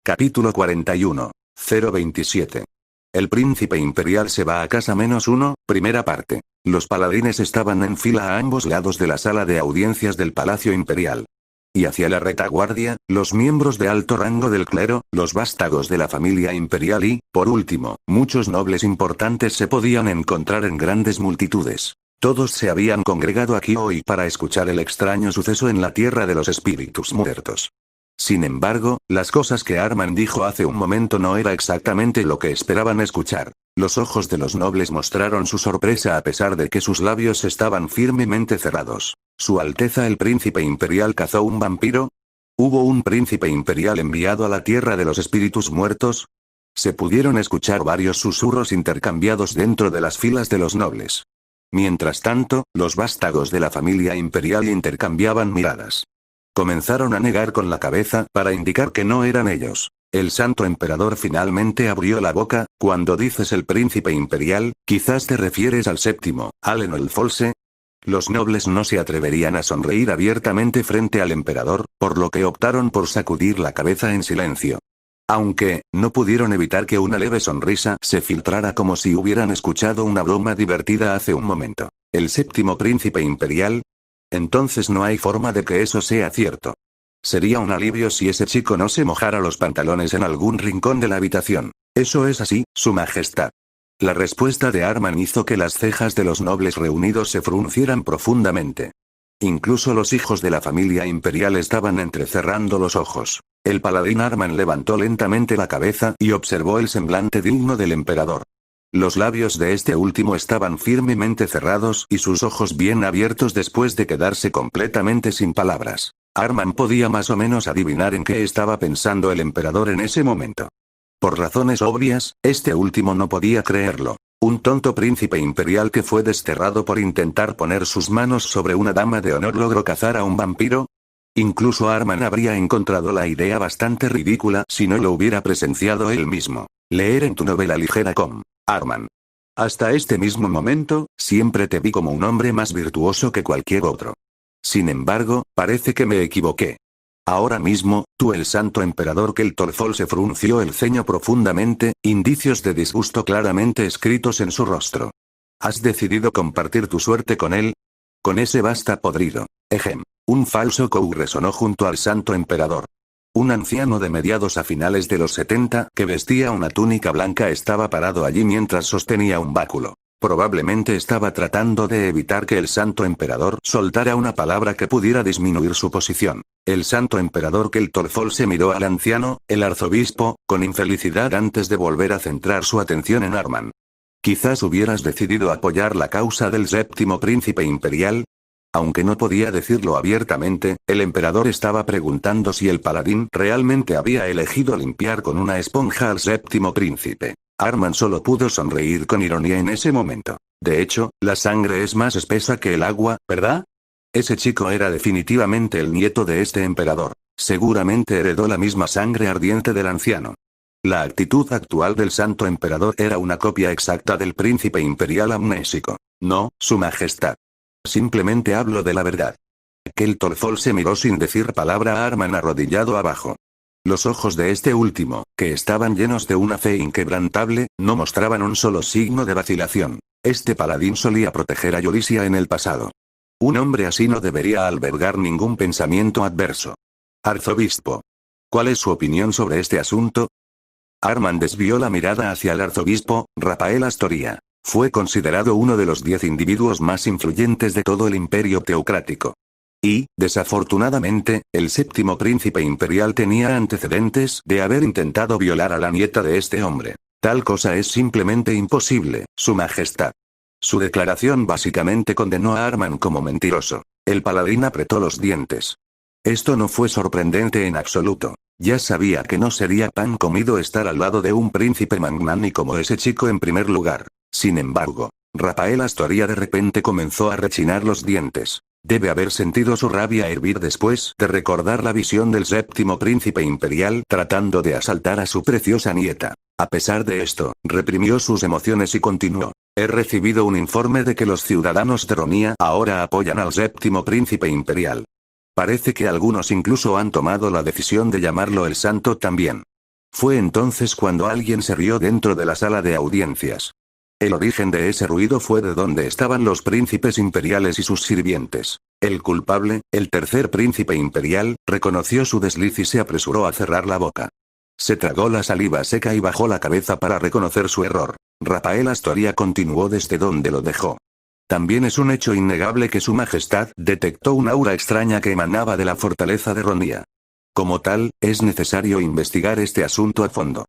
Capítulo 41. 027. El príncipe imperial se va a casa -1, primera parte. Los paladines estaban en fila a ambos lados de la sala de audiencias del Palacio Imperial. Y hacia la retaguardia, los miembros de alto rango del clero, los vástagos de la familia imperial y, por último, muchos nobles importantes se podían encontrar en grandes multitudes. Todos se habían congregado aquí hoy para escuchar el extraño suceso en la tierra de los espíritus muertos. Sin embargo, las cosas que Arman dijo hace un momento no era exactamente lo que esperaban escuchar. Los ojos de los nobles mostraron su sorpresa a pesar de que sus labios estaban firmemente cerrados. ¿Su Alteza el Príncipe Imperial cazó un vampiro? ¿Hubo un príncipe imperial enviado a la tierra de los espíritus muertos? Se pudieron escuchar varios susurros intercambiados dentro de las filas de los nobles. Mientras tanto, los vástagos de la familia imperial intercambiaban miradas. Comenzaron a negar con la cabeza para indicar que no eran ellos. El santo emperador finalmente abrió la boca. Cuando dices el príncipe imperial, quizás te refieres al séptimo, Alenol Folse. Los nobles no se atreverían a sonreír abiertamente frente al emperador, por lo que optaron por sacudir la cabeza en silencio. Aunque, no pudieron evitar que una leve sonrisa se filtrara como si hubieran escuchado una broma divertida hace un momento. ¿El séptimo príncipe imperial? Entonces no hay forma de que eso sea cierto. Sería un alivio si ese chico no se mojara los pantalones en algún rincón de la habitación. Eso es así, Su Majestad. La respuesta de Arman hizo que las cejas de los nobles reunidos se fruncieran profundamente. Incluso los hijos de la familia imperial estaban entrecerrando los ojos. El paladín Arman levantó lentamente la cabeza y observó el semblante digno del emperador. Los labios de este último estaban firmemente cerrados y sus ojos bien abiertos después de quedarse completamente sin palabras. Arman podía más o menos adivinar en qué estaba pensando el emperador en ese momento. Por razones obvias, este último no podía creerlo. ¿Un tonto príncipe imperial que fue desterrado por intentar poner sus manos sobre una dama de honor logró cazar a un vampiro? Incluso Arman habría encontrado la idea bastante ridícula si no lo hubiera presenciado él mismo. Leer en tu novela ligera com. Arman. Hasta este mismo momento, siempre te vi como un hombre más virtuoso que cualquier otro. Sin embargo, parece que me equivoqué. Ahora mismo, tú el santo emperador Keltorfol se frunció el ceño profundamente, indicios de disgusto claramente escritos en su rostro. ¿Has decidido compartir tu suerte con él? Con ese basta podrido. Ejem. Un falso kou resonó junto al santo emperador. Un anciano de mediados a finales de los 70, que vestía una túnica blanca estaba parado allí mientras sostenía un báculo. Probablemente estaba tratando de evitar que el santo emperador soltara una palabra que pudiera disminuir su posición. El santo emperador Keltorfol se miró al anciano, el arzobispo, con infelicidad antes de volver a centrar su atención en Arman. Quizás hubieras decidido apoyar la causa del séptimo príncipe imperial. Aunque no podía decirlo abiertamente, el emperador estaba preguntando si el paladín realmente había elegido limpiar con una esponja al séptimo príncipe. Arman solo pudo sonreír con ironía en ese momento. De hecho, la sangre es más espesa que el agua, ¿verdad? Ese chico era definitivamente el nieto de este emperador. Seguramente heredó la misma sangre ardiente del anciano. La actitud actual del santo emperador era una copia exacta del príncipe imperial amnésico. No, Su Majestad. Simplemente hablo de la verdad. Keltorfol se miró sin decir palabra a Arman arrodillado abajo. Los ojos de este último, que estaban llenos de una fe inquebrantable, no mostraban un solo signo de vacilación. Este paladín solía proteger a Yolisia en el pasado. Un hombre así no debería albergar ningún pensamiento adverso. Arzobispo. ¿Cuál es su opinión sobre este asunto? Arman desvió la mirada hacia el arzobispo, Rafael Astoria. Fue considerado uno de los 10 individuos más influyentes de todo el imperio teocrático. Y, desafortunadamente, el séptimo príncipe imperial tenía antecedentes de haber intentado violar a la nieta de este hombre. Tal cosa es simplemente imposible, Su Majestad. Su declaración básicamente condenó a Arman como mentiroso. El paladín apretó los dientes. Esto no fue sorprendente en absoluto. Ya sabía que no sería pan comido estar al lado de un príncipe magnánimo como ese chico en primer lugar. Sin embargo, Rafael Astoria de repente comenzó a rechinar los dientes. Debe haber sentido su rabia hervir después de recordar la visión del séptimo príncipe imperial tratando de asaltar a su preciosa nieta. A pesar de esto, reprimió sus emociones y continuó. He recibido un informe de que los ciudadanos de Romía ahora apoyan al séptimo príncipe imperial. Parece que algunos incluso han tomado la decisión de llamarlo el santo también. Fue entonces cuando alguien se rió dentro de la sala de audiencias. El origen de ese ruido fue de donde estaban los príncipes imperiales y sus sirvientes. El culpable, el tercer príncipe imperial, reconoció su desliz y se apresuró a cerrar la boca. Se tragó la saliva seca y bajó la cabeza para reconocer su error. Rafael Astoria continuó desde donde lo dejó. También es un hecho innegable que su majestad detectó un aura extraña que emanaba de la fortaleza de Ronía. Como tal, es necesario investigar este asunto a fondo.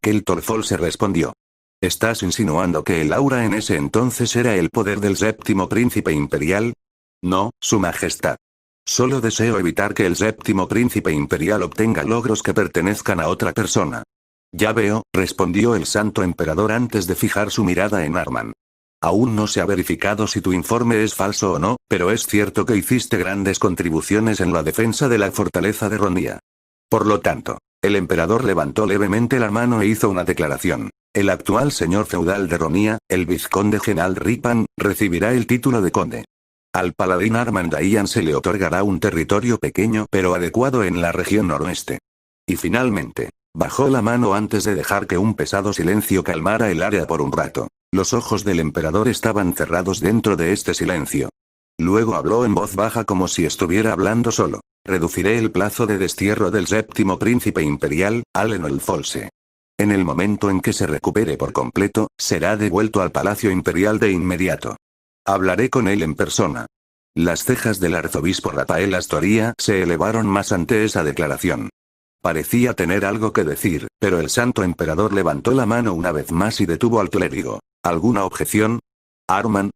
Keltor se respondió. ¿Estás insinuando que el aura en ese entonces era el poder del séptimo príncipe imperial? No, su majestad. Solo deseo evitar que el séptimo príncipe imperial obtenga logros que pertenezcan a otra persona. Ya veo, respondió el santo emperador antes de fijar su mirada en Arman. Aún no se ha verificado si tu informe es falso o no, pero es cierto que hiciste grandes contribuciones en la defensa de la fortaleza de Ronía. Por lo tanto, el emperador levantó levemente la mano e hizo una declaración. El actual señor feudal de Ronía, el vizconde General Ripan, recibirá el título de conde. Al paladín Arman Dayan se le otorgará un territorio pequeño pero adecuado en la región noroeste. Y finalmente, bajó la mano antes de dejar que un pesado silencio calmara el área por un rato. Los ojos del emperador estaban cerrados dentro de este silencio. Luego habló en voz baja como si estuviera hablando solo. Reduciré el plazo de destierro del séptimo príncipe imperial, Alenol Folse. En el momento en que se recupere por completo, será devuelto al palacio imperial de inmediato. Hablaré con él en persona. Las cejas del arzobispo Rafael Astoria se elevaron más ante esa declaración. Parecía tener algo que decir, pero el santo emperador levantó la mano una vez más y detuvo al clérigo. ¿Alguna objeción? Arman.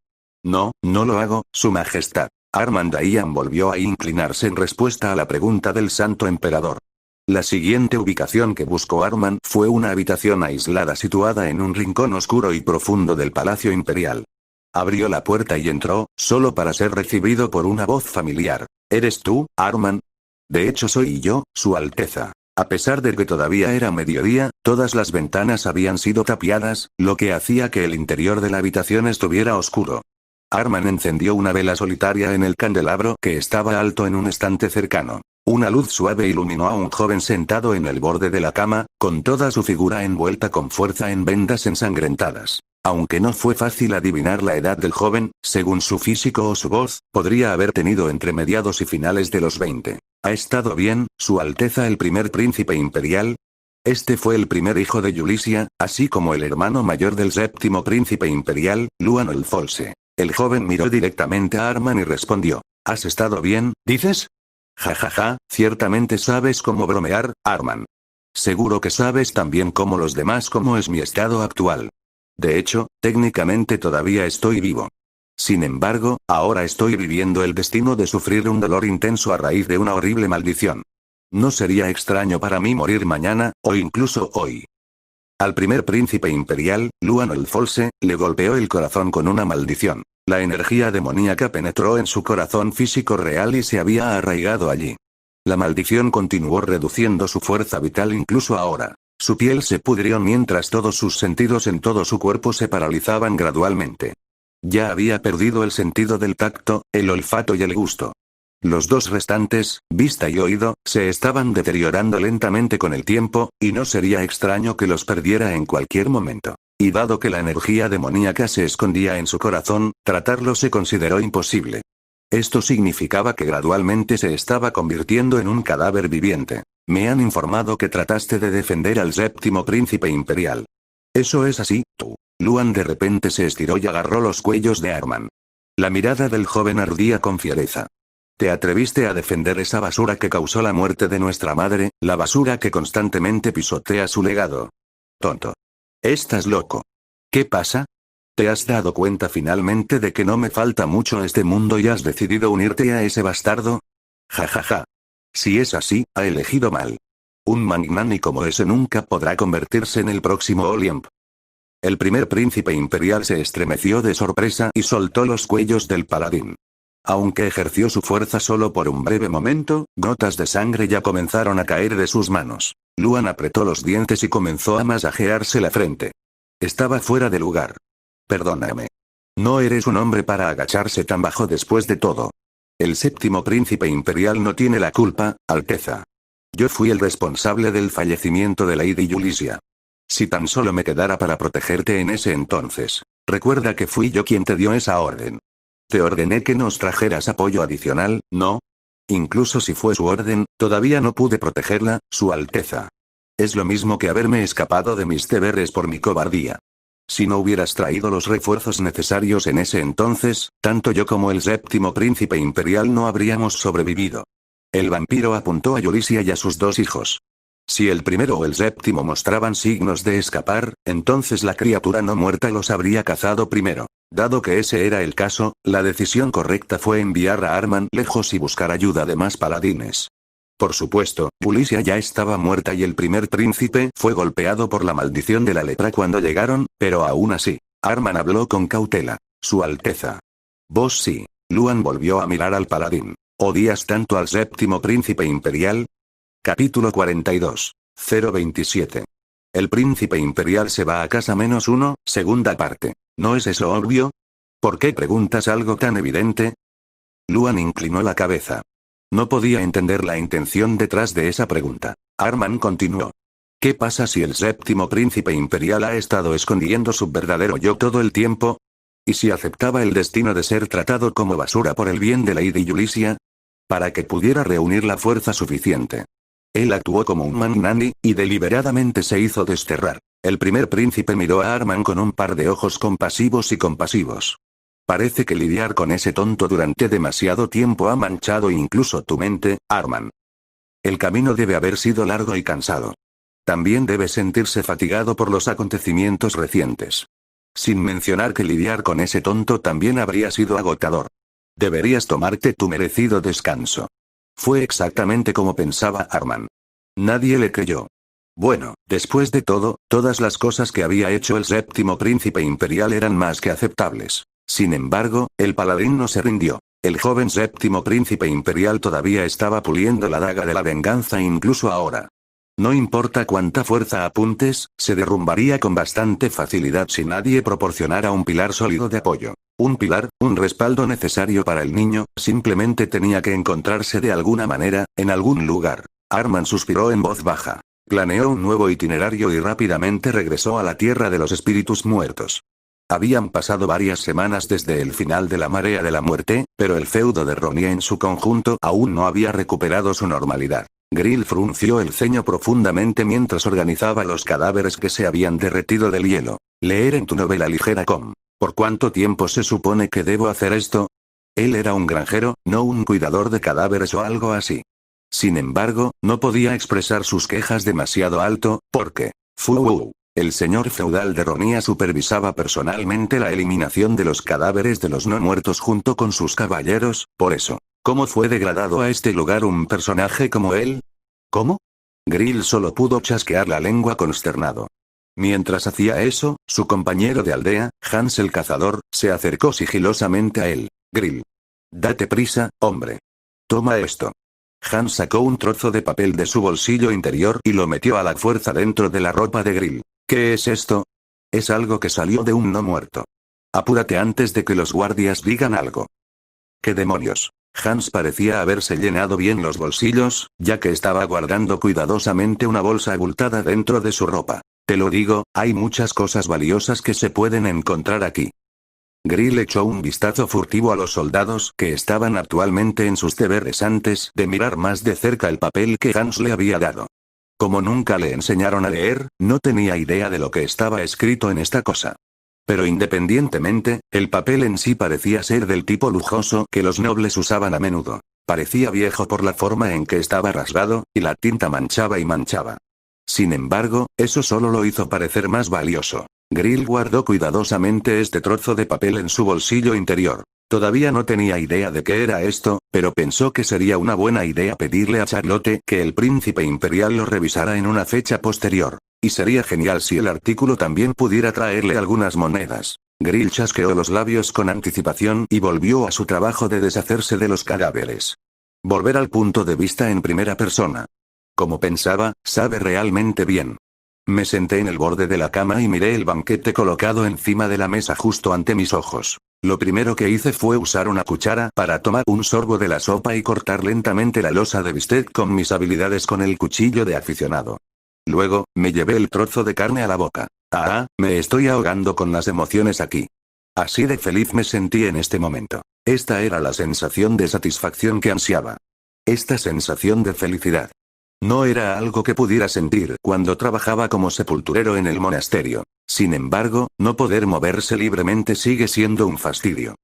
No, no lo hago, su majestad. Arman Dayan volvió a inclinarse en respuesta a la pregunta del santo emperador. La siguiente ubicación que buscó Arman fue una habitación aislada situada en un rincón oscuro y profundo del palacio imperial. Abrió la puerta y entró, solo para ser recibido por una voz familiar. ¿Eres tú, Arman? De hecho soy yo, Su Alteza. A pesar de que todavía era mediodía, todas las ventanas habían sido tapiadas, lo que hacía que el interior de la habitación estuviera oscuro. Arman encendió una vela solitaria en el candelabro que estaba alto en un estante cercano. Una luz suave iluminó a un joven sentado en el borde de la cama, con toda su figura envuelta con fuerza en vendas ensangrentadas. Aunque no fue fácil adivinar la edad del joven, según su físico o su voz, podría haber tenido entre mediados y finales de los 20. ¿Ha estado bien, Su Alteza el primer príncipe imperial? Este fue el primer hijo de Yulisia, así como el hermano mayor del séptimo príncipe imperial, Luan el Folse. El joven miró directamente a Arman y respondió. ¿Has estado bien, dices? Jajaja, ciertamente sabes cómo bromear, Arman. Seguro que sabes también como los demás cómo es mi estado actual. De hecho, técnicamente todavía estoy vivo. Sin embargo, ahora estoy viviendo el destino de sufrir un dolor intenso a raíz de una horrible maldición. No sería extraño para mí morir mañana, o incluso hoy. Al primer príncipe imperial, Luan el Folse, le golpeó el corazón con una maldición. La energía demoníaca penetró en su corazón físico real y se había arraigado allí. La maldición continuó reduciendo su fuerza vital incluso ahora. Su piel se pudrió mientras todos sus sentidos en todo su cuerpo se paralizaban gradualmente. Ya había perdido el sentido del tacto, el olfato y el gusto. Los dos restantes, vista y oído, se estaban deteriorando lentamente con el tiempo, y no sería extraño que los perdiera en cualquier momento. Y dado que la energía demoníaca se escondía en su corazón, tratarlo se consideró imposible. Esto significaba que gradualmente se estaba convirtiendo en un cadáver viviente. Me han informado que trataste de defender al séptimo príncipe imperial. Eso es así, tú. Luan de repente se estiró y agarró los cuellos de Arman. La mirada del joven ardía con fiereza. ¿Te atreviste a defender esa basura que causó la muerte de nuestra madre, la basura que constantemente pisotea su legado? Tonto. Estás loco. ¿Qué pasa? ¿Te has dado cuenta finalmente de que no me falta mucho a este mundo y has decidido unirte a ese bastardo? Jajaja. Si es así, ha elegido mal. Un magnani como ese nunca podrá convertirse en el próximo Olimp. El primer príncipe imperial se estremeció de sorpresa y soltó los cuellos del paladín. Aunque ejerció su fuerza solo por un breve momento, gotas de sangre ya comenzaron a caer de sus manos. Luan apretó los dientes y comenzó a masajearse la frente. Estaba fuera de lugar. Perdóname. No eres un hombre para agacharse tan bajo después de todo. El séptimo príncipe imperial no tiene la culpa, Alteza. Yo fui el responsable del fallecimiento de Lady Yulicia. Si tan solo me quedara para protegerte en ese entonces. Recuerda que fui yo quien te dio esa orden. Te ordené que nos trajeras apoyo adicional, ¿no? Incluso si fue su orden, todavía no pude protegerla, Su Alteza. Es lo mismo que haberme escapado de mis deberes por mi cobardía. Si no hubieras traído los refuerzos necesarios en ese entonces, tanto yo como el séptimo príncipe imperial no habríamos sobrevivido. El vampiro apuntó a Yulicia y a sus dos hijos. Si el primero o el séptimo mostraban signos de escapar, entonces la criatura no muerta los habría cazado primero. Dado que ese era el caso, la decisión correcta fue enviar a Arman lejos y buscar ayuda de más paladines. Por supuesto, Yulicia ya estaba muerta y el primer príncipe fue golpeado por la maldición de la lepra cuando llegaron, pero aún así, Arman habló con cautela. Su Alteza. Vos sí. Luan volvió a mirar al paladín. ¿Odias tanto al séptimo príncipe imperial? Capítulo 42. 027. El príncipe imperial se va a casa -1, segunda parte. ¿No es eso obvio? ¿Por qué preguntas algo tan evidente? Luan inclinó la cabeza. No podía entender la intención detrás de esa pregunta. Arman continuó. ¿Qué pasa si el séptimo príncipe imperial ha estado escondiendo su verdadero yo todo el tiempo? ¿Y si aceptaba el destino de ser tratado como basura por el bien de Lady Yulicia? Para que pudiera reunir la fuerza suficiente. Él actuó como un magnani, y deliberadamente se hizo desterrar. El primer príncipe miró a Arman con un par de ojos compasivos y compasivos. Parece que lidiar con ese tonto durante demasiado tiempo ha manchado incluso tu mente, Arman. El camino debe haber sido largo y cansado. También debe sentirse fatigado por los acontecimientos recientes. Sin mencionar que lidiar con ese tonto también habría sido agotador. Deberías tomarte tu merecido descanso. Fue exactamente como pensaba Arman. Nadie le creyó. Bueno, después de todo, todas las cosas que había hecho el séptimo príncipe imperial eran más que aceptables. Sin embargo, el paladín no se rindió. El joven séptimo príncipe imperial todavía estaba puliendo la daga de la venganza incluso ahora. No importa cuánta fuerza apuntes, se derrumbaría con bastante facilidad si nadie proporcionara un pilar sólido de apoyo. Un pilar, un respaldo necesario para el niño, simplemente tenía que encontrarse de alguna manera, en algún lugar. Arman suspiró en voz baja. Planeó un nuevo itinerario y rápidamente regresó a la tierra de los espíritus muertos. Habían pasado varias semanas desde el final de la marea de la muerte, pero el feudo de Ronia en su conjunto aún no había recuperado su normalidad. Grill frunció el ceño profundamente mientras organizaba los cadáveres que se habían derretido del hielo. Leer en tu novela ligera com. ¿Por cuánto tiempo se supone que debo hacer esto? Él era un granjero, no un cuidador de cadáveres o algo así. Sin embargo, no podía expresar sus quejas demasiado alto, porque el señor feudal de Ronia supervisaba personalmente la eliminación de los cadáveres de los no muertos junto con sus caballeros, por eso. ¿Cómo fue degradado a este lugar un personaje como él? ¿Cómo? Grill solo pudo chasquear la lengua consternado. Mientras hacía eso, su compañero de aldea, Hans el cazador, se acercó sigilosamente a él. Grill. Date prisa, hombre. Toma esto. Hans sacó un trozo de papel de su bolsillo interior y lo metió a la fuerza dentro de la ropa de Grill. ¿Qué es esto? Es algo que salió de un no muerto. Apúrate antes de que los guardias digan algo. ¿Qué demonios? Hans parecía haberse llenado bien los bolsillos, ya que estaba guardando cuidadosamente una bolsa abultada dentro de su ropa. Te lo digo, hay muchas cosas valiosas que se pueden encontrar aquí. Grill echó un vistazo furtivo a los soldados que estaban actualmente en sus deberes antes de mirar más de cerca el papel que Hans le había dado. Como nunca le enseñaron a leer, no tenía idea de lo que estaba escrito en esta cosa. Pero independientemente, el papel en sí parecía ser del tipo lujoso que los nobles usaban a menudo. Parecía viejo por la forma en que estaba rasgado, y la tinta manchaba y manchaba. Sin embargo, eso solo lo hizo parecer más valioso. Grill guardó cuidadosamente este trozo de papel en su bolsillo interior. Todavía no tenía idea de qué era esto, pero pensó que sería una buena idea pedirle a Charlotte que el príncipe imperial lo revisara en una fecha posterior. Y sería genial si el artículo también pudiera traerle algunas monedas. Grill chasqueó los labios con anticipación y volvió a su trabajo de deshacerse de los cadáveres. Volver al punto de vista en primera persona. Como pensaba, sabe realmente bien. Me senté en el borde de la cama y miré el banquete colocado encima de la mesa justo ante mis ojos. Lo primero que hice fue usar una cuchara para tomar un sorbo de la sopa y cortar lentamente la losa de bistec con mis habilidades con el cuchillo de aficionado. Luego, me llevé el trozo de carne a la boca. Ah, me estoy ahogando con las emociones aquí. Así de feliz me sentí en este momento. Esta era la sensación de satisfacción que ansiaba. Esta sensación de felicidad. No era algo que pudiera sentir cuando trabajaba como sepulturero en el monasterio. Sin embargo, no poder moverse libremente sigue siendo un fastidio.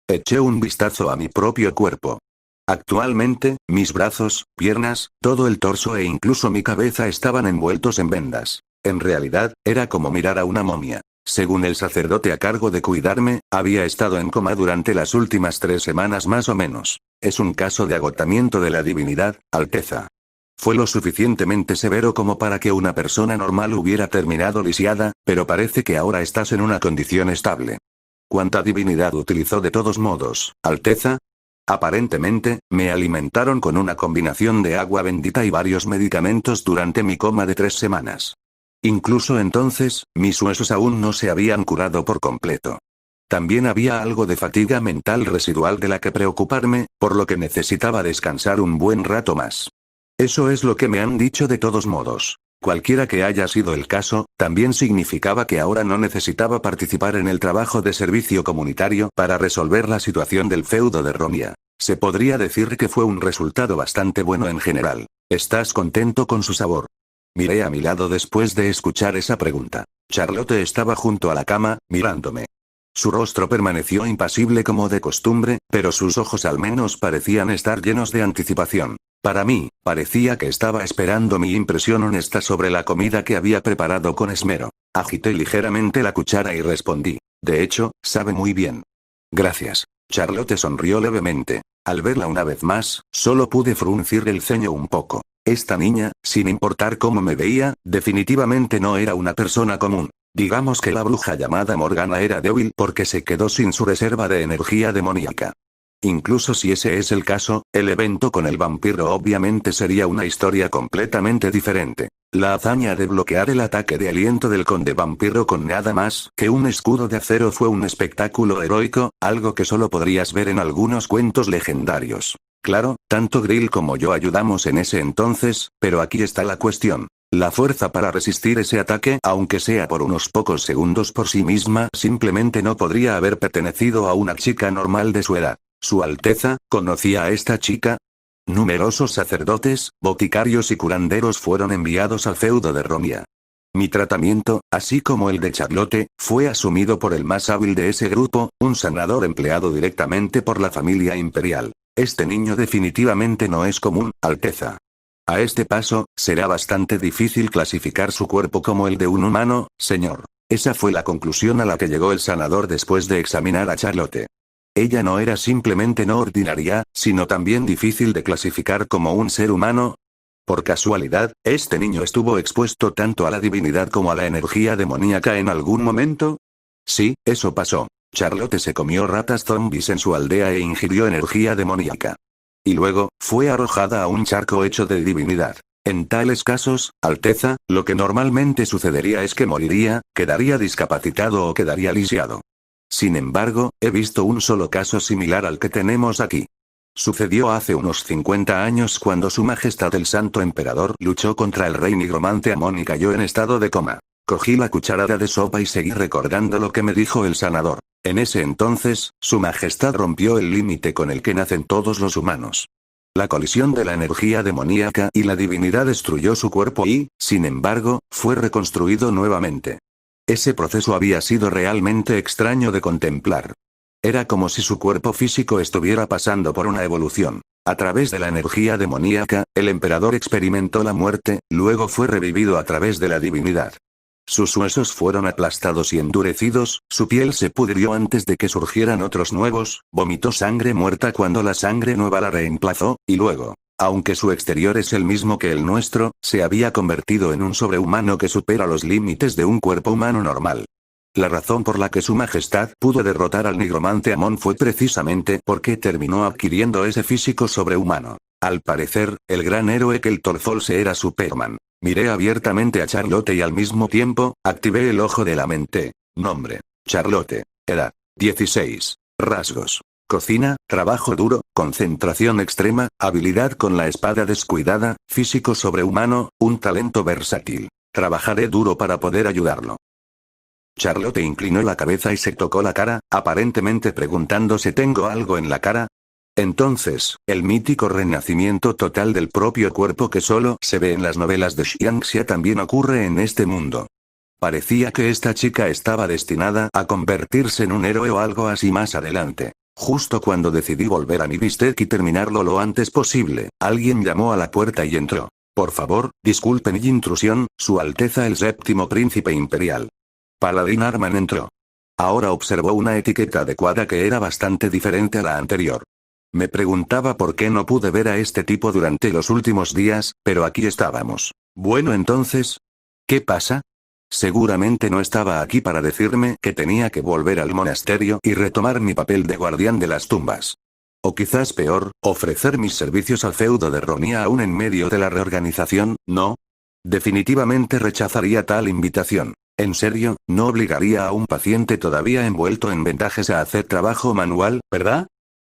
Eché un vistazo a mi propio cuerpo. Actualmente, mis brazos, piernas, todo el torso e incluso mi cabeza estaban envueltos en vendas. En realidad, era como mirar a una momia. Según el sacerdote a cargo de cuidarme, había estado en coma durante las últimas 3 semanas más o menos. Es un caso de agotamiento de la divinidad, Alteza. Fue lo suficientemente severo como para que una persona normal hubiera terminado lisiada, pero parece que ahora estás en una condición estable. ¿Cuánta divinidad utilizó de todos modos, Alteza? Aparentemente, me alimentaron con una combinación de agua bendita y varios medicamentos durante mi coma de 3 semanas. Incluso entonces, mis huesos aún no se habían curado por completo. También había algo de fatiga mental residual de la que preocuparme, por lo que necesitaba descansar un buen rato más. Eso es lo que me han dicho de todos modos. Cualquiera que haya sido el caso, también significaba que ahora no necesitaba participar en el trabajo de servicio comunitario para resolver la situación del feudo de Romia. Se podría decir que fue un resultado bastante bueno en general. ¿Estás contento con su sabor? Miré a mi lado después de escuchar esa pregunta. Charlotte estaba junto a la cama, mirándome. Su rostro permaneció impasible como de costumbre, pero sus ojos al menos parecían estar llenos de anticipación. Para mí, parecía que estaba esperando mi impresión honesta sobre la comida que había preparado con esmero. Agité ligeramente la cuchara y respondí. De hecho, sabe muy bien. Gracias. Charlotte sonrió levemente. Al verla una vez más, solo pude fruncir el ceño un poco. Esta niña, sin importar cómo me veía, definitivamente no era una persona común. Digamos que la bruja llamada Morgana era débil porque se quedó sin su reserva de energía demoníaca. Incluso si ese es el caso, el evento con el vampiro obviamente sería una historia completamente diferente. La hazaña de bloquear el ataque de aliento del conde vampiro con nada más que un escudo de acero fue un espectáculo heroico, algo que solo podrías ver en algunos cuentos legendarios. Claro, tanto Grill como yo ayudamos en ese entonces, pero aquí está la cuestión. La fuerza para resistir ese ataque, aunque sea por unos pocos segundos por sí misma, simplemente no podría haber pertenecido a una chica normal de su edad. ¿Su Alteza conocía a esta chica? Numerosos sacerdotes, boticarios y curanderos fueron enviados al feudo de Romia. Mi tratamiento, así como el de Charlotte, fue asumido por el más hábil de ese grupo, un sanador empleado directamente por la familia imperial. Este niño definitivamente no es común, Alteza. A este paso, será bastante difícil clasificar su cuerpo como el de un humano, señor. Esa fue la conclusión a la que llegó el sanador después de examinar a Charlotte. Ella no era simplemente no ordinaria, sino también difícil de clasificar como un ser humano. Por casualidad, ¿este niño estuvo expuesto tanto a la divinidad como a la energía demoníaca en algún momento? Sí, eso pasó. Charlotte se comió ratas zombies en su aldea e ingirió energía demoníaca. Y luego, fue arrojada a un charco hecho de divinidad. En tales casos, Alteza, lo que normalmente sucedería es que moriría, quedaría discapacitado o quedaría lisiado. Sin embargo, he visto un solo caso similar al que tenemos aquí. Sucedió hace unos 50 años cuando Su Majestad el Santo Emperador luchó contra el rey nigromante Amón y cayó en estado de coma. Cogí la cucharada de sopa y seguí recordando lo que me dijo el sanador. En ese entonces, Su Majestad rompió el límite con el que nacen todos los humanos. La colisión de la energía demoníaca y la divinidad destruyó su cuerpo y, sin embargo, fue reconstruido nuevamente. Ese proceso había sido realmente extraño de contemplar. Era como si su cuerpo físico estuviera pasando por una evolución. A través de la energía demoníaca, el emperador experimentó la muerte, luego fue revivido a través de la divinidad. Sus huesos fueron aplastados y endurecidos, su piel se pudrió antes de que surgieran otros nuevos, vomitó sangre muerta cuando la sangre nueva la reemplazó, y luego, aunque su exterior es el mismo que el nuestro, se había convertido en un sobrehumano que supera los límites de un cuerpo humano normal. La razón por la que Su Majestad pudo derrotar al nigromante Amón fue precisamente porque terminó adquiriendo ese físico sobrehumano. Al parecer, el gran héroe Keltor Folse era Superman. Miré abiertamente a Charlotte y al mismo tiempo, activé el ojo de la mente. Nombre: Charlotte. Edad: 16. Rasgos. Cocina, trabajo duro, concentración extrema, habilidad con la espada descuidada, físico sobrehumano, un talento versátil. Trabajaré duro para poder ayudarlo. Charlotte inclinó la cabeza y se tocó la cara, aparentemente preguntándose ¿tengo algo en la cara? Entonces, el mítico renacimiento total del propio cuerpo que solo se ve en las novelas de Xiangxia también ocurre en este mundo. Parecía que esta chica estaba destinada a convertirse en un héroe o algo así más adelante. Justo cuando decidí volver a mi bistec y terminarlo lo antes posible, alguien llamó a la puerta y entró. Por favor, disculpen mi intrusión, Su Alteza el Séptimo Príncipe Imperial. Paladín Arman entró. Ahora observó una etiqueta adecuada que era bastante diferente a la anterior. Me preguntaba por qué no pude ver a este tipo durante los últimos días, pero aquí estábamos. Bueno entonces, ¿qué pasa? Seguramente no estaba aquí para decirme que tenía que volver al monasterio y retomar mi papel de guardián de las tumbas. O quizás peor, ofrecer mis servicios al feudo de Ronia aún en medio de la reorganización, ¿no? Definitivamente rechazaría tal invitación. En serio, no obligaría a un paciente todavía envuelto en vendajes a hacer trabajo manual, ¿verdad?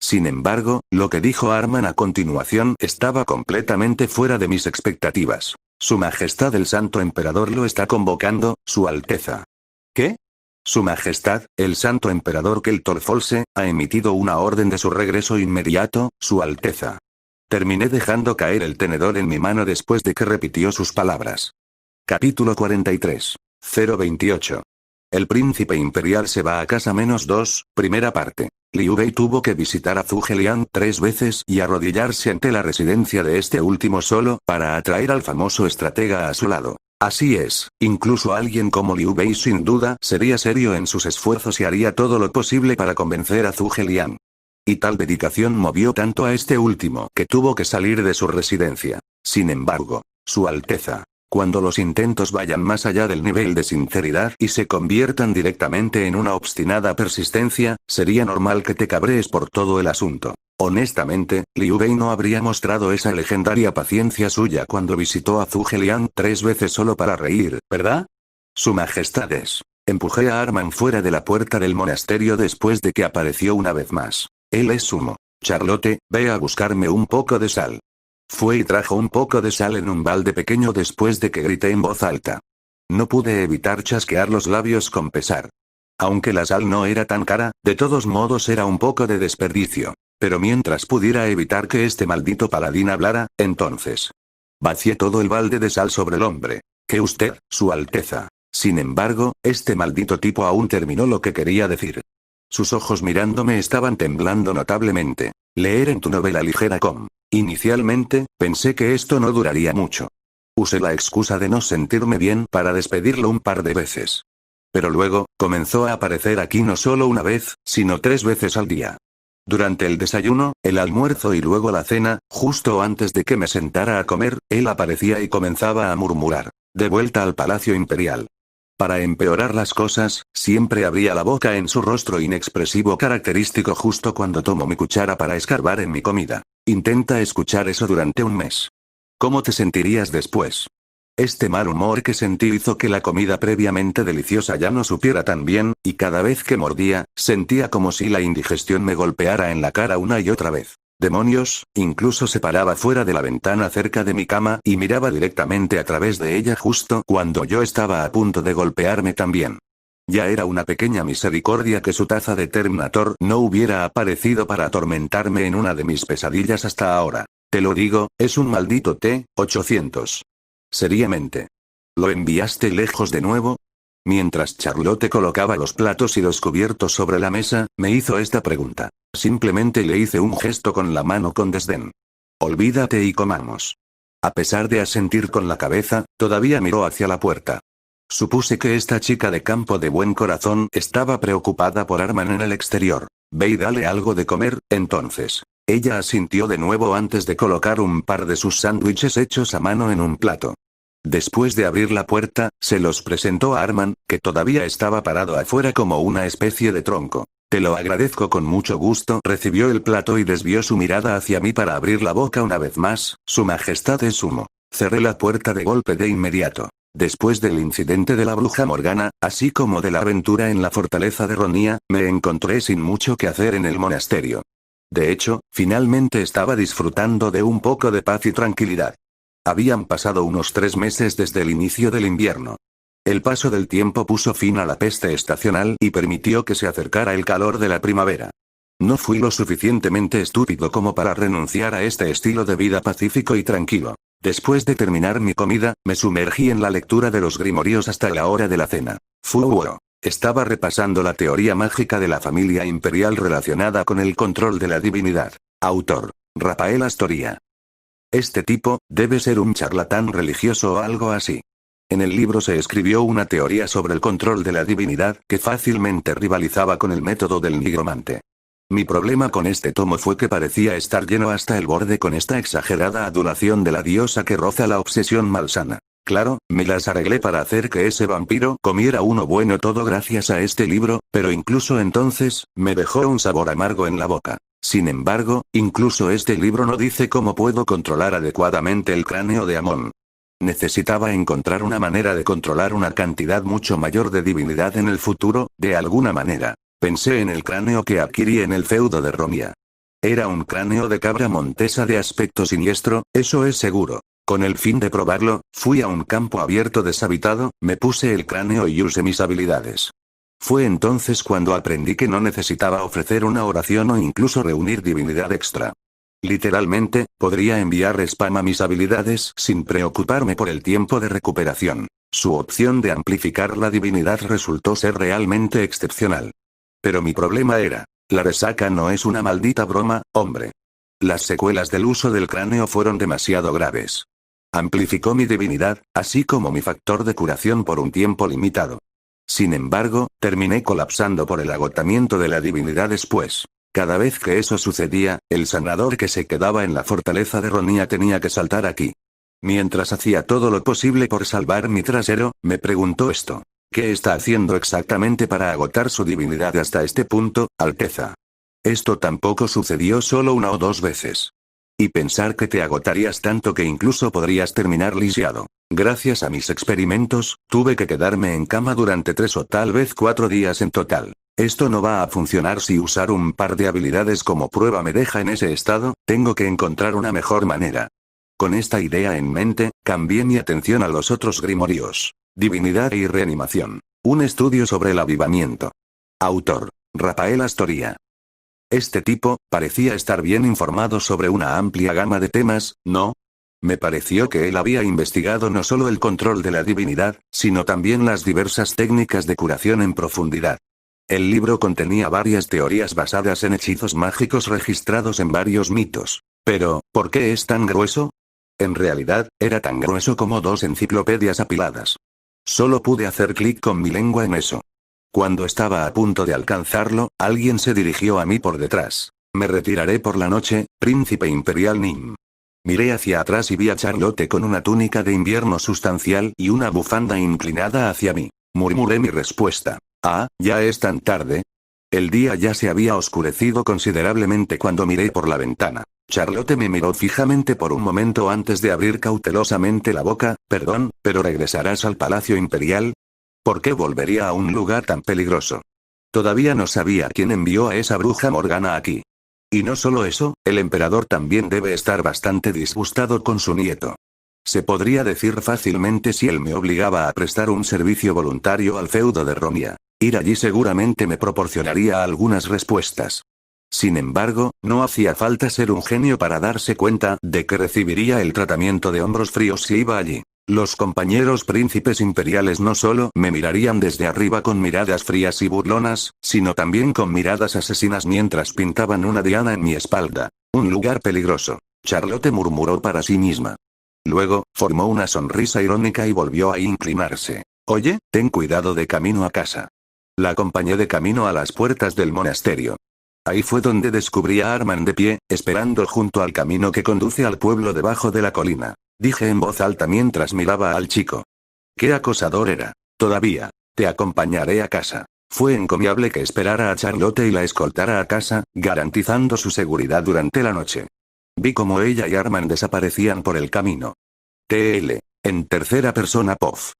Sin embargo, lo que dijo Arman a continuación estaba completamente fuera de mis expectativas. Su Majestad el Santo Emperador lo está convocando, Su Alteza. ¿Qué? Su Majestad, el Santo Emperador Keltor Folse, ha emitido una orden de su regreso inmediato, Su Alteza. Terminé dejando caer el tenedor en mi mano después de que repitió sus palabras. Capítulo 43. 028. El príncipe imperial se va a casa -2, primera parte. Liu Bei tuvo que visitar a Zhuge Liang 3 veces y arrodillarse ante la residencia de este último solo para atraer al famoso estratega a su lado. Así es, incluso alguien como Liu Bei sin duda sería serio en sus esfuerzos y haría todo lo posible para convencer a Zhuge Liang. Y tal dedicación movió tanto a este último que tuvo que salir de su residencia. Sin embargo, Su Alteza, cuando los intentos vayan más allá del nivel de sinceridad y se conviertan directamente en una obstinada persistencia, sería normal que te cabrees por todo el asunto. Honestamente, Liu Bei no habría mostrado esa legendaria paciencia suya cuando visitó a Zhuge Liang 3 veces solo para reír, ¿verdad? Su Majestad es. Empujé a Arman fuera de la puerta del monasterio después de que apareció una vez más. Él es Sumo. Charlotte, ve a buscarme un poco de sal. Fue y trajo un poco de sal en un balde pequeño después de que grité en voz alta. No pude evitar chasquear los labios con pesar. Aunque la sal no era tan cara, de todos modos era un poco de desperdicio. Pero mientras pudiera evitar que este maldito paladín hablara, entonces. Vacié todo el balde de sal sobre el hombre. Que usted, Su Alteza. Sin embargo, este maldito tipo aún terminó lo que quería decir. Sus ojos mirándome estaban temblando notablemente. Leer en tu novela ligera com. Inicialmente, pensé que esto no duraría mucho. Usé la excusa de no sentirme bien para despedirlo un par de veces. Pero luego, comenzó a aparecer aquí no solo una vez, sino 3 veces al día. Durante el desayuno, el almuerzo y luego la cena, justo antes de que me sentara a comer, él aparecía y comenzaba a murmurar. De vuelta al Palacio Imperial. Para empeorar las cosas, siempre abría la boca en su rostro inexpresivo característico justo cuando tomo mi cuchara para escarbar en mi comida. Intenta escuchar eso durante un mes. ¿Cómo te sentirías después? Este mal humor que sentí hizo que la comida previamente deliciosa ya no supiera tan bien, y cada vez que mordía, sentía como si la indigestión me golpeara en la cara una y otra vez. Demonios, incluso se paraba fuera de la ventana cerca de mi cama y miraba directamente a través de ella justo cuando yo estaba a punto de golpearme también. Ya era una pequeña misericordia que su taza de Terminator no hubiera aparecido para atormentarme en una de mis pesadillas hasta ahora. Te lo digo, es un maldito T-800. Seriamente. ¿Lo enviaste lejos de nuevo? Mientras Charlotte colocaba los platos y los cubiertos sobre la mesa, me hizo esta pregunta. Simplemente le hice un gesto con la mano con desdén. Olvídate y comamos. A pesar de asentir con la cabeza, todavía miró hacia la puerta. Supuse que esta chica de campo de buen corazón estaba preocupada por Arman en el exterior. Ve y dale algo de comer, entonces. Ella asintió de nuevo antes de colocar un par de sus sándwiches hechos a mano en un plato. Después de abrir la puerta, se los presentó a Arman, que todavía estaba parado afuera como una especie de tronco. Te lo agradezco con mucho gusto. Recibió el plato y desvió su mirada hacia mí para abrir la boca una vez más. Su Majestad es Sumo. Cerré la puerta de golpe de inmediato. Después del incidente de la bruja Morgana, así como de la aventura en la fortaleza de Ronía, me encontré sin mucho que hacer en el monasterio. De hecho, finalmente estaba disfrutando de un poco de paz y tranquilidad. Habían pasado unos 3 meses desde el inicio del invierno. El paso del tiempo puso fin a la peste estacional y permitió que se acercara el calor de la primavera. No fui lo suficientemente estúpido como para renunciar a este estilo de vida pacífico y tranquilo. Después de terminar mi comida, me sumergí en la lectura de los grimorios hasta la hora de la cena. Fuo. Estaba repasando la teoría mágica de la familia imperial relacionada con el control de la divinidad. Autor: Rafael Astoria. Este tipo, debe ser un charlatán religioso o algo así. En el libro se escribió una teoría sobre el control de la divinidad que fácilmente rivalizaba con el método del nigromante. Mi problema con este tomo fue que parecía estar lleno hasta el borde con esta exagerada adulación de la diosa que roza la obsesión malsana. Claro, me las arreglé para hacer que ese vampiro comiera uno bueno todo gracias a este libro, pero incluso entonces, me dejó un sabor amargo en la boca. Sin embargo, incluso este libro no dice cómo puedo controlar adecuadamente el cráneo de Amon. Necesitaba encontrar una manera de controlar una cantidad mucho mayor de divinidad en el futuro, de alguna manera. Pensé en el cráneo que adquirí en el feudo de Ronía. Era un cráneo de cabra montesa de aspecto siniestro, eso es seguro. Con el fin de probarlo, fui a un campo abierto deshabitado, me puse el cráneo y usé mis habilidades. Fue entonces cuando aprendí que no necesitaba ofrecer una oración o incluso reunir divinidad extra. Literalmente, podría enviar spam a mis habilidades sin preocuparme por el tiempo de recuperación. Su opción de amplificar la divinidad resultó ser realmente excepcional. Pero mi problema era: la resaca no es una maldita broma, hombre. Las secuelas del uso del cráneo fueron demasiado graves. Amplificó mi divinidad, así como mi factor de curación por un tiempo limitado. Sin embargo, terminé colapsando por el agotamiento de la divinidad después. Cada vez que eso sucedía, el sanador que se quedaba en la fortaleza de Ronía tenía que saltar aquí. Mientras hacía todo lo posible por salvar mi trasero, me preguntó esto: ¿qué está haciendo exactamente para agotar su divinidad hasta este punto, Alteza? Esto tampoco sucedió solo 1 o 2 veces. Y pensar que te agotarías tanto que incluso podrías terminar lisiado. Gracias a mis experimentos, tuve que quedarme en cama durante 3 o tal vez 4 días en total. Esto no va a funcionar si usar un par de habilidades como prueba me deja en ese estado, tengo que encontrar una mejor manera. Con esta idea en mente, cambié mi atención a los otros grimorios. Divinidad y reanimación. Un estudio sobre el avivamiento. Autor: Rafael Astoria. Este tipo, parecía estar bien informado sobre una amplia gama de temas, ¿no? Me pareció que él había investigado no solo el control de la divinidad, sino también las diversas técnicas de curación en profundidad. El libro contenía varias teorías basadas en hechizos mágicos registrados en varios mitos. Pero, ¿por qué es tan grueso? En realidad, era tan grueso como 2 enciclopedias apiladas. Solo pude hacer clic con mi lengua en eso. Cuando estaba a punto de alcanzarlo, alguien se dirigió a mí por detrás. Me retiraré por la noche, príncipe imperial Nim. Miré hacia atrás y vi a Charlotte con una túnica de invierno sustancial y una bufanda inclinada hacia mí. Murmuré mi respuesta. Ah, ya es tan tarde. El día ya se había oscurecido considerablemente cuando miré por la ventana. Charlotte me miró fijamente por un momento antes de abrir cautelosamente la boca. Perdón, ¿pero regresarás al Palacio Imperial? ¿Por qué volvería a un lugar tan peligroso? Todavía no sabía quién envió a esa bruja Morgana aquí. Y no solo eso, el emperador también debe estar bastante disgustado con su nieto. Se podría decir fácilmente si él me obligaba a prestar un servicio voluntario al feudo de Ronía. Ir allí seguramente me proporcionaría algunas respuestas. Sin embargo, no hacía falta ser un genio para darse cuenta de que recibiría el tratamiento de hombros fríos si iba allí. Los compañeros príncipes imperiales no solo me mirarían desde arriba con miradas frías y burlonas, sino también con miradas asesinas mientras pintaban una diana en mi espalda. Un lugar peligroso. Charlotte murmuró para sí misma. Luego, formó una sonrisa irónica y volvió a inclinarse. Oye, ten cuidado de camino a casa. La acompañé de camino a las puertas del monasterio. Ahí fue donde descubrí a Armand de pie, esperando junto al camino que conduce al pueblo debajo de la colina. Dije en voz alta mientras miraba al chico. Qué acosador era. Todavía. Te acompañaré a casa. Fue encomiable que esperara a Charlotte y la escoltara a casa, garantizando su seguridad durante la noche. Vi cómo ella y Armand desaparecían por el camino. TL. En tercera persona POV.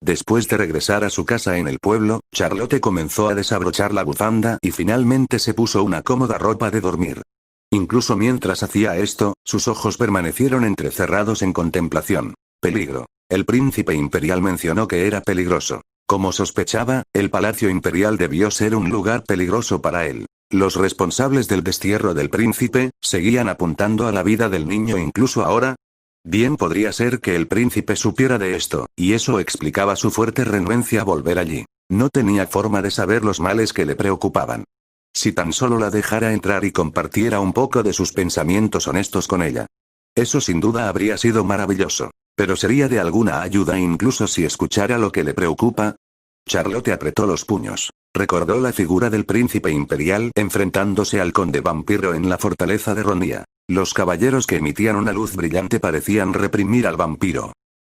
Después de regresar a su casa en el pueblo, Charlotte comenzó a desabrochar la bufanda y finalmente se puso una cómoda ropa de dormir. Incluso mientras hacía esto, sus ojos permanecieron entrecerrados en contemplación. Peligro. El príncipe imperial mencionó que era peligroso. Como sospechaba, el palacio imperial debió ser un lugar peligroso para él. Los responsables del destierro del príncipe, seguían apuntando a la vida del niño incluso ahora. Bien podría ser que el príncipe supiera de esto, y eso explicaba su fuerte renuencia a volver allí. No tenía forma de saber los males que le preocupaban. Si tan solo la dejara entrar y compartiera un poco de sus pensamientos honestos con ella. Eso sin duda habría sido maravilloso. Pero sería de alguna ayuda incluso si escuchara lo que le preocupa. Charlotte apretó los puños. Recordó la figura del príncipe imperial enfrentándose al conde vampiro en la fortaleza de Ronía. Los caballeros que emitían una luz brillante parecían reprimir al vampiro.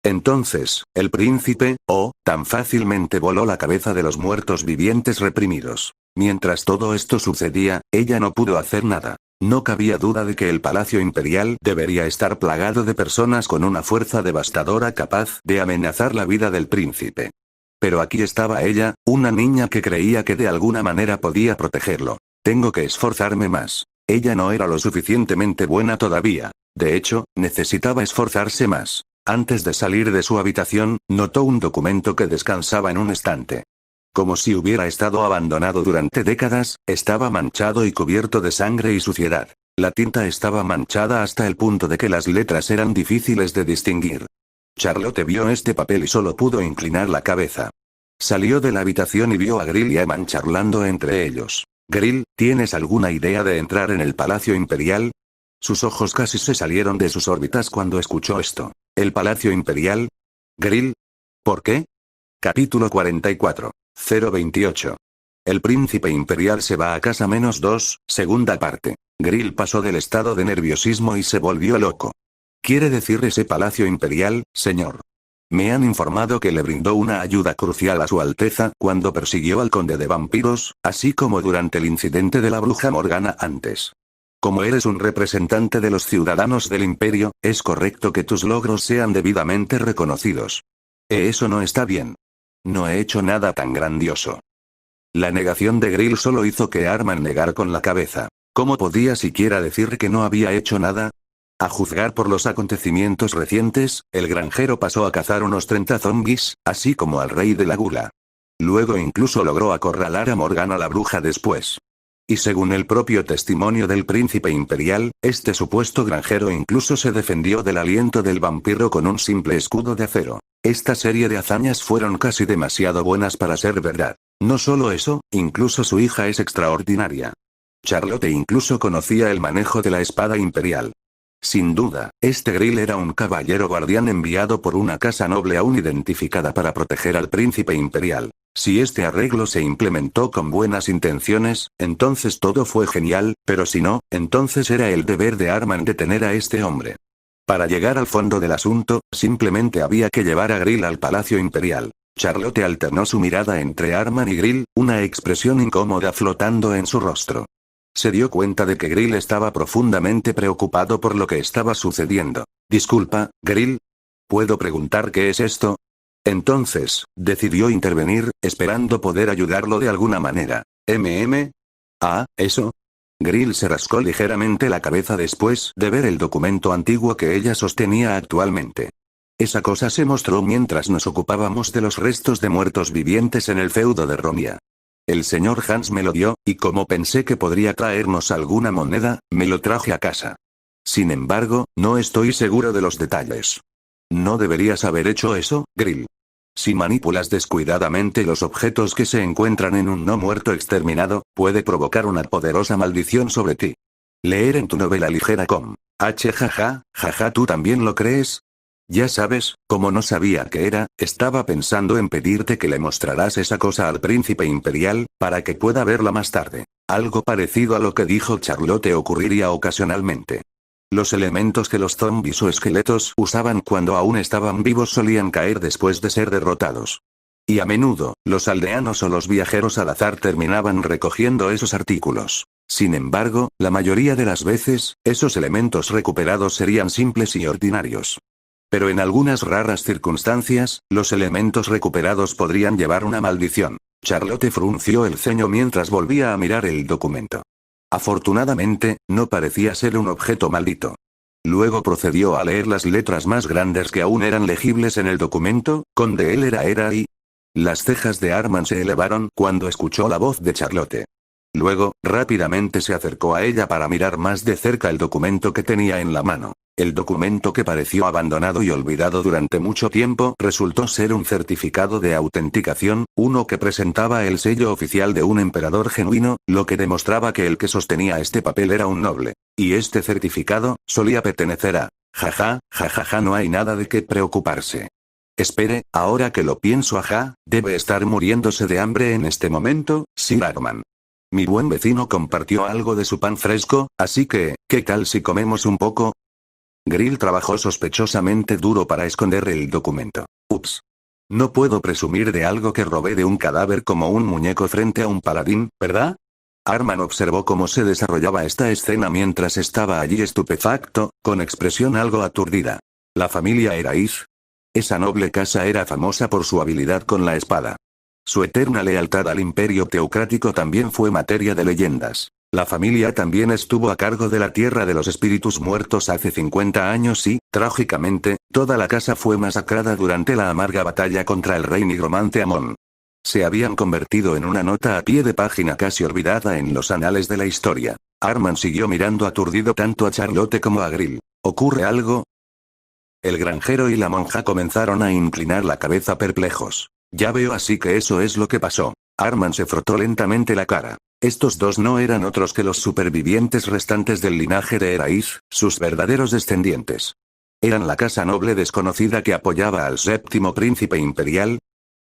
Entonces, el príncipe, tan fácilmente voló la cabeza de los muertos vivientes reprimidos. Mientras todo esto sucedía, ella no pudo hacer nada. No cabía duda de que el palacio imperial debería estar plagado de personas con una fuerza devastadora capaz de amenazar la vida del príncipe. Pero aquí estaba ella, una niña que creía que de alguna manera podía protegerlo. Tengo que esforzarme más. Ella no era lo suficientemente buena todavía. De hecho, necesitaba esforzarse más. Antes de salir de su habitación, notó un documento que descansaba en un estante. Como si hubiera estado abandonado durante décadas, estaba manchado y cubierto de sangre y suciedad. La tinta estaba manchada hasta el punto de que las letras eran difíciles de distinguir. Charlotte vio este papel y solo pudo inclinar la cabeza. Salió de la habitación y vio a Grill y a Eman charlando entre ellos. Grill, ¿tienes alguna idea de entrar en el Palacio Imperial? Sus ojos casi se salieron de sus órbitas cuando escuchó esto. ¿El Palacio Imperial? Grill. ¿Por qué? Capítulo 44. 028. El príncipe imperial se va a casa -2, segunda parte. Grill pasó del estado de nerviosismo y se volvió loco. ¿Quiere decir ese palacio imperial, señor? Me han informado que le brindó una ayuda crucial a su Alteza cuando persiguió al conde de vampiros, así como durante el incidente de la bruja Morgana antes. Como eres un representante de los ciudadanos del imperio, es correcto que tus logros sean debidamente reconocidos. Eso no está bien. No he hecho nada tan grandioso. La negación de Grill solo hizo que Arman negara con la cabeza. ¿Cómo podía siquiera decir que no había hecho nada? A juzgar por los acontecimientos recientes, el granjero pasó a cazar unos 30 zombies, así como al rey de la gula. Luego incluso logró acorralar a Morgana la bruja después. Y según el propio testimonio del príncipe imperial, este supuesto granjero incluso se defendió del aliento del vampiro con un simple escudo de acero. Esta serie de hazañas fueron casi demasiado buenas para ser verdad. No solo eso, incluso su hija es extraordinaria. Charlotte incluso conocía el manejo de la espada imperial. Sin duda, este Grill era un caballero guardián enviado por una casa noble aún identificada para proteger al príncipe imperial. Si este arreglo se implementó con buenas intenciones, entonces todo fue genial, pero si no, entonces era el deber de Arman detener a este hombre. Para llegar al fondo del asunto, simplemente había que llevar a Grill al palacio imperial. Charlotte alternó su mirada entre Arman y Grill, una expresión incómoda flotando en su rostro. Se dio cuenta de que Grill estaba profundamente preocupado por lo que estaba sucediendo. Disculpa, Grill. ¿Puedo preguntar qué es esto? Entonces, decidió intervenir, esperando poder ayudarlo de alguna manera. ¿Eso? Grill se rascó ligeramente la cabeza después de ver el documento antiguo que ella sostenía actualmente. Esa cosa se mostró mientras nos ocupábamos de los restos de muertos vivientes en el feudo de Ronía. El señor Hans me lo dio, y como pensé que podría traernos alguna moneda, me lo traje a casa. Sin embargo, no estoy seguro de los detalles. ¿No deberías haber hecho eso, Grill? Si manipulas descuidadamente los objetos que se encuentran en un no muerto exterminado, puede provocar una poderosa maldición sobre ti. Leer en tu novela ligera jaja, ¿tú también lo crees? Ya sabes, como no sabía qué era, estaba pensando en pedirte que le mostrarás esa cosa al príncipe imperial, para que pueda verla más tarde. Algo parecido a lo que dijo Charlotte ocurriría ocasionalmente. Los elementos que los zombies o esqueletos usaban cuando aún estaban vivos solían caer después de ser derrotados. Y a menudo, los aldeanos o los viajeros al azar terminaban recogiendo esos artículos. Sin embargo, la mayoría de las veces, esos elementos recuperados serían simples y ordinarios. Pero en algunas raras circunstancias, los elementos recuperados podrían llevar una maldición. Charlotte frunció el ceño mientras volvía a mirar el documento. Afortunadamente, no parecía ser un objeto maldito. Luego procedió a leer las letras más grandes que aún eran legibles en el documento, Conde él era y... Las cejas de Armand se elevaron cuando escuchó la voz de Charlotte. Luego, rápidamente se acercó a ella para mirar más de cerca el documento que tenía en la mano. El documento que pareció abandonado y olvidado durante mucho tiempo resultó ser un certificado de autenticación, uno que presentaba el sello oficial de un emperador genuino, lo que demostraba que el que sostenía este papel era un noble. Y este certificado solía pertenecer a... Jaja, no hay nada de qué preocuparse. Espere, ahora que lo pienso, debe estar muriéndose de hambre en este momento, Sir Armand. Mi buen vecino compartió algo de su pan fresco, así que, ¿qué tal si comemos un poco? Grill trabajó sospechosamente duro para esconder el documento. Ups. No puedo presumir de algo que robé de un cadáver como un muñeco frente a un paladín, ¿verdad? Armand observó cómo se desarrollaba esta escena mientras estaba allí estupefacto, con expresión algo aturdida. La familia Erais. Esa noble casa era famosa por su habilidad con la espada. Su eterna lealtad al imperio teocrático también fue materia de leyendas. La familia también estuvo a cargo de la Tierra de los Espíritus Muertos hace 50 años y, trágicamente, toda la casa fue masacrada durante la amarga batalla contra el rey nigromante Amon. Se habían convertido en una nota a pie de página casi olvidada en los anales de la historia. Armand siguió mirando aturdido tanto a Charlotte como a Grill. ¿Ocurre algo? El granjero y la monja comenzaron a inclinar la cabeza perplejos. Ya veo, así que eso es lo que pasó. Armand se frotó lentamente la cara. Estos dos no eran otros que los supervivientes restantes del linaje de Erais, sus verdaderos descendientes. ¿Eran la casa noble desconocida que apoyaba al séptimo príncipe imperial?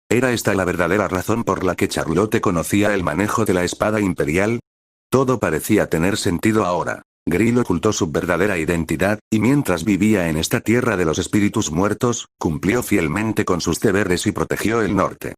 ¿Era esta la verdadera razón por la que Charlotte conocía el manejo de la espada imperial? Todo parecía tener sentido ahora. Grill ocultó su verdadera identidad, y mientras vivía en esta tierra de los espíritus muertos, cumplió fielmente con sus deberes y protegió el norte.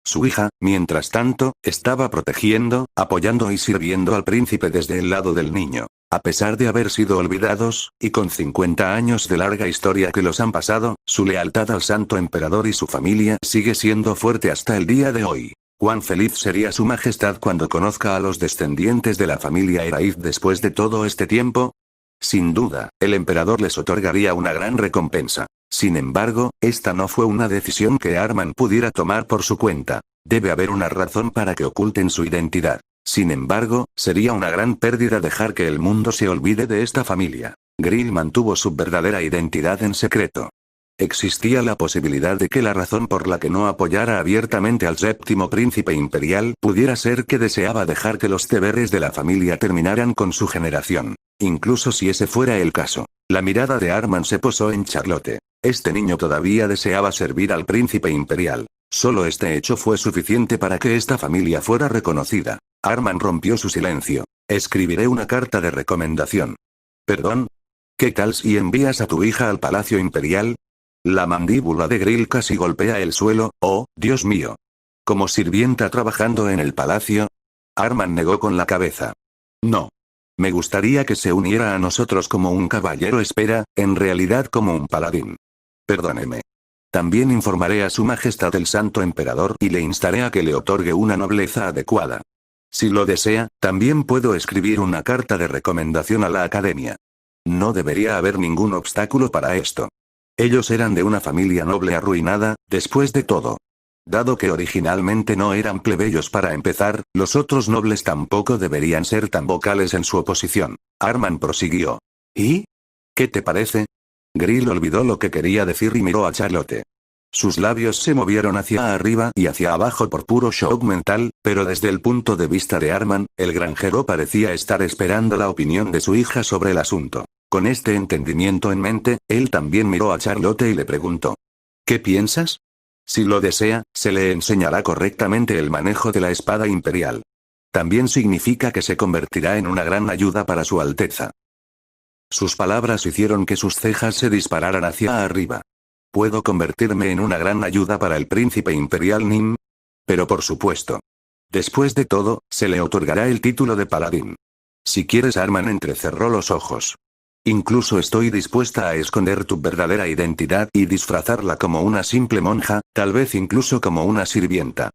Su hija, mientras tanto, estaba protegiendo, apoyando y sirviendo al príncipe desde el lado del niño. A pesar de haber sido olvidados, y con 50 años de larga historia que los han pasado, su lealtad al santo emperador y su familia sigue siendo fuerte hasta el día de hoy. Cuán feliz sería su majestad cuando conozca a los descendientes de la familia Erais después de todo este tiempo. Sin duda, el emperador les otorgaría una gran recompensa. Sin embargo, esta no fue una decisión que Armand pudiera tomar por su cuenta. Debe haber una razón para que oculten su identidad. Sin embargo, sería una gran pérdida dejar que el mundo se olvide de esta familia. Grill mantuvo su verdadera identidad en secreto. Existía la posibilidad de que la razón por la que no apoyara abiertamente al séptimo príncipe imperial pudiera ser que deseaba dejar que los deberes de la familia terminaran con su generación. Incluso si ese fuera el caso. La mirada de Armand se posó en Charlotte. Este niño todavía deseaba servir al príncipe imperial. Solo este hecho fue suficiente para que esta familia fuera reconocida. Armand rompió su silencio. Escribiré una carta de recomendación. ¿Perdón? ¿Qué tal si envías a tu hija al palacio imperial? La mandíbula de Grill casi golpea el suelo. Oh, Dios mío. ¿Como sirvienta trabajando en el palacio? Armand negó con la cabeza. No. Me gustaría que se uniera a nosotros como un caballero espera, en realidad como un paladín. Perdóneme. También informaré a su majestad el santo emperador y le instaré a que le otorgue una nobleza adecuada. Si lo desea, también puedo escribir una carta de recomendación a la academia. No debería haber ningún obstáculo para esto. Ellos eran de una familia noble arruinada, después de todo. Dado que originalmente no eran plebeyos para empezar, los otros nobles tampoco deberían ser tan vocales en su oposición. Armand prosiguió. ¿Y? ¿Qué te parece? Grill olvidó lo que quería decir y miró a Charlotte. Sus labios se movieron hacia arriba y hacia abajo por puro shock mental, pero desde el punto de vista de Armand, el granjero parecía estar esperando la opinión de su hija sobre el asunto. Con este entendimiento en mente, él también miró a Charlotte y le preguntó. ¿Qué piensas? Si lo desea, se le enseñará correctamente el manejo de la espada imperial. También significa que se convertirá en una gran ayuda para su Alteza. Sus palabras hicieron que sus cejas se dispararan hacia arriba. ¿Puedo convertirme en una gran ayuda para el príncipe imperial Nim? Pero por supuesto. Después de todo, se le otorgará el título de paladín. Si quieres, Armand entrecerró los ojos. Incluso estoy dispuesta a esconder tu verdadera identidad y disfrazarla como una simple monja, tal vez incluso como una sirvienta.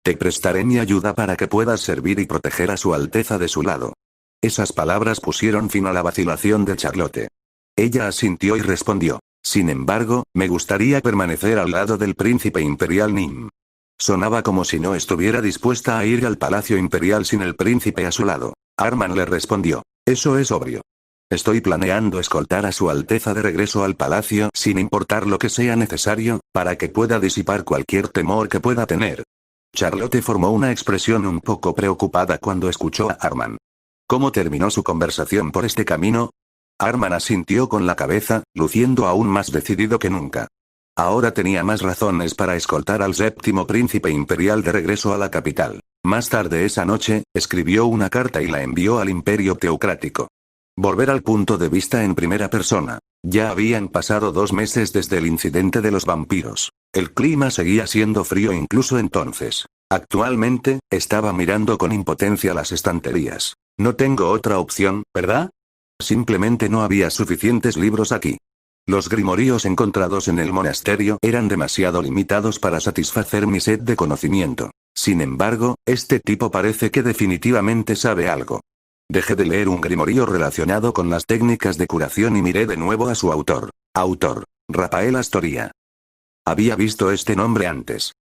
Te prestaré mi ayuda para que puedas servir y proteger a su Alteza de su lado. Esas palabras pusieron fin a la vacilación de Charlotte. Ella asintió y respondió. Sin embargo, me gustaría permanecer al lado del príncipe imperial Nim. Sonaba como si no estuviera dispuesta a ir al palacio imperial sin el príncipe a su lado. Arman le respondió. Eso es obvio. Estoy planeando escoltar a su Alteza de regreso al palacio sin importar lo que sea necesario, para que pueda disipar cualquier temor que pueda tener. Charlotte formó una expresión un poco preocupada cuando escuchó a Arman. ¿Cómo terminó su conversación por este camino? Arman asintió con la cabeza, luciendo aún más decidido que nunca. Ahora tenía más razones para escoltar al séptimo príncipe imperial de regreso a la capital. Más tarde esa noche, escribió una carta y la envió al imperio teocrático. Volver al punto de vista en primera persona. Ya habían pasado 2 meses desde el incidente de los vampiros. El clima seguía siendo frío incluso entonces. Actualmente, estaba mirando con impotencia las estanterías. No tengo otra opción, ¿verdad? Simplemente no había suficientes libros aquí. Los grimoríos encontrados en el monasterio eran demasiado limitados para satisfacer mi sed de conocimiento. Sin embargo, este tipo parece que definitivamente sabe algo. Dejé de leer un grimorío relacionado con las técnicas de curación y miré de nuevo a su autor. Rafael Astoria. Había visto este nombre antes.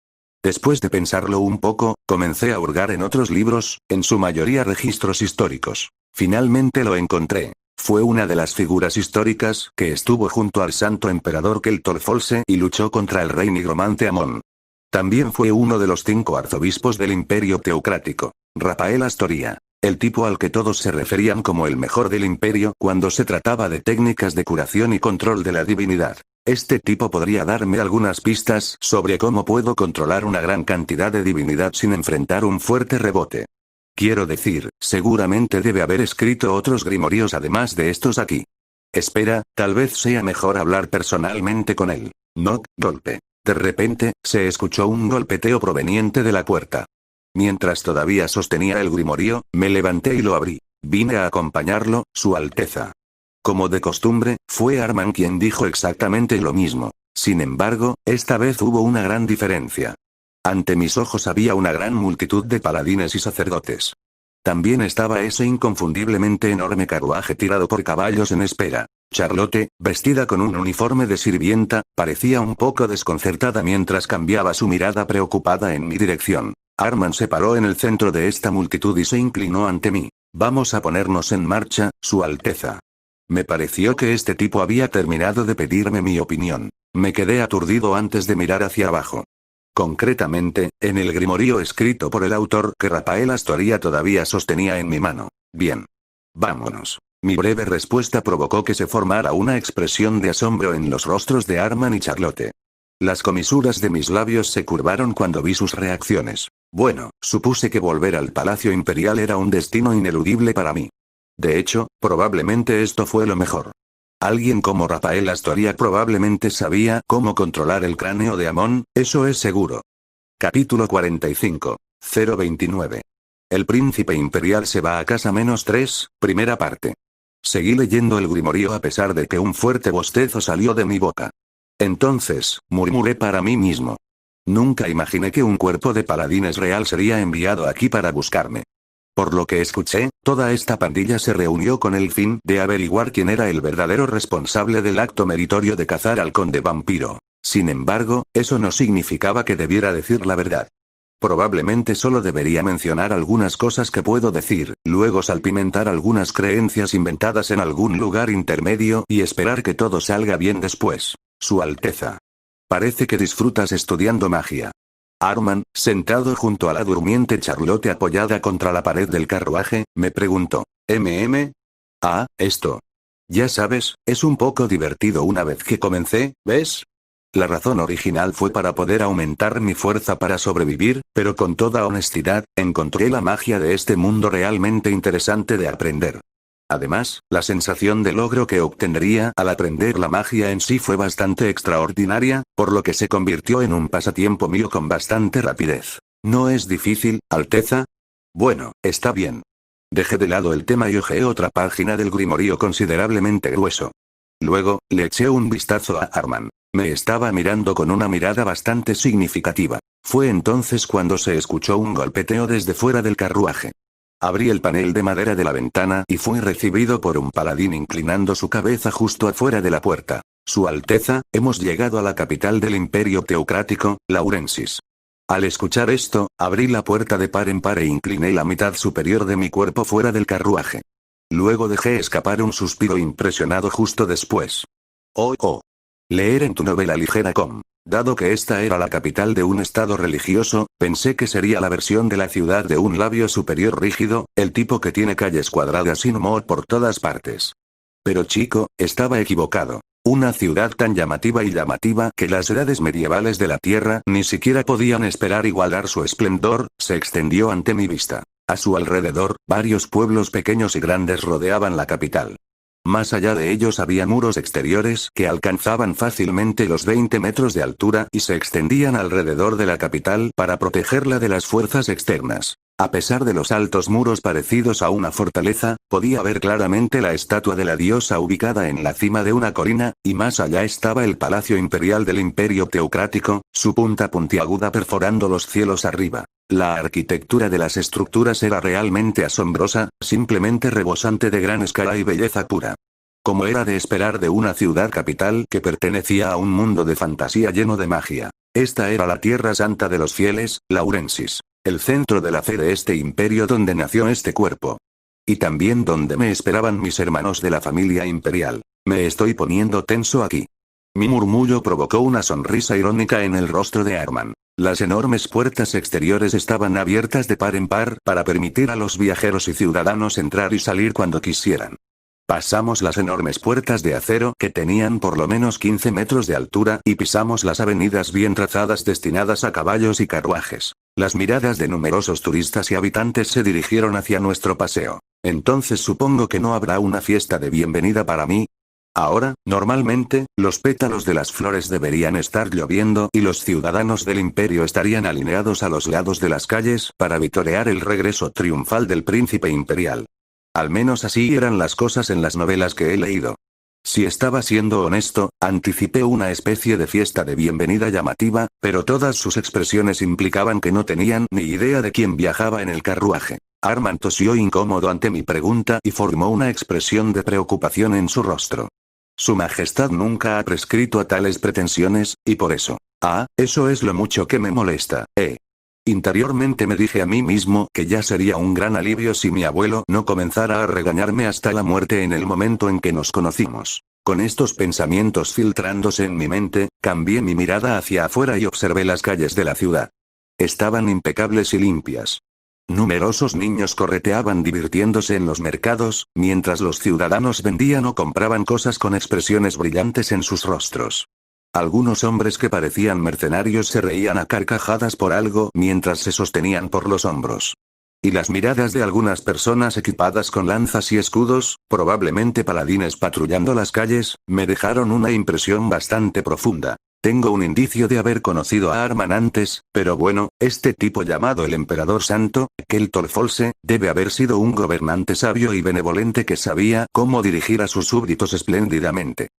Después de pensarlo un poco, comencé a hurgar en otros libros, en su mayoría registros históricos. Finalmente lo encontré. Fue una de las figuras históricas que estuvo junto al santo emperador Keltorfolse y luchó contra el rey nigromante Amón. También fue uno de los 5 arzobispos del imperio teocrático. Rafael Astoria. El tipo al que todos se referían como el mejor del imperio cuando se trataba de técnicas de curación y control de la divinidad. Este tipo podría darme algunas pistas sobre cómo puedo controlar una gran cantidad de divinidad sin enfrentar un fuerte rebote. Quiero decir, seguramente debe haber escrito otros grimorios además de estos aquí. Espera, tal vez sea mejor hablar personalmente con él. Knock, golpe. De repente, se escuchó un golpeteo proveniente de la puerta. Mientras todavía sostenía el grimorio, me levanté y lo abrí. Vine a acompañarlo, Su Alteza. Como de costumbre, fue Arman quien dijo exactamente lo mismo. Sin embargo, esta vez hubo una gran diferencia. Ante mis ojos había una gran multitud de paladines y sacerdotes. También estaba ese inconfundiblemente enorme carruaje tirado por caballos en espera. Charlotte, vestida con un uniforme de sirvienta, parecía un poco desconcertada mientras cambiaba su mirada preocupada en mi dirección. Arman se paró en el centro de esta multitud y se inclinó ante mí. Vamos a ponernos en marcha, Su Alteza. Me pareció que este tipo había terminado de pedirme mi opinión. Me quedé aturdido antes de mirar hacia abajo. Concretamente, en el grimorío escrito por el autor que Rafael Astoria todavía sostenía en mi mano. Bien. Vámonos. Mi breve respuesta provocó que se formara una expresión de asombro en los rostros de Arman y Charlotte. Las comisuras de mis labios se curvaron cuando vi sus reacciones. Bueno, supuse que volver al Palacio Imperial era un destino ineludible para mí. De hecho, probablemente esto fue lo mejor. Alguien como Rafael Astoria probablemente sabía cómo controlar el cráneo de Amón, eso es seguro. Capítulo 45. 029. El príncipe imperial se va a casa -3, primera parte. Seguí leyendo el grimorío a pesar de que un fuerte bostezo salió de mi boca. Entonces, murmuré para mí mismo. Nunca imaginé que un cuerpo de paladines real sería enviado aquí para buscarme. Por lo que escuché, toda esta pandilla se reunió con el fin de averiguar quién era el verdadero responsable del acto meritorio de cazar al conde vampiro. Sin embargo, eso no significaba que debiera decir la verdad. Probablemente solo debería mencionar algunas cosas que puedo decir, luego salpimentar algunas creencias inventadas en algún lugar intermedio y esperar que todo salga bien después. Su Alteza. Parece que disfrutas estudiando magia. Arman, sentado junto a la durmiente Charlotte apoyada contra la pared del carruaje, me preguntó. Ah, esto. Ya sabes, es un poco divertido una vez que comencé, ¿ves? La razón original fue para poder aumentar mi fuerza para sobrevivir, pero con toda honestidad, encontré la magia de este mundo realmente interesante de aprender. Además, la sensación de logro que obtendría al aprender la magia en sí fue bastante extraordinaria, por lo que se convirtió en un pasatiempo mío con bastante rapidez. ¿No es difícil, Alteza? Bueno, está bien. Dejé de lado el tema y hojeé otra página del grimorío considerablemente grueso. Luego, le eché un vistazo a Arman. Me estaba mirando con una mirada bastante significativa. Fue entonces cuando se escuchó un golpeteo desde fuera del carruaje. Abrí el panel de madera de la ventana y fui recibido por un paladín inclinando su cabeza justo afuera de la puerta. Su Alteza, hemos llegado a la capital del Imperio Teocrático, Laurensis. Al escuchar esto, abrí la puerta de par en par e incliné la mitad superior de mi cuerpo fuera del carruaje. Luego dejé escapar un suspiro impresionado justo después. Oh. Leer en tu novela ligera com. Dado que esta era la capital de un estado religioso, pensé que sería la versión de la ciudad de un labio superior rígido, el tipo que tiene calles cuadradas sin humor por todas partes. Pero chico, estaba equivocado. Una ciudad tan llamativa y llamativa que las edades medievales de la Tierra ni siquiera podían esperar igualar su esplendor, se extendió ante mi vista. A su alrededor, varios pueblos pequeños y grandes rodeaban la capital. Más allá de ellos había muros exteriores que alcanzaban fácilmente los 20 metros de altura y se extendían alrededor de la capital para protegerla de las fuerzas externas. A pesar de los altos muros parecidos a una fortaleza, podía ver claramente la estatua de la diosa ubicada en la cima de una colina, y más allá estaba el palacio imperial del Imperio Teocrático, su punta puntiaguda perforando los cielos arriba. La arquitectura de las estructuras era realmente asombrosa, simplemente rebosante de gran escala y belleza pura. Como era de esperar de una ciudad capital que pertenecía a un mundo de fantasía lleno de magia. Esta era la tierra santa de los fieles, Laurensis. El centro de la fe de este imperio donde nació este cuerpo. Y también donde me esperaban mis hermanos de la familia imperial. Me estoy poniendo tenso aquí. Mi murmullo provocó una sonrisa irónica en el rostro de Arman. Las enormes puertas exteriores estaban abiertas de par en par para permitir a los viajeros y ciudadanos entrar y salir cuando quisieran. Pasamos las enormes puertas de acero que tenían por lo menos 15 metros de altura y pisamos las avenidas bien trazadas destinadas a caballos y carruajes. Las miradas de numerosos turistas y habitantes se dirigieron hacia nuestro paseo. Entonces supongo que no habrá una fiesta de bienvenida para mí. Ahora, normalmente, los pétalos de las flores deberían estar lloviendo y los ciudadanos del imperio estarían alineados a los lados de las calles para vitorear el regreso triunfal del príncipe imperial. Al menos así eran las cosas en las novelas que he leído. Si estaba siendo honesto, anticipé una especie de fiesta de bienvenida llamativa, pero todas sus expresiones implicaban que no tenían ni idea de quién viajaba en el carruaje. Arman tosió incómodo ante mi pregunta y formó una expresión de preocupación en su rostro. Su Majestad nunca ha prescrito a tales pretensiones, y por eso. Eso es lo mucho que me molesta, Interiormente me dije a mí mismo que ya sería un gran alivio si mi abuelo no comenzara a regañarme hasta la muerte en el momento en que nos conocimos. Con estos pensamientos filtrándose en mi mente, cambié mi mirada hacia afuera y observé las calles de la ciudad. Estaban impecables y limpias. Numerosos niños correteaban divirtiéndose en los mercados, mientras los ciudadanos vendían o compraban cosas con expresiones brillantes en sus rostros. Algunos hombres que parecían mercenarios se reían a carcajadas por algo mientras se sostenían por los hombros. Y las miradas de algunas personas equipadas con lanzas y escudos, probablemente paladines patrullando las calles, me dejaron una impresión bastante profunda. Tengo un indicio de haber conocido a Arman antes, pero bueno, este tipo llamado el Emperador Santo, Keltor Folse, debe haber sido un gobernante sabio y benevolente que sabía cómo dirigir a sus súbditos espléndidamente.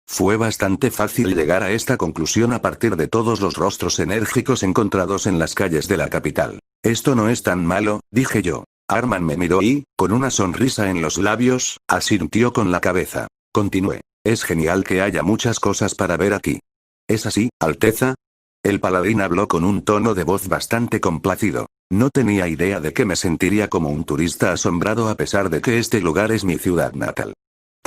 Fue bastante fácil llegar a esta conclusión a partir de todos los rostros enérgicos encontrados en las calles de la capital. Esto no es tan malo, dije yo. Arman me miró y, con una sonrisa en los labios, asintió con la cabeza. Continué. Es genial que haya muchas cosas para ver aquí. ¿Es así, Alteza? El paladín habló con un tono de voz bastante complacido. No tenía idea de que me sentiría como un turista asombrado a pesar de que este lugar es mi ciudad natal.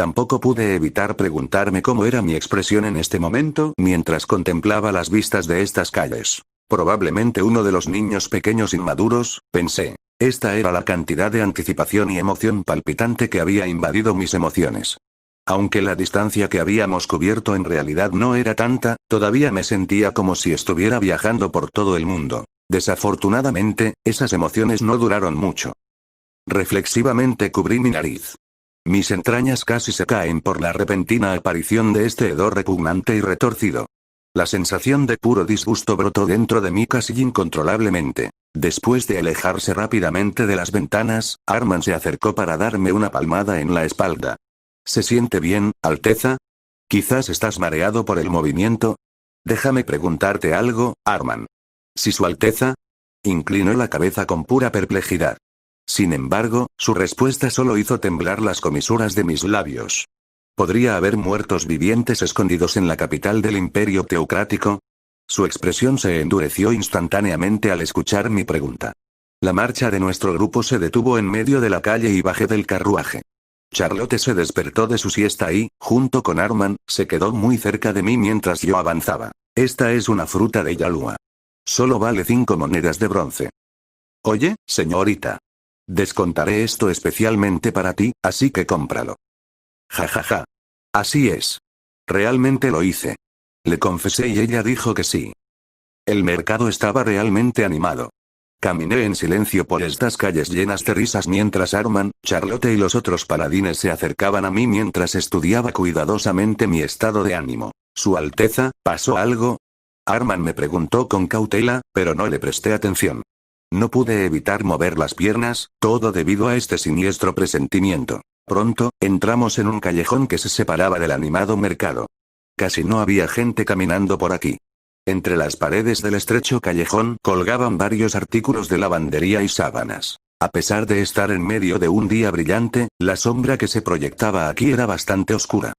Tampoco pude evitar preguntarme cómo era mi expresión en este momento mientras contemplaba las vistas de estas calles. Probablemente uno de los niños pequeños inmaduros, pensé. Esta era la cantidad de anticipación y emoción palpitante que había invadido mis emociones. Aunque la distancia que habíamos cubierto en realidad no era tanta, todavía me sentía como si estuviera viajando por todo el mundo. Desafortunadamente, esas emociones no duraron mucho. Reflexivamente cubrí mi nariz. Mis entrañas casi se caen por la repentina aparición de este hedor repugnante y retorcido. La sensación de puro disgusto brotó dentro de mí casi incontrolablemente. Después de alejarse rápidamente de las ventanas, Arman se acercó para darme una palmada en la espalda. ¿Se siente bien, Alteza? Quizás estás mareado por el movimiento. Déjame preguntarte algo, Arman. ¿Sí, Su Alteza? Inclinó la cabeza con pura perplejidad. Sin embargo, su respuesta solo hizo temblar las comisuras de mis labios. ¿Podría haber muertos vivientes escondidos en la capital del Imperio Teocrático? Su expresión se endureció instantáneamente al escuchar mi pregunta. La marcha de nuestro grupo se detuvo en medio de la calle y bajé del carruaje. Charlotte se despertó de su siesta y, junto con Arman, se quedó muy cerca de mí mientras yo avanzaba. Esta es una fruta de Yalua. Solo vale 5 monedas de bronce. Oye, señorita. Descontaré esto especialmente para ti, así que cómpralo. Ja ja ja. Así es. Realmente lo hice. Le confesé y ella dijo que sí. El mercado estaba realmente animado. Caminé en silencio por estas calles llenas de risas mientras Arman, Charlotte y los otros paladines se acercaban a mí mientras estudiaba cuidadosamente mi estado de ánimo. ¿Su Alteza, pasó algo? Arman me preguntó con cautela, pero no le presté atención. No pude evitar mover las piernas, todo debido a este siniestro presentimiento. Pronto, entramos en un callejón que se separaba del animado mercado. Casi no había gente caminando por aquí. Entre las paredes del estrecho callejón colgaban varios artículos de lavandería y sábanas. A pesar de estar en medio de un día brillante, la sombra que se proyectaba aquí era bastante oscura.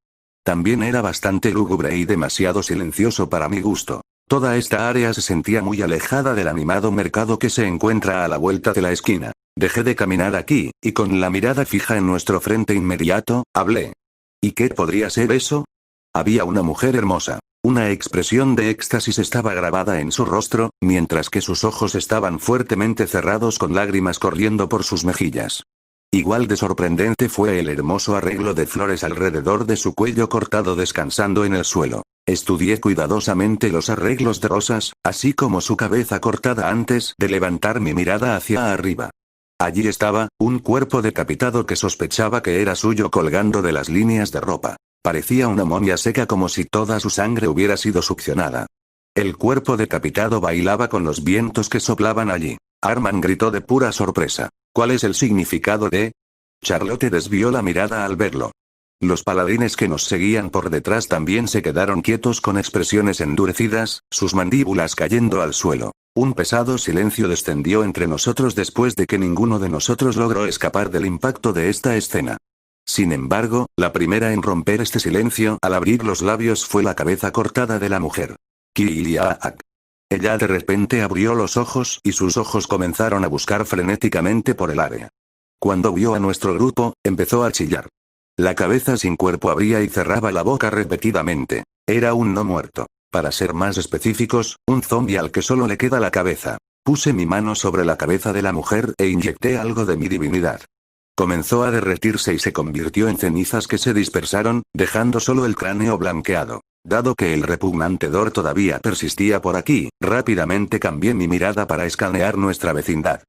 También era bastante lúgubre y demasiado silencioso para mi gusto. Toda esta área se sentía muy alejada del animado mercado que se encuentra a la vuelta de la esquina. Dejé de caminar aquí, y con la mirada fija en nuestro frente inmediato, hablé. ¿Y qué podría ser eso? Había una mujer hermosa. Una expresión de éxtasis estaba grabada en su rostro, mientras que sus ojos estaban fuertemente cerrados con lágrimas corriendo por sus mejillas. Igual de sorprendente fue el hermoso arreglo de flores alrededor de su cuello cortado descansando en el suelo. Estudié cuidadosamente los arreglos de rosas, así como su cabeza cortada antes de levantar mi mirada hacia arriba. Allí estaba, un cuerpo decapitado que sospechaba que era suyo colgando de las líneas de ropa. Parecía una momia seca como si toda su sangre hubiera sido succionada. El cuerpo decapitado bailaba con los vientos que soplaban allí. Arman gritó de pura sorpresa. ¿Cuál es el significado de...? Charlotte desvió la mirada al verlo. Los paladines que nos seguían por detrás también se quedaron quietos con expresiones endurecidas, sus mandíbulas cayendo al suelo. Un pesado silencio descendió entre nosotros después de que ninguno de nosotros logró escapar del impacto de esta escena. Sin embargo, la primera en romper este silencio al abrir los labios fue la cabeza cortada de la mujer. Kiliaak. Ella de repente abrió los ojos y sus ojos comenzaron a buscar frenéticamente por el área. Cuando vio a nuestro grupo, empezó a chillar. La cabeza sin cuerpo abría y cerraba la boca repetidamente. Era un no muerto. Para ser más específicos, un zombi al que solo le queda la cabeza. Puse mi mano sobre la cabeza de la mujer e inyecté algo de mi divinidad. Comenzó a derretirse y se convirtió en cenizas que se dispersaron, dejando solo el cráneo blanqueado. Dado que el repugnante Dor todavía persistía por aquí, rápidamente cambié mi mirada para escanear nuestra vecindad.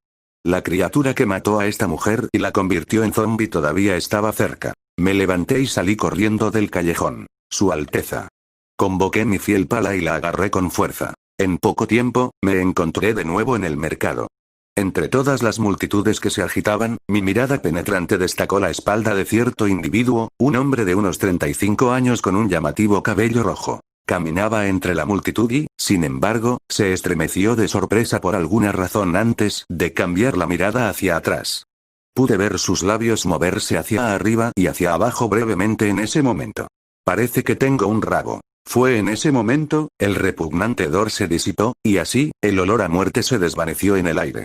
La criatura que mató a esta mujer y la convirtió en zombi todavía estaba cerca. Me levanté y salí corriendo del callejón. Su Alteza. Convoqué mi fiel pala y la agarré con fuerza. En poco tiempo, me encontré de nuevo en el mercado. Entre todas las multitudes que se agitaban, mi mirada penetrante destacó la espalda de cierto individuo, un hombre de unos 35 años con un llamativo cabello rojo. Caminaba entre la multitud y, sin embargo, se estremeció de sorpresa por alguna razón antes de cambiar la mirada hacia atrás. Pude ver sus labios moverse hacia arriba y hacia abajo brevemente en ese momento. Parece que tengo un rabo. Fue en ese momento, el repugnante hedor se disipó, y así, el olor a muerte se desvaneció en el aire.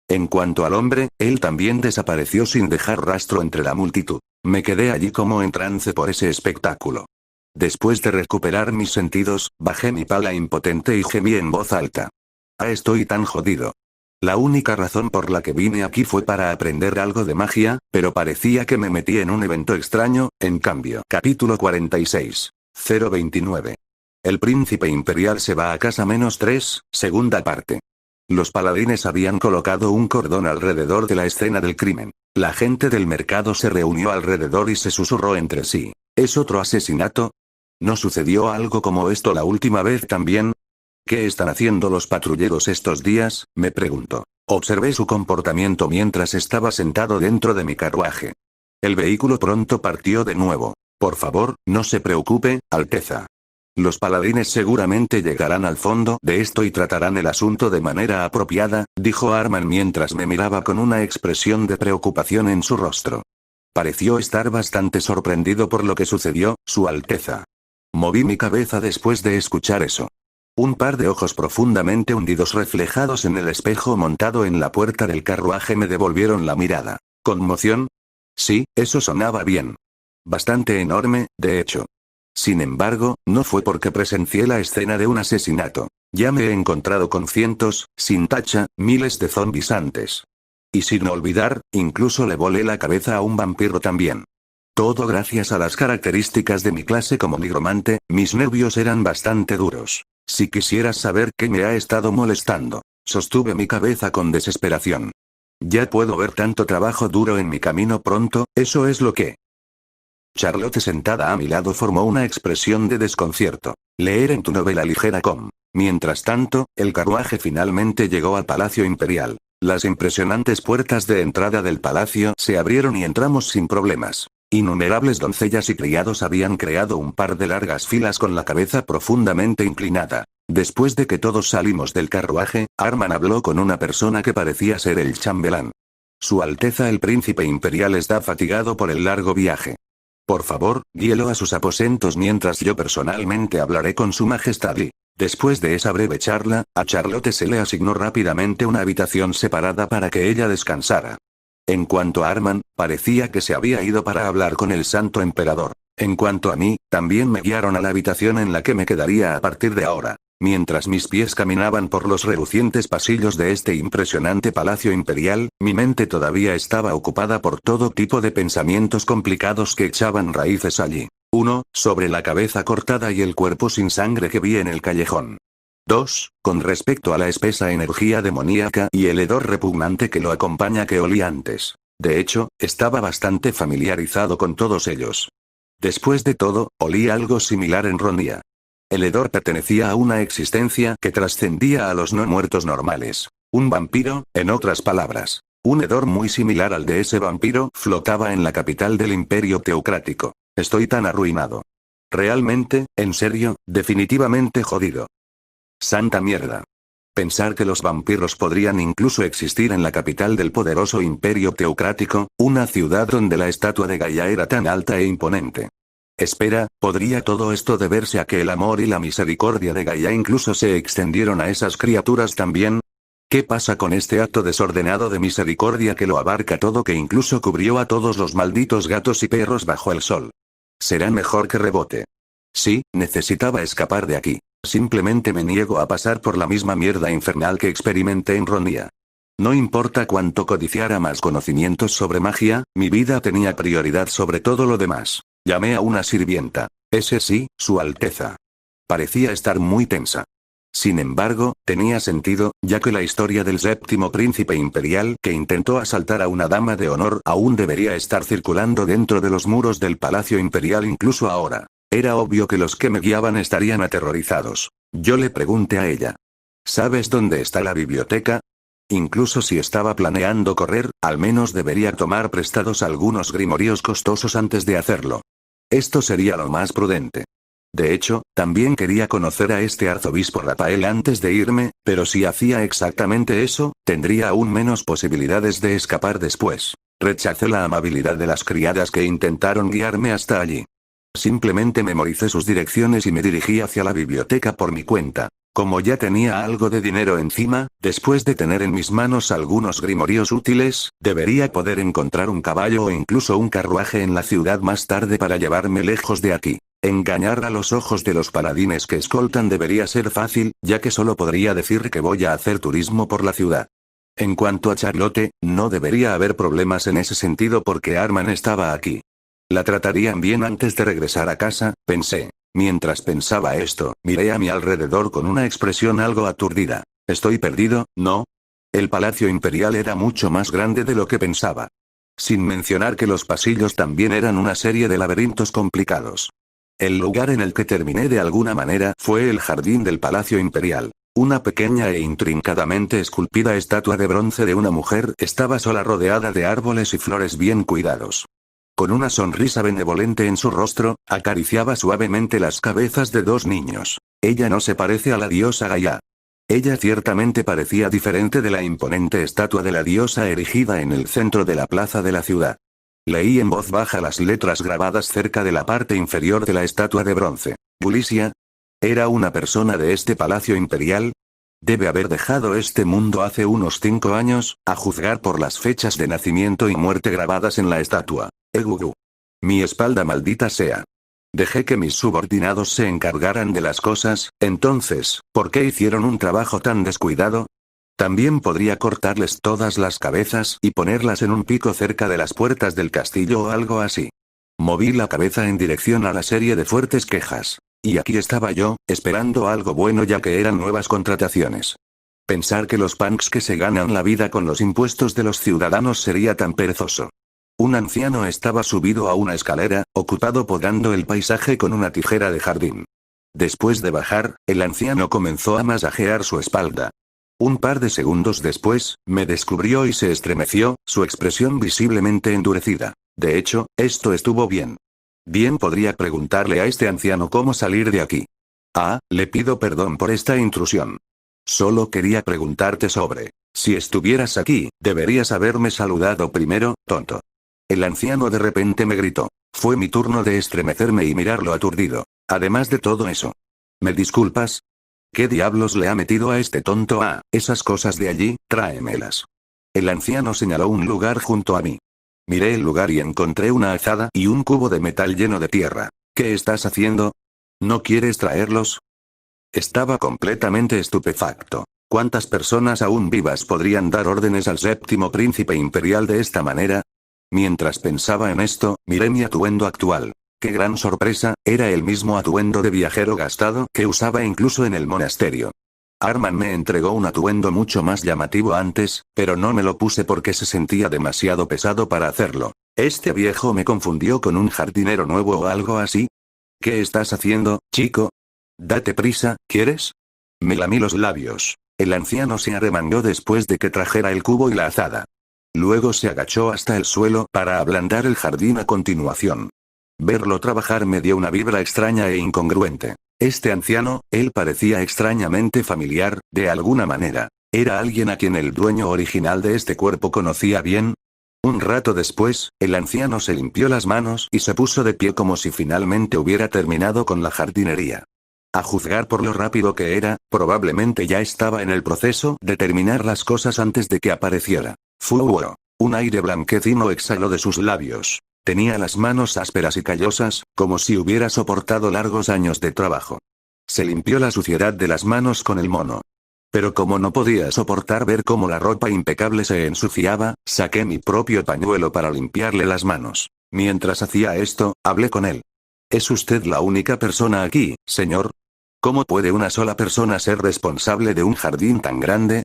En cuanto al hombre, él también desapareció sin dejar rastro entre la multitud. Me quedé allí como en trance por ese espectáculo. Después de recuperar mis sentidos, bajé mi pala impotente y gemí en voz alta. Ah, estoy tan jodido. La única razón por la que vine aquí fue para aprender algo de magia, pero parecía que me metí en un evento extraño, en cambio. Capítulo 46. 029. El príncipe imperial se va a casa -3, segunda parte. Los paladines habían colocado un cordón alrededor de la escena del crimen. La gente del mercado se reunió alrededor y se susurró entre sí. ¿Es otro asesinato? ¿No sucedió algo como esto la última vez también? ¿Qué están haciendo los patrulleros estos días?, me preguntó. Observé su comportamiento mientras estaba sentado dentro de mi carruaje. El vehículo pronto partió de nuevo. Por favor, no se preocupe, Alteza. Los paladines seguramente llegarán al fondo de esto y tratarán el asunto de manera apropiada, dijo Arman mientras me miraba con una expresión de preocupación en su rostro. Pareció estar bastante sorprendido por lo que sucedió, Su Alteza. Moví mi cabeza después de escuchar eso. Un par de ojos profundamente hundidos reflejados en el espejo montado en la puerta del carruaje me devolvieron la mirada. ¿Conmoción? Sí, eso sonaba bien. Bastante enorme, de hecho. Sin embargo, no fue porque presencié la escena de un asesinato. Ya me he encontrado con cientos, sin tacha, miles de zombis antes. Y sin olvidar, incluso le volé la cabeza a un vampiro también. Todo gracias a las características de mi clase como nigromante, mis nervios eran bastante duros. Si quisieras saber qué me ha estado molestando. Sostuve mi cabeza con desesperación. Ya puedo ver tanto trabajo duro en mi camino pronto, eso es lo que... Charlotte sentada a mi lado formó una expresión de desconcierto. Leer en tu novela ligera com. Mientras tanto, el carruaje finalmente llegó al Palacio Imperial. Las impresionantes puertas de entrada del palacio se abrieron y entramos sin problemas. Innumerables doncellas y criados habían creado un par de largas filas con la cabeza profundamente inclinada. Después de que todos salimos del carruaje, Arman habló con una persona que parecía ser el chambelán. Su Alteza el Príncipe Imperial está fatigado por el largo viaje. Por favor, guíelo a sus aposentos mientras yo personalmente hablaré con su majestad y... Después de esa breve charla, a Charlotte se le asignó rápidamente una habitación separada para que ella descansara. En cuanto a Arman, parecía que se había ido para hablar con el Santo Emperador. En cuanto a mí, también me guiaron a la habitación en la que me quedaría a partir de ahora. Mientras mis pies caminaban por los relucientes pasillos de este impresionante palacio imperial, mi mente todavía estaba ocupada por todo tipo de pensamientos complicados que echaban raíces allí. 1. Sobre la cabeza cortada y el cuerpo sin sangre que vi en el callejón. 2. Con respecto a la espesa energía demoníaca y el hedor repugnante que lo acompaña que olí antes. De hecho, estaba bastante familiarizado con todos ellos. Después de todo, olí algo similar en Rondia. El hedor pertenecía a una existencia que trascendía a los no muertos normales. Un vampiro, en otras palabras. Un hedor muy similar al de ese vampiro flotaba en la capital del Imperio Teocrático. Estoy tan arruinado. Realmente, en serio, definitivamente jodido. Santa mierda. Pensar que los vampiros podrían incluso existir en la capital del poderoso Imperio Teocrático, una ciudad donde la estatua de Gaia era tan alta e imponente. Espera, ¿podría todo esto deberse a que el amor y la misericordia de Gaia incluso se extendieron a esas criaturas también? ¿Qué pasa con este acto desordenado de misericordia que lo abarca todo, que incluso cubrió a todos los malditos gatos y perros bajo el sol? Será mejor que rebote. Sí, necesitaba escapar de aquí. Simplemente me niego a pasar por la misma mierda infernal que experimenté en Rondia. No importa cuánto codiciara más conocimientos sobre magia, mi vida tenía prioridad sobre todo lo demás. Llamé a una sirvienta. Ese sí, Su Alteza. Parecía estar muy tensa. Sin embargo, tenía sentido, ya que la historia del séptimo príncipe imperial que intentó asaltar a una dama de honor aún debería estar circulando dentro de los muros del palacio imperial incluso ahora. Era obvio que los que me guiaban estarían aterrorizados. Yo le pregunté a ella. ¿Sabes dónde está la biblioteca? Incluso si estaba planeando correr, al menos debería tomar prestados algunos grimorios costosos antes de hacerlo. Esto sería lo más prudente. De hecho, también quería conocer a este arzobispo Rafael antes de irme, pero si hacía exactamente eso, tendría aún menos posibilidades de escapar después. Rechacé la amabilidad de las criadas que intentaron guiarme hasta allí. Simplemente memoricé sus direcciones y me dirigí hacia la biblioteca por mi cuenta. Como ya tenía algo de dinero encima, después de tener en mis manos algunos grimorios útiles, debería poder encontrar un caballo o incluso un carruaje en la ciudad más tarde para llevarme lejos de aquí. Engañar a los ojos de los paladines que escoltan debería ser fácil, ya que solo podría decir que voy a hacer turismo por la ciudad. En cuanto a Charlotte, no debería haber problemas en ese sentido porque Arman estaba aquí. La tratarían bien antes de regresar a casa, pensé. Mientras pensaba esto, miré a mi alrededor con una expresión algo aturdida. ¿Estoy perdido, no? El palacio imperial era mucho más grande de lo que pensaba. Sin mencionar que los pasillos también eran una serie de laberintos complicados. El lugar en el que terminé de alguna manera fue el jardín del palacio imperial. Una pequeña e intrincadamente esculpida estatua de bronce de una mujer estaba sola rodeada de árboles y flores bien cuidados. Con una sonrisa benevolente en su rostro, acariciaba suavemente las cabezas de dos niños. Ella no se parece a la diosa Gaia. Ella ciertamente parecía diferente de la imponente estatua de la diosa erigida en el centro de la plaza de la ciudad. Leí en voz baja las letras grabadas cerca de la parte inferior de la estatua de bronce. Bulicia. ¿Era una persona de este palacio imperial? Debe haber dejado este mundo hace unos 5 años, a juzgar por las fechas de nacimiento y muerte grabadas en la estatua. Egugu. Mi espalda maldita sea. Dejé que mis subordinados se encargaran de las cosas, entonces, ¿por qué hicieron un trabajo tan descuidado? También podría cortarles todas las cabezas y ponerlas en un pico cerca de las puertas del castillo o algo así. Moví la cabeza en dirección a la serie de fuertes quejas. Y aquí estaba yo, esperando algo bueno ya que eran nuevas contrataciones. Pensar que los punks que se ganan la vida con los impuestos de los ciudadanos sería tan perezoso. Un anciano estaba subido a una escalera, ocupado podando el paisaje con una tijera de jardín. Después de bajar, el anciano comenzó a masajear su espalda. Un par de segundos después, me descubrió y se estremeció, su expresión visiblemente endurecida. De hecho, esto estuvo bien. Bien podría preguntarle a este anciano cómo salir de aquí. Ah, le pido perdón por esta intrusión. Solo quería preguntarte sobre, si estuvieras aquí, deberías haberme saludado primero, tonto. El anciano de repente me gritó. Fue mi turno de estremecerme y mirarlo aturdido. Además de todo eso. ¿Me disculpas? ¿Qué diablos le ha metido a este tonto a esas cosas de allí? Tráemelas. El anciano señaló un lugar junto a mí. Miré el lugar y encontré una azada y un cubo de metal lleno de tierra. ¿Qué estás haciendo? ¿No quieres traerlos? Estaba completamente estupefacto. ¿Cuántas personas aún vivas podrían dar órdenes al séptimo príncipe imperial de esta manera? Mientras pensaba en esto, miré mi atuendo actual. ¡Qué gran sorpresa! Era el mismo atuendo de viajero gastado que usaba incluso en el monasterio. Arman me entregó un atuendo mucho más llamativo antes, pero no me lo puse porque se sentía demasiado pesado para hacerlo. ¿Este viejo me confundió con un jardinero nuevo o algo así? ¿Qué estás haciendo, chico? Date prisa, ¿quieres? Me lamí los labios. El anciano se arremangó después de que trajera el cubo y la azada. Luego se agachó hasta el suelo para ablandar el jardín a continuación. Verlo trabajar me dio una vibra extraña e incongruente. Este anciano, él parecía extrañamente familiar, de alguna manera. ¿Era alguien a quien el dueño original de este cuerpo conocía bien? Un rato después, el anciano se limpió las manos y se puso de pie como si finalmente hubiera terminado con la jardinería. A juzgar por lo rápido que era, probablemente ya estaba en el proceso de terminar las cosas antes de que apareciera. Fuego. Un aire blanquecino exhaló de sus labios. Tenía las manos ásperas y callosas, como si hubiera soportado largos años de trabajo. Se limpió la suciedad de las manos con el mono. Pero como no podía soportar ver cómo la ropa impecable se ensuciaba, saqué mi propio pañuelo para limpiarle las manos. Mientras hacía esto, hablé con él. ¿Es usted la única persona aquí, señor? ¿Cómo puede una sola persona ser responsable de un jardín tan grande?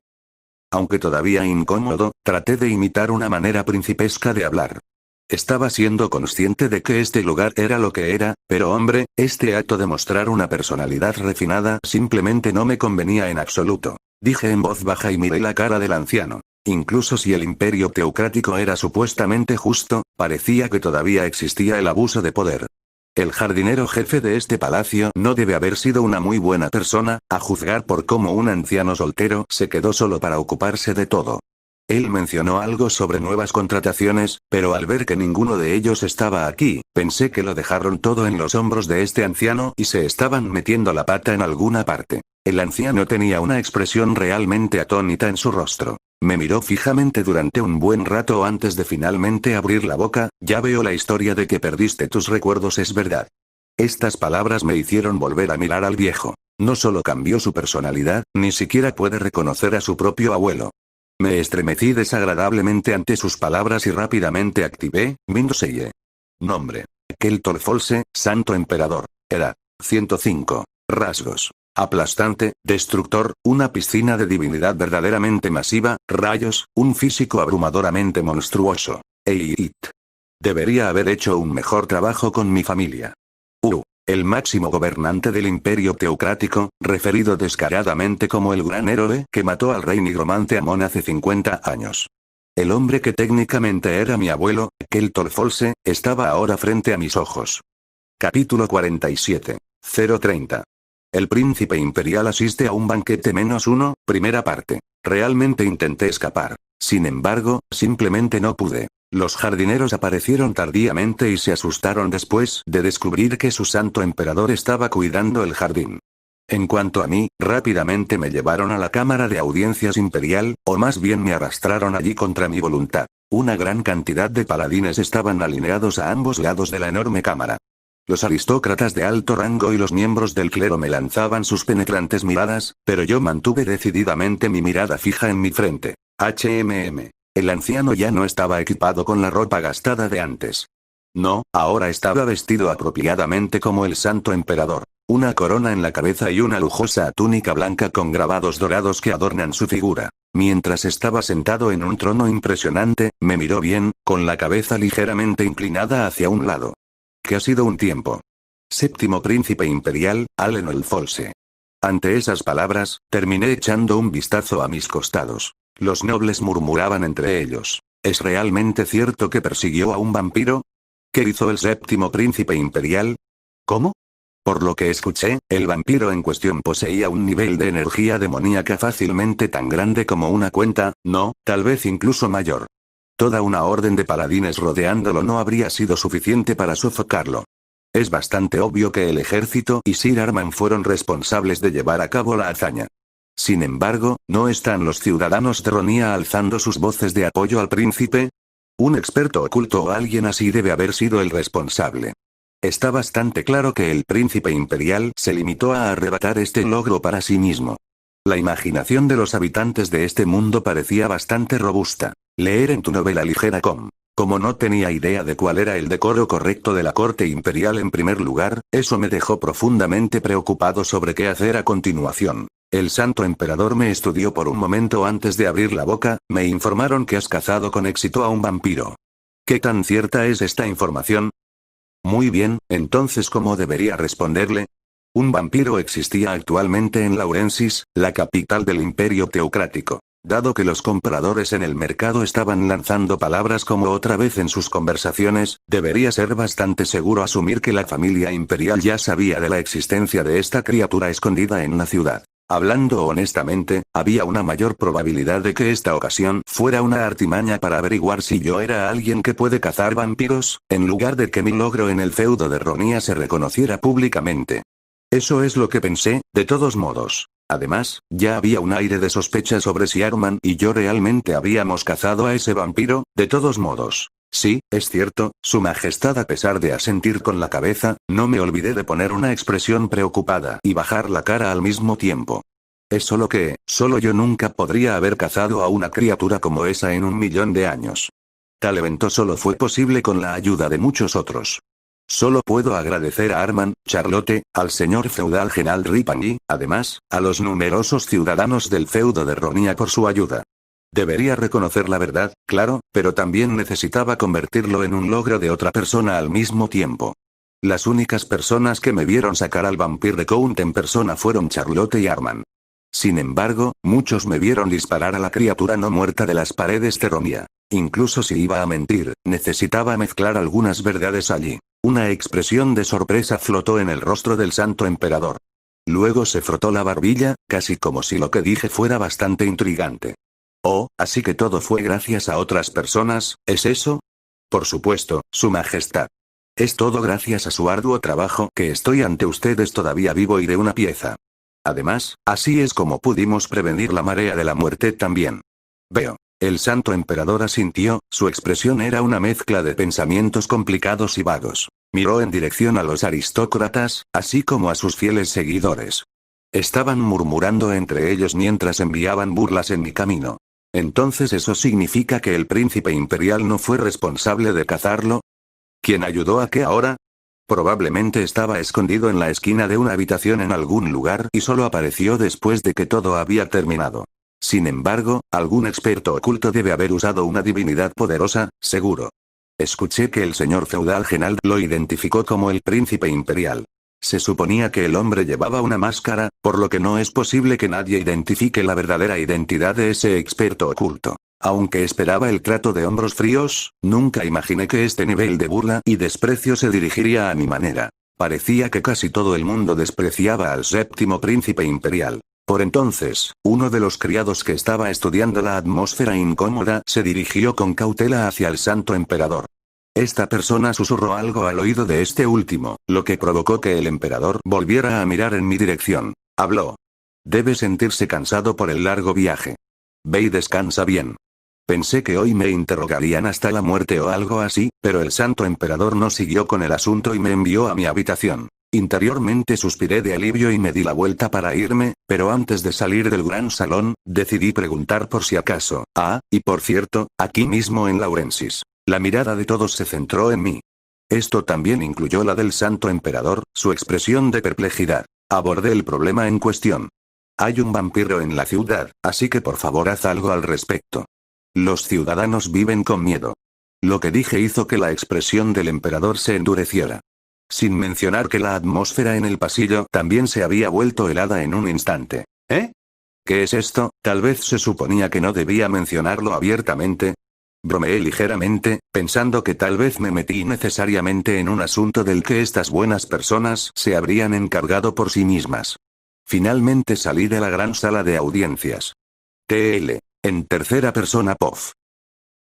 Aunque todavía incómodo, traté de imitar una manera principesca de hablar. Estaba siendo consciente de que este lugar era lo que era, pero hombre, este acto de mostrar una personalidad refinada simplemente no me convenía en absoluto. Dije en voz baja y miré la cara del anciano. Incluso si el imperio teocrático era supuestamente justo, parecía que todavía existía el abuso de poder. El jardinero jefe de este palacio no debe haber sido una muy buena persona, a juzgar por cómo un anciano soltero se quedó solo para ocuparse de todo. Él mencionó algo sobre nuevas contrataciones, pero al ver que ninguno de ellos estaba aquí, pensé que lo dejaron todo en los hombros de este anciano y se estaban metiendo la pata en alguna parte. El anciano tenía una expresión realmente atónita en su rostro. Me miró fijamente durante un buen rato antes de finalmente abrir la boca. Ya veo la historia de que perdiste tus recuerdos, es verdad. Estas palabras me hicieron volver a mirar al viejo. No solo cambió su personalidad, ni siquiera puede reconocer a su propio abuelo. Me estremecí desagradablemente ante sus palabras y rápidamente activé Mindoseye. Nombre: Keltor Folse, Santo Emperador. Edad: 105. Rasgos: aplastante, destructor, una piscina de divinidad verdaderamente masiva, rayos, un físico abrumadoramente monstruoso. Debería haber hecho un mejor trabajo con mi familia. El máximo gobernante del imperio teocrático, referido descaradamente como el gran héroe que mató al rey nigromante Amon hace 50 años. El hombre que técnicamente era mi abuelo, Keltor Folse, estaba ahora frente a mis ojos. Capítulo 47. 030. El príncipe imperial asiste a un banquete -1, primera parte. Realmente intenté escapar. Sin embargo, simplemente no pude. Los jardineros aparecieron tardíamente y se asustaron después de descubrir que su santo emperador estaba cuidando el jardín. En cuanto a mí, rápidamente me llevaron a la Cámara de Audiencias Imperial, o más bien me arrastraron allí contra mi voluntad. Una gran cantidad de paladines estaban alineados a ambos lados de la enorme cámara. Los aristócratas de alto rango y los miembros del clero me lanzaban sus penetrantes miradas, pero yo mantuve decididamente mi mirada fija en mi frente. El anciano ya no estaba equipado con la ropa gastada de antes. No, ahora estaba vestido apropiadamente como el santo emperador. Una corona en la cabeza y una lujosa túnica blanca con grabados dorados que adornan su figura. Mientras estaba sentado en un trono impresionante, me miró bien, con la cabeza ligeramente inclinada hacia un lado. ¿Qué ha sido un tiempo? Séptimo príncipe imperial, Alenol Folse. Ante esas palabras, terminé echando un vistazo a mis costados. Los nobles murmuraban entre ellos. ¿Es realmente cierto que persiguió a un vampiro? ¿Qué hizo el séptimo príncipe imperial? ¿Cómo? Por lo que escuché, el vampiro en cuestión poseía un nivel de energía demoníaca fácilmente tan grande como una cuenta, no, tal vez incluso mayor. Toda una orden de paladines rodeándolo no habría sido suficiente para sofocarlo. Es bastante obvio que el ejército y Sir Arman fueron responsables de llevar a cabo la hazaña. Sin embargo, ¿no están los ciudadanos de Ronia alzando sus voces de apoyo al príncipe? Un experto oculto o alguien así debe haber sido el responsable. Está bastante claro que el príncipe imperial se limitó a arrebatar este logro para sí mismo. La imaginación de los habitantes de este mundo parecía bastante robusta. Leer en tu novela ligera como no tenía idea de cuál era el decoro correcto de la corte imperial en primer lugar, eso me dejó profundamente preocupado sobre qué hacer a continuación. El santo emperador me estudió por un momento antes de abrir la boca. Me informaron que has cazado con éxito a un vampiro. ¿Qué tan cierta es esta información? Muy bien, entonces ¿cómo debería responderle? Un vampiro existía actualmente en Laurensis, la capital del imperio teocrático. Dado que los compradores en el mercado estaban lanzando palabras como otra vez en sus conversaciones, debería ser bastante seguro asumir que la familia imperial ya sabía de la existencia de esta criatura escondida en la ciudad. Hablando honestamente, había una mayor probabilidad de que esta ocasión fuera una artimaña para averiguar si yo era alguien que puede cazar vampiros, en lugar de que mi logro en el feudo de Ronia se reconociera públicamente. Eso es lo que pensé, de todos modos. Además, ya había un aire de sospecha sobre si Arman y yo realmente habíamos cazado a ese vampiro, de todos modos. Sí, es cierto, Su Majestad, a pesar de asentir con la cabeza, no me olvidé de poner una expresión preocupada y bajar la cara al mismo tiempo. Es solo que, solo yo nunca podría haber cazado a una criatura como esa en 1.000.000 de años. Tal evento solo fue posible con la ayuda de muchos otros. Solo puedo agradecer a Arman, Charlotte, al señor feudal General Ripan y, además, a los numerosos ciudadanos del feudo de Ronia por su ayuda. Debería reconocer la verdad, claro, pero también necesitaba convertirlo en un logro de otra persona al mismo tiempo. Las únicas personas que me vieron sacar al vampiro de Count en persona fueron Charlotte y Arman. Sin embargo, muchos me vieron disparar a la criatura no muerta de las paredes de Ronia. Incluso si iba a mentir, necesitaba mezclar algunas verdades allí. Una expresión de sorpresa flotó en el rostro del santo emperador. Luego se frotó la barbilla, casi como si lo que dije fuera bastante intrigante. Oh, así que todo fue gracias a otras personas, ¿es eso? Por supuesto, Su Majestad. Es todo gracias a su arduo trabajo que estoy ante ustedes todavía vivo y de una pieza. Además, así es como pudimos prevenir la marea de la muerte también. Veo. El santo emperador asintió, su expresión era una mezcla de pensamientos complicados y vagos. Miró en dirección a los aristócratas, así como a sus fieles seguidores. Estaban murmurando entre ellos mientras enviaban burlas en mi camino. ¿Entonces eso significa que el príncipe imperial no fue responsable de cazarlo? ¿Quién ayudó a qué ahora? Probablemente estaba escondido en la esquina de una habitación en algún lugar y solo apareció después de que todo había terminado. Sin embargo, algún experto oculto debe haber usado una divinidad poderosa, seguro. Escuché que el señor feudal Genald lo identificó como el príncipe imperial. Se suponía que el hombre llevaba una máscara, por lo que no es posible que nadie identifique la verdadera identidad de ese experto oculto. Aunque esperaba el trato de hombros fríos, nunca imaginé que este nivel de burla y desprecio se dirigiría a mi manera. Parecía que casi todo el mundo despreciaba al séptimo príncipe imperial. Por entonces, uno de los criados que estaba estudiando la atmósfera incómoda se dirigió con cautela hacia el santo emperador. Esta persona susurró algo al oído de este último, lo que provocó que el emperador volviera a mirar en mi dirección. Habló. Debe sentirse cansado por el largo viaje. Ve y descansa bien. Pensé que hoy me interrogarían hasta la muerte o algo así, pero el santo emperador no siguió con el asunto y me envió a mi habitación. Interiormente suspiré de alivio y me di la vuelta para irme, pero antes de salir del gran salón, decidí preguntar por si acaso. Y por cierto, aquí mismo en Laurensis. La mirada de todos se centró en mí. Esto también incluyó la del santo emperador, su expresión de perplejidad. Abordé el problema en cuestión. Hay un vampiro en la ciudad, así que por favor haz algo al respecto. Los ciudadanos viven con miedo. Lo que dije hizo que la expresión del emperador se endureciera. Sin mencionar que la atmósfera en el pasillo también se había vuelto helada en un instante. ¿Qué es esto? Tal vez se suponía que no debía mencionarlo abiertamente. Bromeé ligeramente, pensando que tal vez me metí innecesariamente en un asunto del que estas buenas personas se habrían encargado por sí mismas. Finalmente salí de la gran sala de audiencias. TL. En tercera persona POV.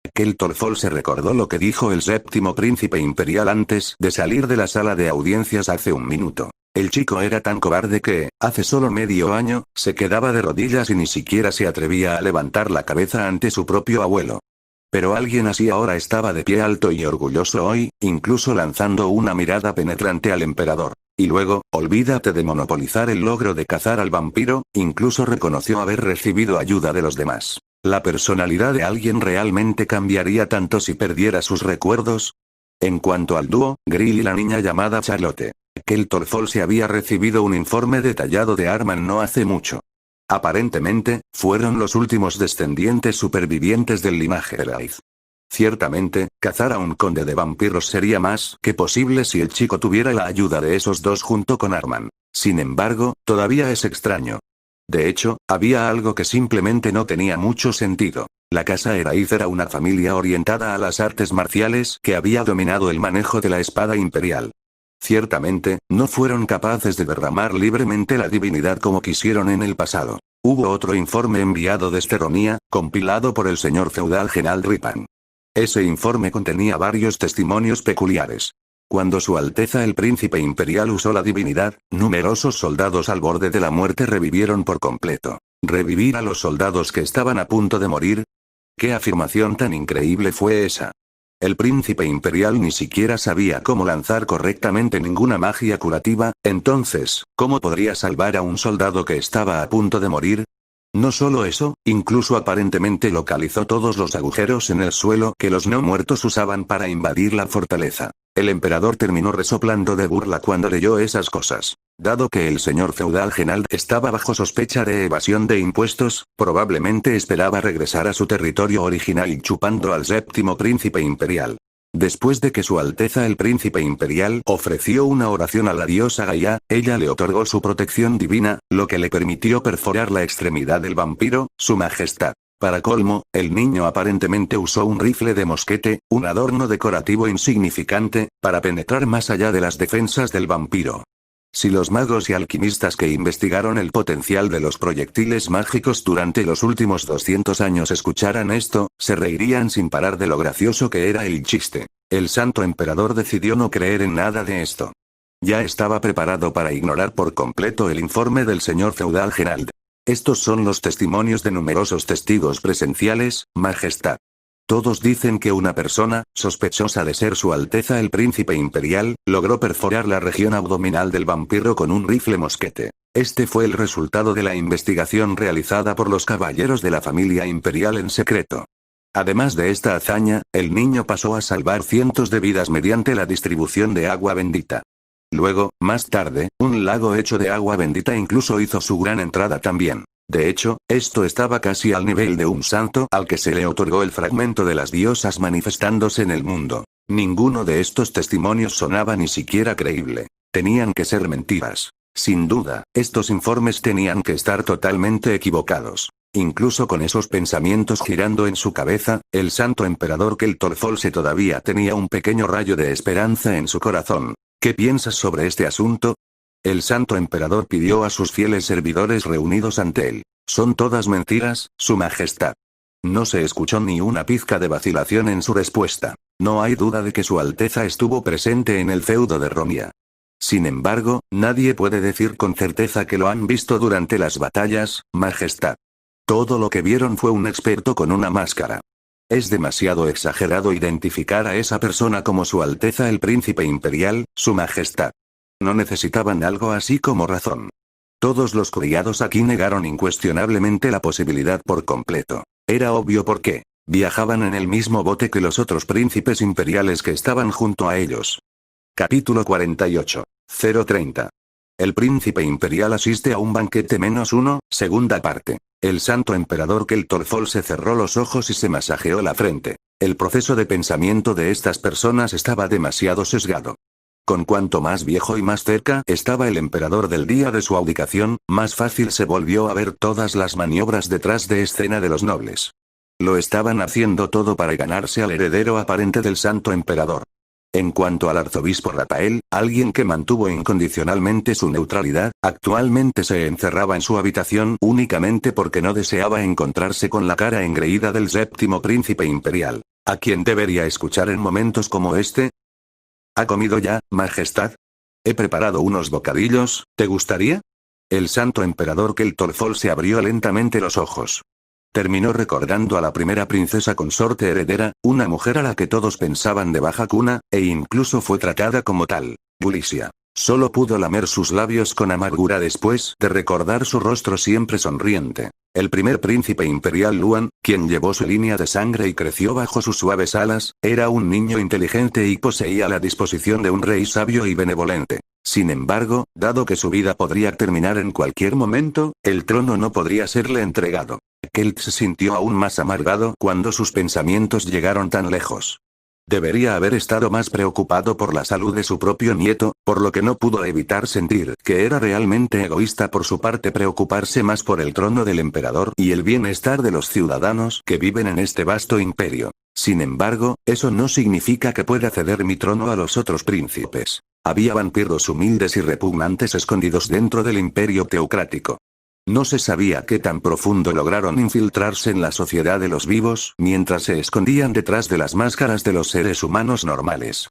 Aquel Torfol se recordó lo que dijo el séptimo príncipe imperial antes de salir de la sala de audiencias hace un minuto. El chico era tan cobarde que, hace solo medio año, se quedaba de rodillas y ni siquiera se atrevía a levantar la cabeza ante su propio abuelo. Pero alguien así ahora estaba de pie alto y orgulloso hoy, incluso lanzando una mirada penetrante al emperador. Y luego, olvídate de monopolizar el logro de cazar al vampiro, incluso reconoció haber recibido ayuda de los demás. ¿La personalidad de alguien realmente cambiaría tanto si perdiera sus recuerdos? En cuanto al dúo, Grill y la niña llamada Charlotte, aquel Torfol se había recibido un informe detallado de Arman no hace mucho. Aparentemente, fueron los últimos descendientes supervivientes del linaje Eraith. Ciertamente, cazar a un conde de vampiros sería más que posible si el chico tuviera la ayuda de esos dos junto con Arman. Sin embargo, todavía es extraño. De hecho, había algo que simplemente no tenía mucho sentido. La casa Eraith era una familia orientada a las artes marciales que había dominado el manejo de la espada imperial. Ciertamente, no fueron capaces de derramar libremente la divinidad como quisieron en el pasado. Hubo otro informe enviado desde Ronia, compilado por el señor feudal Gerald Ripan. Ese informe contenía varios testimonios peculiares. Cuando Su Alteza el Príncipe Imperial usó la divinidad, numerosos soldados al borde de la muerte revivieron por completo. ¿Revivir a los soldados que estaban a punto de morir? ¿Qué afirmación tan increíble fue esa? El príncipe imperial ni siquiera sabía cómo lanzar correctamente ninguna magia curativa, entonces, ¿cómo podría salvar a un soldado que estaba a punto de morir? No solo eso, incluso aparentemente localizó todos los agujeros en el suelo que los no muertos usaban para invadir la fortaleza. El emperador terminó resoplando de burla cuando leyó esas cosas. Dado que el señor feudal Genald estaba bajo sospecha de evasión de impuestos, probablemente esperaba regresar a su territorio original chupando al séptimo príncipe imperial. Después de que Su Alteza el Príncipe Imperial ofreció una oración a la diosa Gaia, ella le otorgó su protección divina, lo que le permitió perforar la extremidad del vampiro, Su Majestad. Para colmo, el niño aparentemente usó un rifle de mosquete, un adorno decorativo insignificante, para penetrar más allá de las defensas del vampiro. Si los magos y alquimistas que investigaron el potencial de los proyectiles mágicos durante los últimos 200 años escucharan esto, se reirían sin parar de lo gracioso que era el chiste. El santo emperador decidió no creer en nada de esto. Ya estaba preparado para ignorar por completo el informe del señor feudal Gerald. Estos son los testimonios de numerosos testigos presenciales, Majestad. Todos dicen que una persona, sospechosa de ser Su Alteza el Príncipe Imperial, logró perforar la región abdominal del vampiro con un rifle mosquete. Este fue el resultado de la investigación realizada por los caballeros de la familia imperial en secreto. Además de esta hazaña, el niño pasó a salvar cientos de vidas mediante la distribución de agua bendita. Luego, más tarde, un lago hecho de agua bendita incluso hizo su gran entrada también. De hecho, esto estaba casi al nivel de un santo al que se le otorgó el fragmento de las diosas manifestándose en el mundo. Ninguno de estos testimonios sonaba ni siquiera creíble. Tenían que ser mentiras. Sin duda, estos informes tenían que estar totalmente equivocados. Incluso con esos pensamientos girando en su cabeza, el santo emperador Keltorfolse todavía tenía un pequeño rayo de esperanza en su corazón. ¿Qué piensas sobre este asunto? El santo emperador pidió a sus fieles servidores reunidos ante él. Son todas mentiras, su majestad. No se escuchó ni una pizca de vacilación en su respuesta. No hay duda de que su Alteza estuvo presente en el feudo de Romia. Sin embargo, nadie puede decir con certeza que lo han visto durante las batallas, majestad. Todo lo que vieron fue un experto con una máscara. Es demasiado exagerado identificar a esa persona como su Alteza el Príncipe Imperial, su majestad. No necesitaban algo así como razón. Todos los criados aquí negaron incuestionablemente la posibilidad por completo. Era obvio por qué. Viajaban en el mismo bote que los otros príncipes imperiales que estaban junto a ellos. Capítulo 48. 030. El príncipe imperial asiste a un banquete -1, segunda parte. El santo emperador Keltorfolse cerró los ojos y se masajeó la frente. El proceso de pensamiento de estas personas estaba demasiado sesgado. Con cuanto más viejo y más cerca estaba el emperador del día de su abdicación, más fácil se volvió a ver todas las maniobras detrás de escena de los nobles. Lo estaban haciendo todo para ganarse al heredero aparente del santo emperador. En cuanto al arzobispo Rafael, alguien que mantuvo incondicionalmente su neutralidad, actualmente se encerraba en su habitación únicamente porque no deseaba encontrarse con la cara engreída del séptimo príncipe imperial. ¿A quién debería escuchar en momentos como este? ¿Ha comido ya, majestad? He preparado unos bocadillos, ¿te gustaría? El santo emperador Keltorfolse abrió lentamente los ojos. Terminó recordando a la primera princesa consorte heredera, una mujer a la que todos pensaban de baja cuna, e incluso fue tratada como tal, Yulisia. Solo pudo lamer sus labios con amargura después de recordar su rostro siempre sonriente. El primer príncipe imperial Luan, quien llevó su línea de sangre y creció bajo sus suaves alas, era un niño inteligente y poseía la disposición de un rey sabio y benevolente. Sin embargo, dado que su vida podría terminar en cualquier momento, el trono no podría serle entregado. Kelt se sintió aún más amargado cuando sus pensamientos llegaron tan lejos. Debería haber estado más preocupado por la salud de su propio nieto, por lo que no pudo evitar sentir que era realmente egoísta por su parte preocuparse más por el trono del emperador y el bienestar de los ciudadanos que viven en este vasto imperio. Sin embargo, eso no significa que pueda ceder mi trono a los otros príncipes. Había vampiros humildes y repugnantes escondidos dentro del imperio teocrático. No se sabía qué tan profundo lograron infiltrarse en la sociedad de los vivos, mientras se escondían detrás de las máscaras de los seres humanos normales.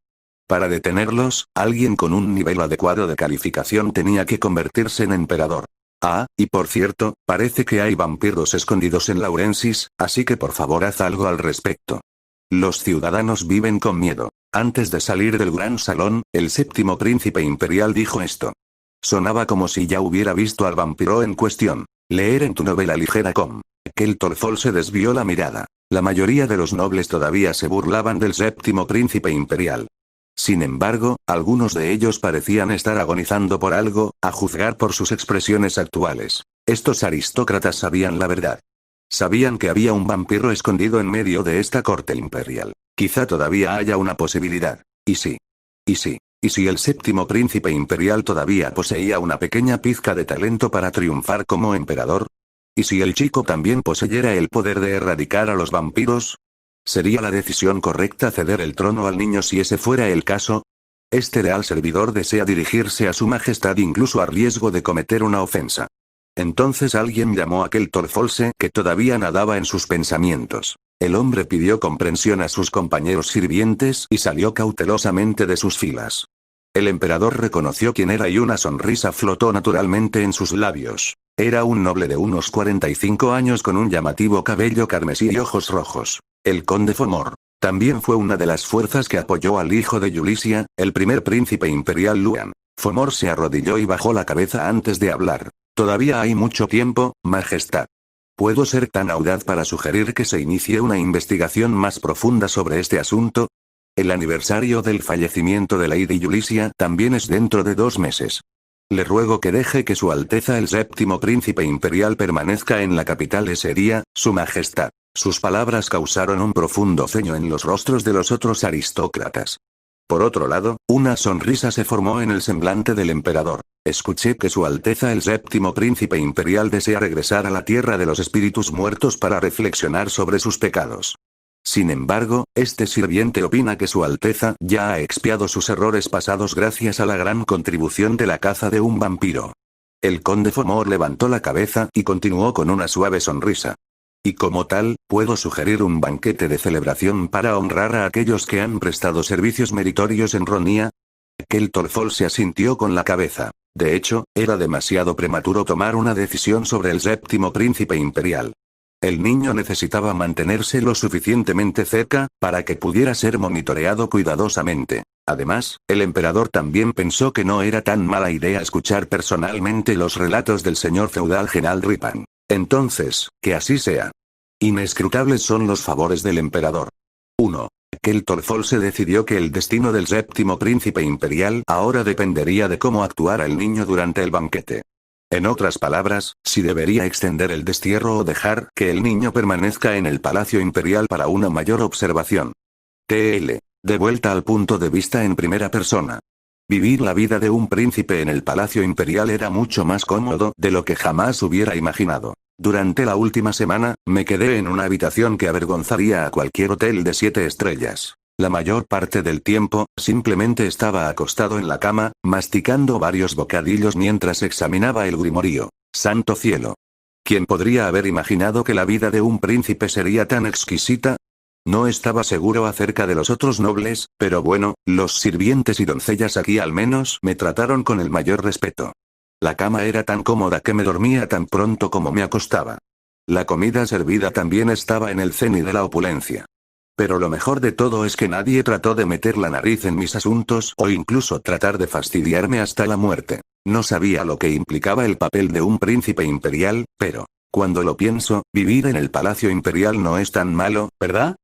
Para detenerlos, alguien con un nivel adecuado de calificación tenía que convertirse en emperador. Ah, y por cierto, parece que hay vampiros escondidos en Laurensis, así que por favor haz algo al respecto. Los ciudadanos viven con miedo. Antes de salir del gran salón, el séptimo príncipe imperial dijo esto. Sonaba como si ya hubiera visto al vampiro en cuestión. Leer en tu novela ligera com. Keltorfolse desvió la mirada. La mayoría de los nobles todavía se burlaban del séptimo príncipe imperial. Sin embargo, algunos de ellos parecían estar agonizando por algo, a juzgar por sus expresiones actuales. Estos aristócratas sabían la verdad. Sabían que había un vampiro escondido en medio de esta corte imperial. Quizá todavía haya una posibilidad. ¿Y sí? ¿Y sí? ¿Y si el séptimo príncipe imperial todavía poseía una pequeña pizca de talento para triunfar como emperador? ¿Y si el chico también poseyera el poder de erradicar a los vampiros? ¿Sería la decisión correcta ceder el trono al niño si ese fuera el caso? Este leal servidor desea dirigirse a su majestad incluso a riesgo de cometer una ofensa. Entonces alguien llamó a Keltorfolse, que todavía nadaba en sus pensamientos. El hombre pidió comprensión a sus compañeros sirvientes y salió cautelosamente de sus filas. El emperador reconoció quién era y una sonrisa flotó naturalmente en sus labios. Era un noble de unos 45 años con un llamativo cabello carmesí y ojos rojos. El conde Fomor. También fue una de las fuerzas que apoyó al hijo de Yulisia, el primer príncipe imperial Luan. Fomor se arrodilló y bajó la cabeza antes de hablar. Todavía hay mucho tiempo, majestad. ¿Puedo ser tan audaz para sugerir que se inicie una investigación más profunda sobre este asunto? El aniversario del fallecimiento de Lady Yulisia también es dentro de 2 meses. Le ruego que deje que su Alteza el séptimo príncipe imperial permanezca en la capital ese día, su majestad. Sus palabras causaron un profundo ceño en los rostros de los otros aristócratas. Por otro lado, una sonrisa se formó en el semblante del emperador. Escuché que Su Alteza el Séptimo Príncipe Imperial desea regresar a la Tierra de los Espíritus Muertos para reflexionar sobre sus pecados. Sin embargo, este sirviente opina que Su Alteza ya ha expiado sus errores pasados gracias a la gran contribución de la caza de un vampiro. El conde Fomor levantó la cabeza y continuó con una suave sonrisa. Y como tal, puedo sugerir un banquete de celebración para honrar a aquellos que han prestado servicios meritorios en Ronia. Keltorfol se asintió con la cabeza. De hecho, era demasiado prematuro tomar una decisión sobre el séptimo príncipe imperial. El niño necesitaba mantenerse lo suficientemente cerca, para que pudiera ser monitoreado cuidadosamente. Además, el emperador también pensó que no era tan mala idea escuchar personalmente los relatos del señor feudal General Ripan. Entonces, que así sea. Inescrutables son los favores del emperador. 1. Keltorfol se decidió que el destino del séptimo príncipe imperial ahora dependería de cómo actuara el niño durante el banquete. En otras palabras, si debería extender el destierro o dejar que el niño permanezca en el palacio imperial para una mayor observación. TL. De vuelta al punto de vista en primera persona. Vivir la vida de un príncipe en el palacio imperial era mucho más cómodo de lo que jamás hubiera imaginado. Durante la última semana, me quedé en una habitación que avergonzaría a cualquier hotel de 7 estrellas. La mayor parte del tiempo, simplemente estaba acostado en la cama, masticando varios bocadillos mientras examinaba el grimorio. ¡Santo cielo! ¿Quién podría haber imaginado que la vida de un príncipe sería tan exquisita? No estaba seguro acerca de los otros nobles, pero bueno, los sirvientes y doncellas aquí al menos me trataron con el mayor respeto. La cama era tan cómoda que me dormía tan pronto como me acostaba. La comida servida también estaba en el cenit de la opulencia. Pero lo mejor de todo es que nadie trató de meter la nariz en mis asuntos o incluso tratar de fastidiarme hasta la muerte. No sabía lo que implicaba el papel de un príncipe imperial, pero, cuando lo pienso, vivir en el palacio imperial no es tan malo, ¿verdad?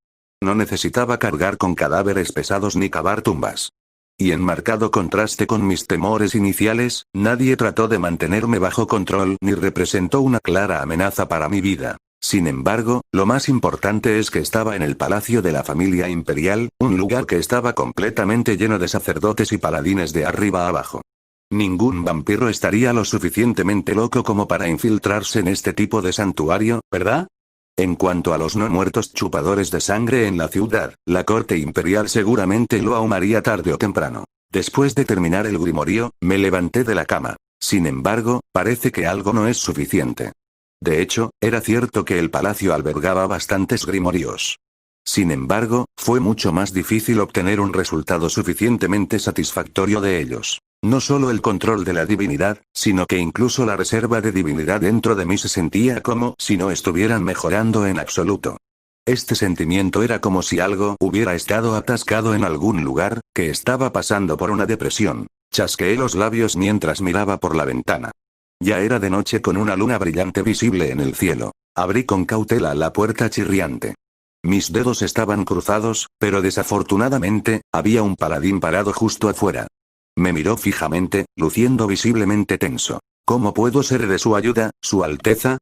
No necesitaba cargar con cadáveres pesados ni cavar tumbas. Y en marcado contraste con mis temores iniciales, nadie trató de mantenerme bajo control ni representó una clara amenaza para mi vida. Sin embargo, lo más importante es que estaba en el palacio de la familia imperial, un lugar que estaba completamente lleno de sacerdotes y paladines de arriba a abajo. Ningún vampiro estaría lo suficientemente loco como para infiltrarse en este tipo de santuario, ¿verdad? En cuanto a los no muertos chupadores de sangre en la ciudad, la corte imperial seguramente lo ahumaría tarde o temprano. Después de terminar el grimorio, me levanté de la cama. Sin embargo, parece que algo no es suficiente. De hecho, era cierto que el palacio albergaba bastantes grimorios. Sin embargo, fue mucho más difícil obtener un resultado suficientemente satisfactorio de ellos. No solo el control de la divinidad, sino que incluso la reserva de divinidad dentro de mí se sentía como si no estuvieran mejorando en absoluto. Este sentimiento era como si algo hubiera estado atascado en algún lugar, que estaba pasando por una depresión. Chasqueé los labios mientras miraba por la ventana. Ya era de noche con una luna brillante visible en el cielo. Abrí con cautela la puerta chirriante. Mis dedos estaban cruzados, pero desafortunadamente, había un paladín parado justo afuera. Me miró fijamente, luciendo visiblemente tenso. ¿Cómo puedo ser de su ayuda, Su Alteza?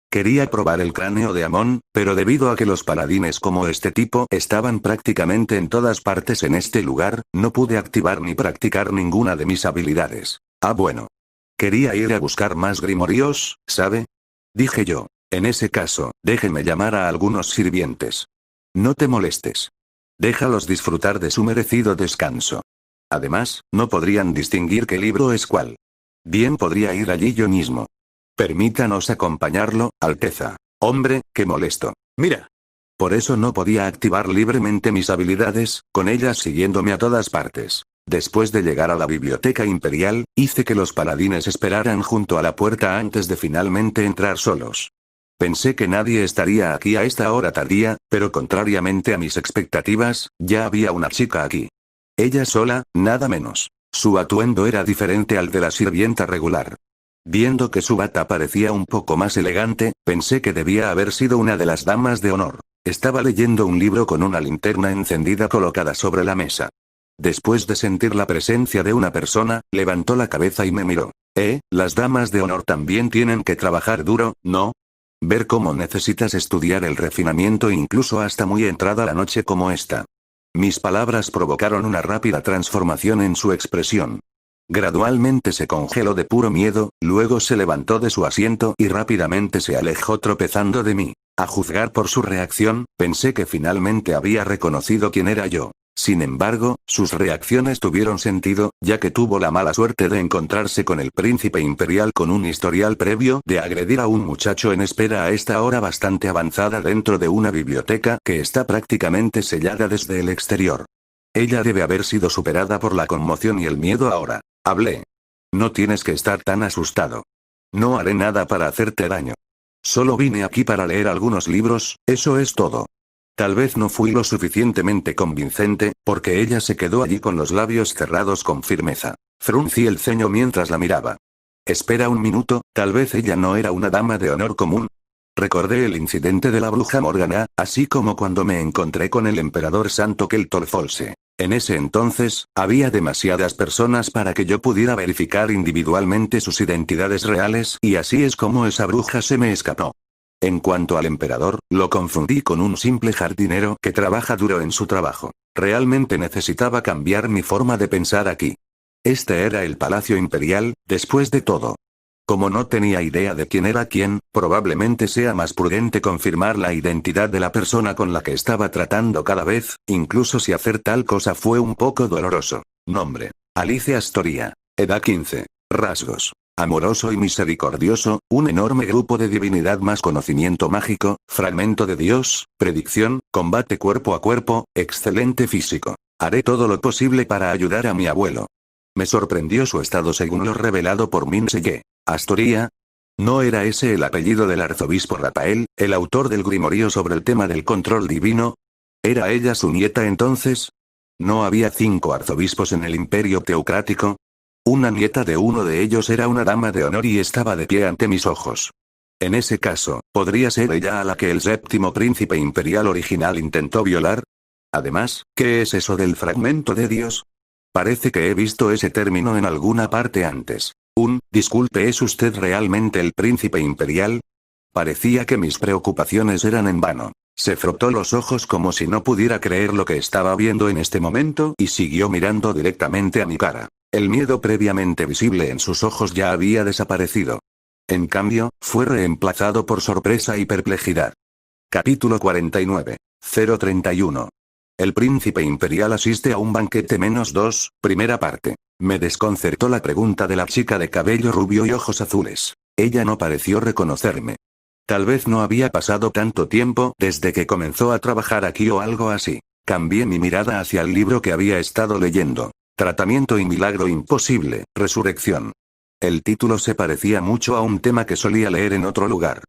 Quería probar el cráneo de Amon, pero debido a que los paladines como este tipo estaban prácticamente en todas partes en este lugar, no pude activar ni practicar ninguna de mis habilidades. Ah, bueno. Quería ir a buscar más grimorios, ¿sabe? Dije yo. En ese caso, déjeme llamar a algunos sirvientes. No te molestes. Déjalos disfrutar de su merecido descanso. Además, no podrían distinguir qué libro es cuál. Bien podría ir allí yo mismo. Permítanos acompañarlo, Alteza. Hombre, qué molesto. Mira. Por eso no podía activar libremente mis habilidades, con ellas siguiéndome a todas partes. Después de llegar a la biblioteca imperial, hice que los paladines esperaran junto a la puerta antes de finalmente entrar solos. Pensé que nadie estaría aquí a esta hora tardía, pero contrariamente a mis expectativas, ya había una chica aquí. Ella sola, nada menos. Su atuendo era diferente al de la sirvienta regular. Viendo que su bata parecía un poco más elegante, pensé que debía haber sido una de las damas de honor. Estaba leyendo un libro con una linterna encendida colocada sobre la mesa. Después de sentir la presencia de una persona, levantó la cabeza y me miró. Las damas de honor también tienen que trabajar duro, ¿no? Ver cómo necesitas estudiar el refinamiento incluso hasta muy entrada la noche como esta. Mis palabras provocaron una rápida transformación en su expresión. Gradualmente se congeló de puro miedo, luego se levantó de su asiento y rápidamente se alejó tropezando de mí. A juzgar por su reacción, pensé que finalmente había reconocido quién era yo. Sin embargo, sus reacciones tuvieron sentido, ya que tuvo la mala suerte de encontrarse con el príncipe imperial con un historial previo de agredir a un muchacho en espera a esta hora bastante avanzada dentro de una biblioteca que está prácticamente sellada desde el exterior. Ella debe haber sido superada por la conmoción y el miedo ahora. Hablé. No tienes que estar tan asustado. No haré nada para hacerte daño. Solo vine aquí para leer algunos libros, eso es todo. Tal vez no fui lo suficientemente convincente, porque ella se quedó allí con los labios cerrados con firmeza. Fruncí el ceño mientras la miraba. Espera un minuto, tal vez ella no era una dama de honor común. Recordé el incidente de la bruja Morgana, así como cuando me encontré con el emperador santo Keltor Folse. En ese entonces, había demasiadas personas para que yo pudiera verificar individualmente sus identidades reales y así es como esa bruja se me escapó. En cuanto al emperador, lo confundí con un simple jardinero que trabaja duro en su trabajo. Realmente necesitaba cambiar mi forma de pensar aquí. Este era el palacio imperial, después de todo. Como no tenía idea de quién era quién, probablemente sea más prudente confirmar la identidad de la persona con la que estaba tratando cada vez, incluso si hacer tal cosa fue un poco doloroso. Nombre: Alicia Astoria. Edad 15. Rasgos: amoroso y misericordioso, un enorme grupo de divinidad más conocimiento mágico, fragmento de Dios, predicción, combate cuerpo a cuerpo, excelente físico. Haré todo lo posible para ayudar a mi abuelo. Me sorprendió su estado según lo revelado por Minseye. Astoria. ¿No era ese el apellido del arzobispo Rafael, el autor del grimorio sobre el tema del control divino? ¿Era ella su nieta entonces? ¿No había 5 arzobispos en el imperio teocrático? Una nieta de uno de ellos era una dama de honor y estaba de pie ante mis ojos. En ese caso, ¿podría ser ella a la que el séptimo príncipe imperial original intentó violar? Además, ¿qué es eso del fragmento de Dios? Parece que he visto ese término en alguna parte antes. Disculpe, ¿es usted realmente el príncipe imperial? Parecía que mis preocupaciones eran en vano. Se frotó los ojos como si no pudiera creer lo que estaba viendo en este momento y siguió mirando directamente a mi cara. El miedo previamente visible en sus ojos ya había desaparecido. En cambio, fue reemplazado por sorpresa y perplejidad. Capítulo 49. 031. El príncipe imperial asiste a un banquete -2, primera parte. Me desconcertó la pregunta de la chica de cabello rubio y ojos azules. Ella no pareció reconocerme. Tal vez no había pasado tanto tiempo desde que comenzó a trabajar aquí o algo así. Cambié mi mirada hacia el libro que había estado leyendo. Tratamiento y milagro imposible, resurrección. El título se parecía mucho a un tema que solía leer en otro lugar.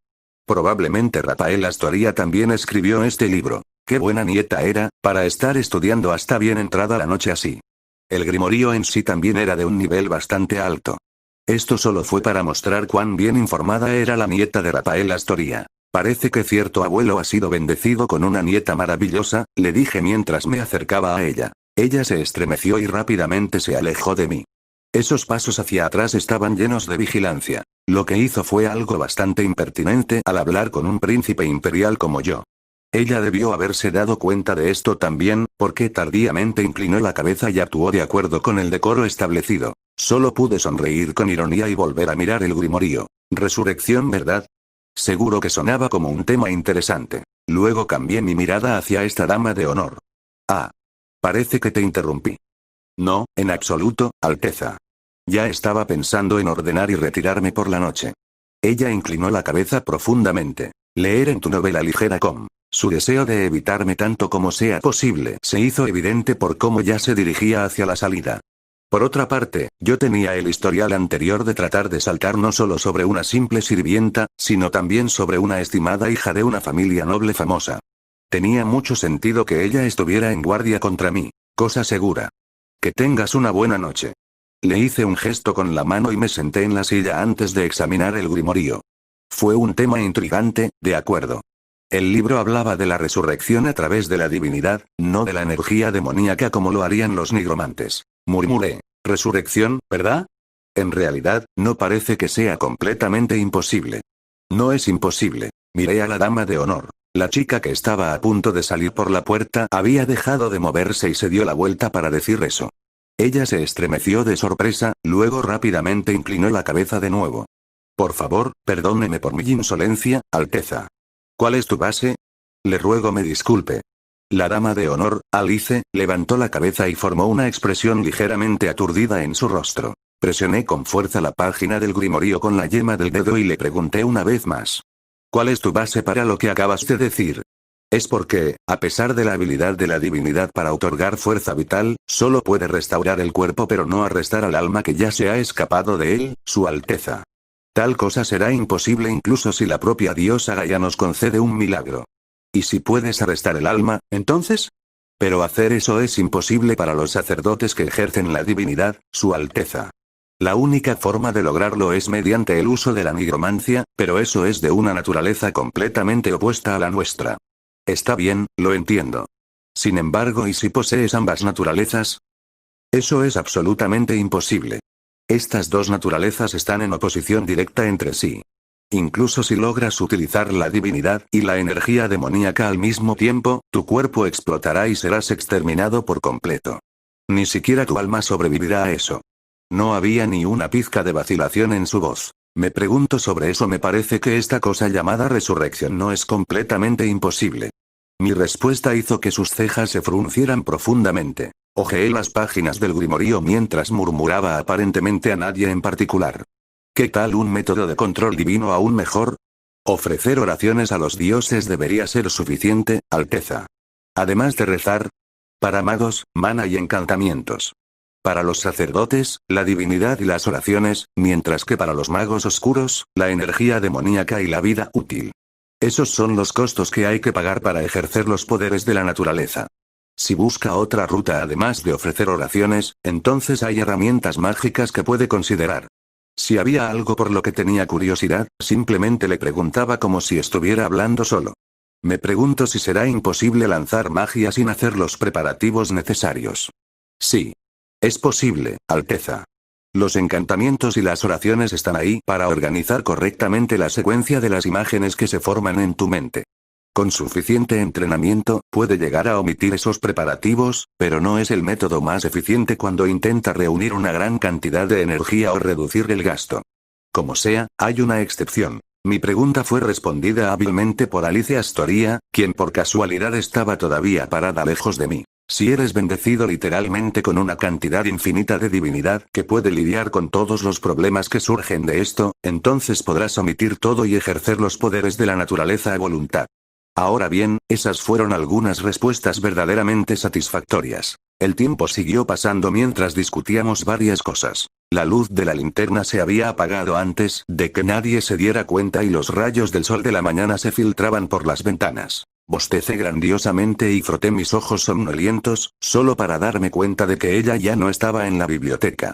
Probablemente Rafael Astoria también escribió este libro. Qué buena nieta era, para estar estudiando hasta bien entrada la noche así. El grimorio en sí también era de un nivel bastante alto. Esto solo fue para mostrar cuán bien informada era la nieta de Rafael Astoria. Parece que cierto abuelo ha sido bendecido con una nieta maravillosa, le dije mientras me acercaba a ella. Ella se estremeció y rápidamente se alejó de mí. Esos pasos hacia atrás estaban llenos de vigilancia. Lo que hizo fue algo bastante impertinente al hablar con un príncipe imperial como yo. Ella debió haberse dado cuenta de esto también, porque tardíamente inclinó la cabeza y actuó de acuerdo con el decoro establecido. Solo pude sonreír con ironía y volver a mirar el grimorio. Resurrección, ¿verdad? Seguro que sonaba como un tema interesante. Luego cambié mi mirada hacia esta dama de honor. Ah. Parece que te interrumpí. No, en absoluto, Alteza. Ya estaba pensando en ordenar y retirarme por la noche. Ella inclinó la cabeza profundamente. Leer en tu novela ligera su deseo de evitarme tanto como sea posible se hizo evidente por cómo ya se dirigía hacia la salida. Por otra parte, yo tenía el historial anterior de tratar de saltar no solo sobre una simple sirvienta, sino también sobre una estimada hija de una familia noble famosa. Tenía mucho sentido que ella estuviera en guardia contra mí, cosa segura. Que tengas una buena noche. Le hice un gesto con la mano y me senté en la silla antes de examinar el grimorio. Fue un tema intrigante, de acuerdo. El libro hablaba de la resurrección a través de la divinidad, no de la energía demoníaca como lo harían los nigromantes. Murmuré. Resurrección, ¿verdad? En realidad, no parece que sea completamente imposible. No es imposible. Miré a la dama de honor. La chica que estaba a punto de salir por la puerta había dejado de moverse y se dio la vuelta para decir eso. Ella se estremeció de sorpresa, luego rápidamente inclinó la cabeza de nuevo. Por favor, perdóneme por mi insolencia, Alteza. ¿Cuál es tu base? Le ruego me disculpe. La dama de honor, Alice, levantó la cabeza y formó una expresión ligeramente aturdida en su rostro. Presioné con fuerza la página del grimorío con la yema del dedo y le pregunté una vez más. ¿Cuál es tu base para lo que acabas de decir? Es porque, a pesar de la habilidad de la divinidad para otorgar fuerza vital, solo puede restaurar el cuerpo pero no arrestar al alma que ya se ha escapado de él, Su Alteza. Tal cosa será imposible incluso si la propia diosa Gaia nos concede un milagro. ¿Y si puedes arrestar el alma, entonces? Pero hacer eso es imposible para los sacerdotes que ejercen la divinidad, Su Alteza. La única forma de lograrlo es mediante el uso de la nigromancia, pero eso es de una naturaleza completamente opuesta a la nuestra. Está bien, lo entiendo. Sin embargo, ¿y si posees ambas naturalezas? Eso es absolutamente imposible. Estas dos naturalezas están en oposición directa entre sí. Incluso si logras utilizar la divinidad y la energía demoníaca al mismo tiempo, tu cuerpo explotará y serás exterminado por completo. Ni siquiera tu alma sobrevivirá a eso. No había ni una pizca de vacilación en su voz. Me pregunto sobre eso, me parece que esta cosa llamada resurrección no es completamente imposible. Mi respuesta hizo que sus cejas se fruncieran profundamente. Hojeé las páginas del grimorío mientras murmuraba aparentemente a nadie en particular. ¿Qué tal un método de control divino aún mejor? Ofrecer oraciones a los dioses debería ser suficiente, Alteza. Además de rezar. Para magos, mana y encantamientos. Para los sacerdotes, la divinidad y las oraciones, mientras que para los magos oscuros, la energía demoníaca y la vida útil. Esos son los costos que hay que pagar para ejercer los poderes de la naturaleza. Si busca otra ruta además de ofrecer oraciones, entonces hay herramientas mágicas que puede considerar. Si había algo por lo que tenía curiosidad, simplemente le preguntaba como si estuviera hablando solo. Me pregunto si será imposible lanzar magia sin hacer los preparativos necesarios. Sí. Es posible, Alteza. Los encantamientos y las oraciones están ahí para organizar correctamente la secuencia de las imágenes que se forman en tu mente. Con suficiente entrenamiento, puede llegar a omitir esos preparativos, pero no es el método más eficiente cuando intenta reunir una gran cantidad de energía o reducir el gasto. Como sea, hay una excepción. Mi pregunta fue respondida hábilmente por Alice Astoria, quien por casualidad estaba todavía parada lejos de mí. Si eres bendecido literalmente con una cantidad infinita de divinidad que puede lidiar con todos los problemas que surgen de esto, entonces podrás omitir todo y ejercer los poderes de la naturaleza a voluntad. Ahora bien, esas fueron algunas respuestas verdaderamente satisfactorias. El tiempo siguió pasando mientras discutíamos varias cosas. La luz de la linterna se había apagado antes de que nadie se diera cuenta y los rayos del sol de la mañana se filtraban por las ventanas. Bostecé grandiosamente y froté mis ojos somnolientos, solo para darme cuenta de que ella ya no estaba en la biblioteca.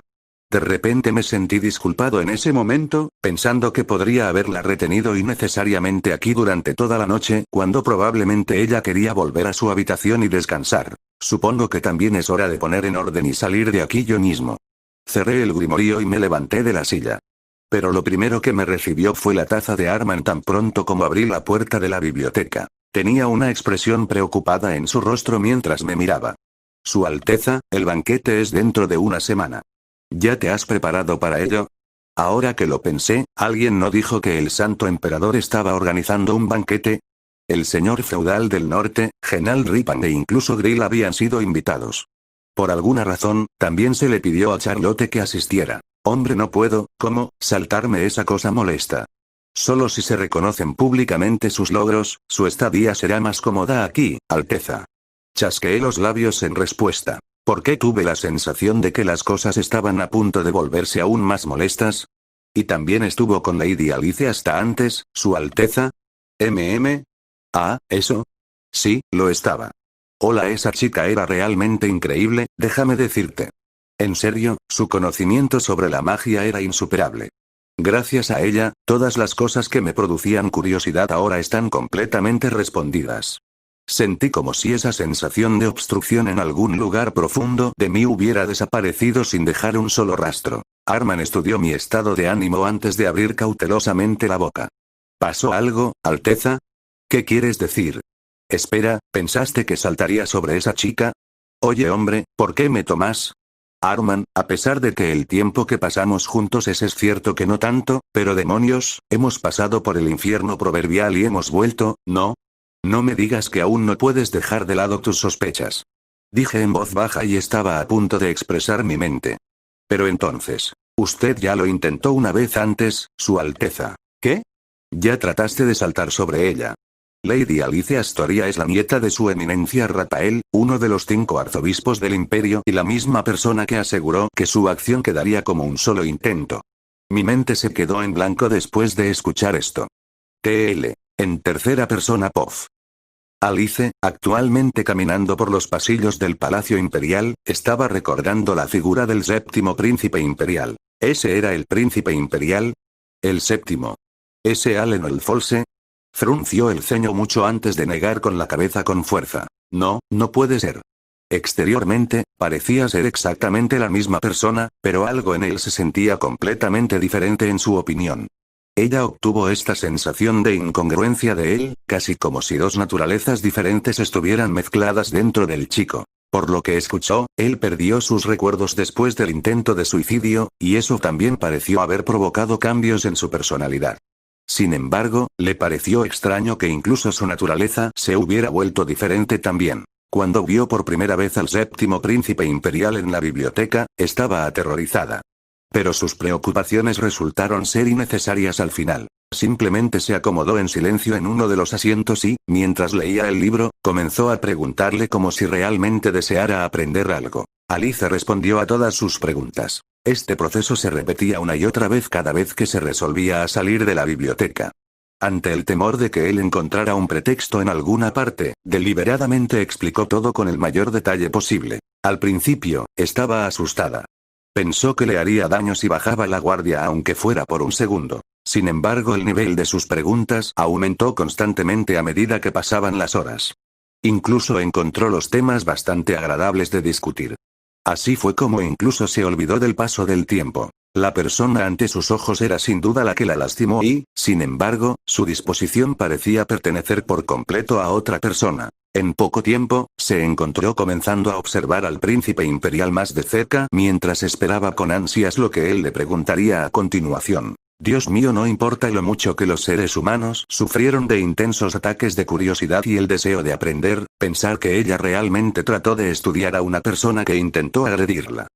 De repente me sentí disculpado en ese momento, pensando que podría haberla retenido innecesariamente aquí durante toda la noche, cuando probablemente ella quería volver a su habitación y descansar. Supongo que también es hora de poner en orden y salir de aquí yo mismo. Cerré el grimorío y me levanté de la silla. Pero lo primero que me recibió fue la taza de Arman tan pronto como abrí la puerta de la biblioteca. Tenía una expresión preocupada en su rostro mientras me miraba. Su Alteza, el banquete es dentro de una semana. ¿Ya te has preparado para ello? Ahora que lo pensé, ¿alguien no dijo que el Santo Emperador estaba organizando un banquete? El señor feudal del norte, General Ripan e incluso Grill habían sido invitados. Por alguna razón, también se le pidió a Charlotte que asistiera. Hombre, no puedo, ¿cómo?, saltarme esa cosa molesta. Solo si se reconocen públicamente sus logros, su estadía será más cómoda aquí, Alteza. Chasqueé los labios en respuesta. ¿Por qué tuve la sensación de que las cosas estaban a punto de volverse aún más molestas? ¿Y también estuvo con Lady Alice hasta antes, Su Alteza? Ah, ¿eso? Sí, lo estaba. Hola, esa chica era realmente increíble, déjame decirte. En serio, su conocimiento sobre la magia era insuperable. Gracias a ella, todas las cosas que me producían curiosidad ahora están completamente respondidas. Sentí como si esa sensación de obstrucción en algún lugar profundo de mí hubiera desaparecido sin dejar un solo rastro. Arman estudió mi estado de ánimo antes de abrir cautelosamente la boca. ¿Pasó algo, Alteza? ¿Qué quieres decir? Espera, ¿pensaste que saltaría sobre esa chica? Oye hombre, ¿por qué me tomas? Arman, a pesar de que el tiempo que pasamos juntos es cierto que no tanto, pero demonios, hemos pasado por el infierno proverbial y hemos vuelto, ¿no? No me digas que aún no puedes dejar de lado tus sospechas. Dije en voz baja y estaba a punto de expresar mi mente. Pero entonces, usted ya lo intentó una vez antes, Su Alteza. ¿Qué? Ya trataste de saltar sobre ella. Lady Alice Astoria es la nieta de su eminencia Rafael, uno de los 5 arzobispos del imperio y la misma persona que aseguró que su acción quedaría como un solo intento. Mi mente se quedó en blanco después de escuchar esto. TL. En tercera persona POV. Alice, actualmente caminando por los pasillos del Palacio Imperial, estaba recordando la figura del séptimo príncipe imperial. ¿Ese era el príncipe imperial? El séptimo. ¿Ese Allen Folse? Frunció el ceño mucho antes de negar con la cabeza con fuerza. No, no puede ser. Exteriormente, parecía ser exactamente la misma persona, pero algo en él se sentía completamente diferente en su opinión. Ella obtuvo esta sensación de incongruencia de él, casi como si 2 naturalezas diferentes estuvieran mezcladas dentro del chico. Por lo que escuchó, él perdió sus recuerdos después del intento de suicidio, y eso también pareció haber provocado cambios en su personalidad. Sin embargo, le pareció extraño que incluso su naturaleza se hubiera vuelto diferente también. Cuando vio por primera vez al séptimo príncipe imperial en la biblioteca, estaba aterrorizada. Pero sus preocupaciones resultaron ser innecesarias al final. Simplemente se acomodó en silencio en uno de los asientos y, mientras leía el libro, comenzó a preguntarle como si realmente deseara aprender algo. Alice respondió a todas sus preguntas. Este proceso se repetía una y otra vez cada vez que se resolvía a salir de la biblioteca. Ante el temor de que él encontrara un pretexto en alguna parte, deliberadamente explicó todo con el mayor detalle posible. Al principio, estaba asustada. Pensó que le haría daño si bajaba la guardia aunque fuera por un segundo. Sin embargo, el nivel de sus preguntas aumentó constantemente a medida que pasaban las horas. Incluso encontró los temas bastante agradables de discutir. Así fue como incluso se olvidó del paso del tiempo. La persona ante sus ojos era sin duda la que la lastimó y, sin embargo, su disposición parecía pertenecer por completo a otra persona. En poco tiempo, se encontró comenzando a observar al príncipe imperial más de cerca mientras esperaba con ansias lo que él le preguntaría a continuación. Dios mío, no importa lo mucho que los seres humanos sufrieron de intensos ataques de curiosidad y el deseo de aprender, pensar que ella realmente trató de estudiar a una persona que intentó agredirla.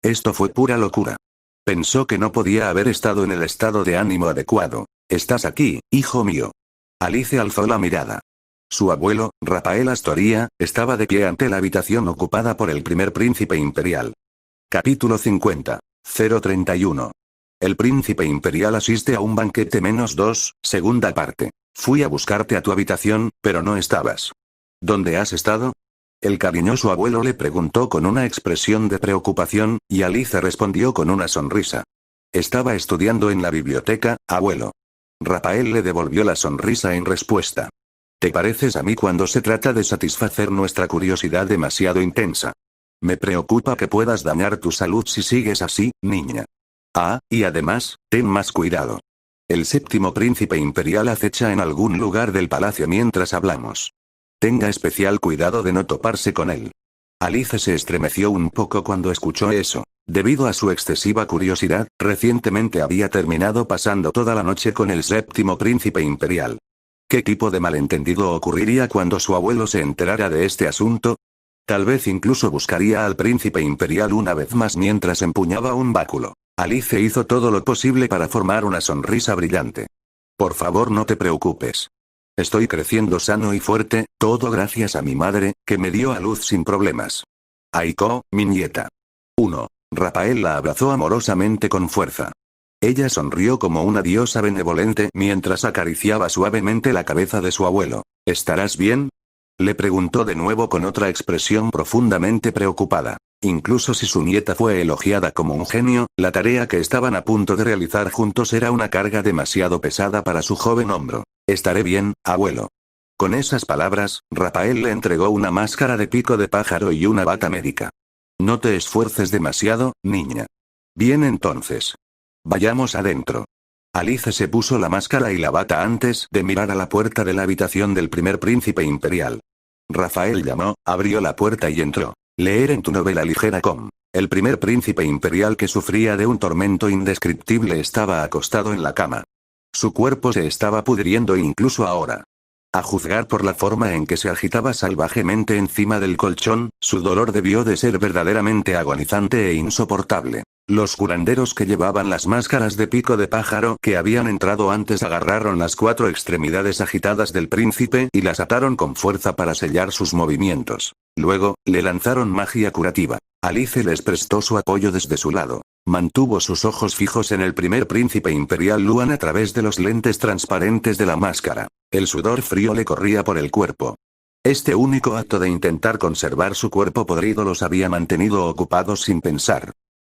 Esto fue pura locura. Pensó que no podía haber estado en el estado de ánimo adecuado. ¿Estás aquí, hijo mío? Alice alzó la mirada. Su abuelo, Rafael Astoria, estaba de pie ante la habitación ocupada por el primer príncipe imperial. Capítulo 50. 031. El príncipe imperial asiste a un banquete -2, segunda parte. Fui a buscarte a tu habitación, pero no estabas. ¿Dónde has estado? El cariñoso abuelo le preguntó con una expresión de preocupación, y Alice respondió con una sonrisa. Estaba estudiando en la biblioteca, abuelo. Rafael le devolvió la sonrisa en respuesta. ¿Te pareces a mí cuando se trata de satisfacer nuestra curiosidad demasiado intensa? Me preocupa que puedas dañar tu salud si sigues así, niña. Ah, y además, ten más cuidado. El séptimo príncipe imperial acecha en algún lugar del palacio mientras hablamos. Tenga especial cuidado de no toparse con él. Alice se estremeció un poco cuando escuchó eso. Debido a su excesiva curiosidad, recientemente había terminado pasando toda la noche con el séptimo príncipe imperial. ¿Qué tipo de malentendido ocurriría cuando su abuelo se enterara de este asunto? Tal vez incluso buscaría al príncipe imperial una vez más mientras empuñaba un báculo. Alice hizo todo lo posible para formar una sonrisa brillante. Por favor, no te preocupes. Estoy creciendo sano y fuerte, todo gracias a mi madre, que me dio a luz sin problemas. Aiko, mi nieta. 1. Rafael la abrazó amorosamente con fuerza. Ella sonrió como una diosa benevolente mientras acariciaba suavemente la cabeza de su abuelo. ¿Estarás bien? Le preguntó de nuevo con otra expresión profundamente preocupada. Incluso si su nieta fue elogiada como un genio, la tarea que estaban a punto de realizar juntos era una carga demasiado pesada para su joven hombro. Estaré bien, abuelo. Con esas palabras, Rafael le entregó una máscara de pico de pájaro y una bata médica. No te esfuerces demasiado, niña. Bien entonces. Vayamos adentro. Alice se puso la máscara y la bata antes de mirar a la puerta de la habitación del primer príncipe imperial. Rafael llamó, abrió la puerta y entró. Leer en tu novela ligera com. El primer príncipe imperial que sufría de un tormento indescriptible estaba acostado en la cama. Su cuerpo se estaba pudriendo incluso ahora. A juzgar por la forma en que se agitaba salvajemente encima del colchón, su dolor debió de ser verdaderamente agonizante e insoportable. Los curanderos que llevaban las máscaras de pico de pájaro que habían entrado antes agarraron las 4 extremidades agitadas del príncipe y las ataron con fuerza para sellar sus movimientos. Luego, le lanzaron magia curativa. Alice les prestó su apoyo desde su lado. Mantuvo sus ojos fijos en el primer príncipe imperial Luan a través de los lentes transparentes de la máscara. El sudor frío le corría por el cuerpo. Este único acto de intentar conservar su cuerpo podrido los había mantenido ocupados sin pensar.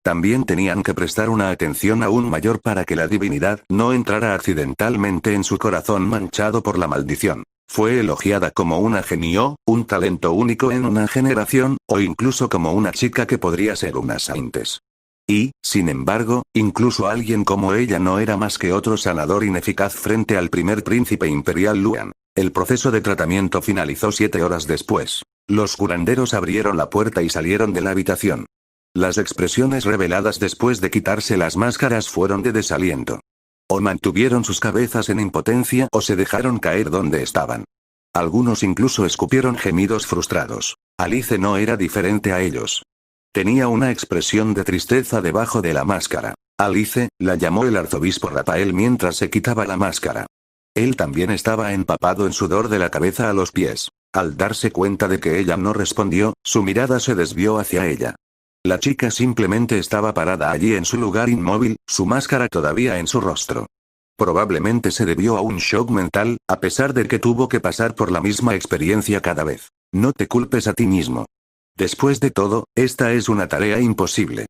También tenían que prestar una atención aún mayor para que la divinidad no entrara accidentalmente en su corazón manchado por la maldición. Fue elogiada como una genio, un talento único en una generación, o incluso como una chica que podría ser una Saintes. Y, sin embargo, incluso alguien como ella no era más que otro sanador ineficaz frente al primer príncipe imperial Luan. El proceso de tratamiento finalizó 7 horas después. Los curanderos abrieron la puerta y salieron de la habitación. Las expresiones reveladas después de quitarse las máscaras fueron de desaliento. O mantuvieron sus cabezas en impotencia o se dejaron caer donde estaban. Algunos incluso escupieron gemidos frustrados. Alice no era diferente a ellos. Tenía una expresión de tristeza debajo de la máscara. Alice, la llamó el arzobispo Rafael mientras se quitaba la máscara. Él también estaba empapado en sudor de la cabeza a los pies. Al darse cuenta de que ella no respondió, su mirada se desvió hacia ella. La chica simplemente estaba parada allí en su lugar inmóvil, su máscara todavía en su rostro. Probablemente se debió a un shock mental, a pesar de que tuvo que pasar por la misma experiencia cada vez. No te culpes a ti mismo. Después de todo, esta es una tarea imposible.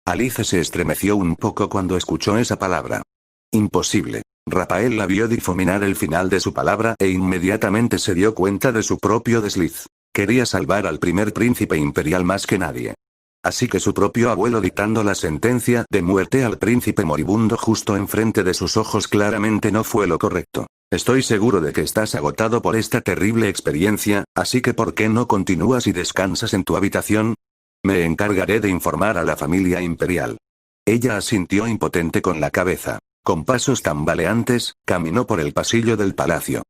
Alice se estremeció un poco cuando escuchó esa palabra. Imposible. Rafael la vio difuminar el final de su palabra e inmediatamente se dio cuenta de su propio desliz. Quería salvar al primer príncipe imperial más que nadie. Así que su propio abuelo dictando la sentencia de muerte al príncipe moribundo justo enfrente de sus ojos claramente no fue lo correcto. Estoy seguro de que estás agotado por esta terrible experiencia, así que ¿por qué no continúas y descansas en tu habitación? Me encargaré de informar a la familia imperial. Ella asintió impotente con la cabeza. Con pasos tambaleantes, caminó por el pasillo del palacio.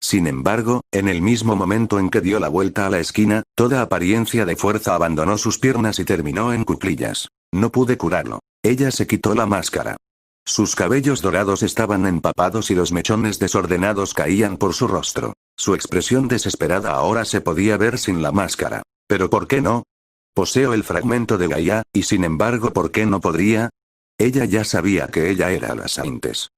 Sin embargo, en el mismo momento en que dio la vuelta a la esquina, toda apariencia de fuerza abandonó sus piernas y terminó en cuclillas. No pude curarlo. Ella se quitó la máscara. Sus cabellos dorados estaban empapados y los mechones desordenados caían por su rostro. Su expresión desesperada ahora se podía ver sin la máscara. ¿Pero por qué no? Poseo el fragmento de Gaia, y sin embargo, ¿por qué no podría? Ella ya sabía que ella era la Saintes.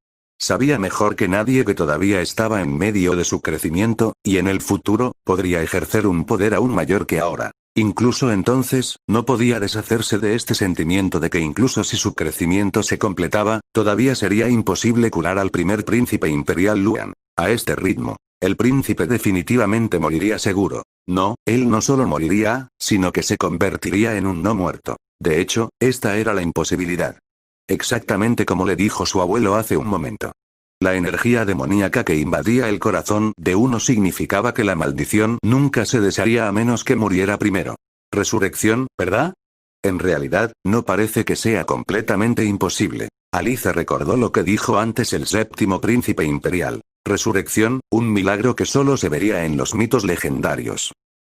Sabía mejor que nadie que todavía estaba en medio de su crecimiento, y en el futuro, podría ejercer un poder aún mayor que ahora. Incluso entonces, no podía deshacerse de este sentimiento de que incluso si su crecimiento se completaba, todavía sería imposible curar al primer príncipe imperial Luan. A este ritmo, el príncipe definitivamente moriría seguro. No, él no solo moriría, sino que se convertiría en un no muerto. De hecho, esta era la imposibilidad. Exactamente como le dijo su abuelo hace un momento. La energía demoníaca que invadía el corazón de uno significaba que la maldición nunca se desharía a menos que muriera primero. Resurrección, ¿verdad? En realidad, no parece que sea completamente imposible. Alice recordó lo que dijo antes el séptimo príncipe imperial. Resurrección, un milagro que solo se vería en los mitos legendarios.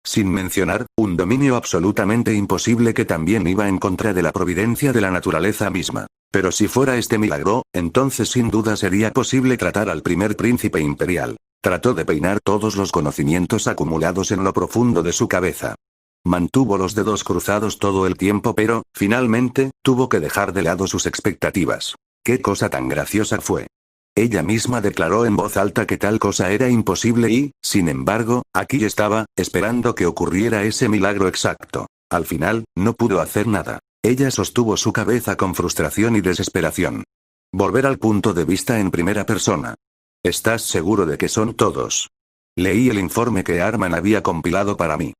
Sin mencionar, un dominio absolutamente imposible que también iba en contra de la providencia de la naturaleza misma. Pero si fuera este milagro, entonces sin duda sería posible tratar al primer príncipe imperial. Trató de peinar todos los conocimientos acumulados en lo profundo de su cabeza. Mantuvo los dedos cruzados todo el tiempo pero, finalmente, tuvo que dejar de lado sus expectativas. ¡Qué cosa tan graciosa fue! Ella misma declaró en voz alta que tal cosa era imposible y, sin embargo, aquí estaba, esperando que ocurriera ese milagro exacto. Al final, no pudo hacer nada. Ella sostuvo su cabeza con frustración y desesperación. Volver al punto de vista en primera persona. ¿Estás seguro de que son todos? Leí el informe que Arman había compilado para mí.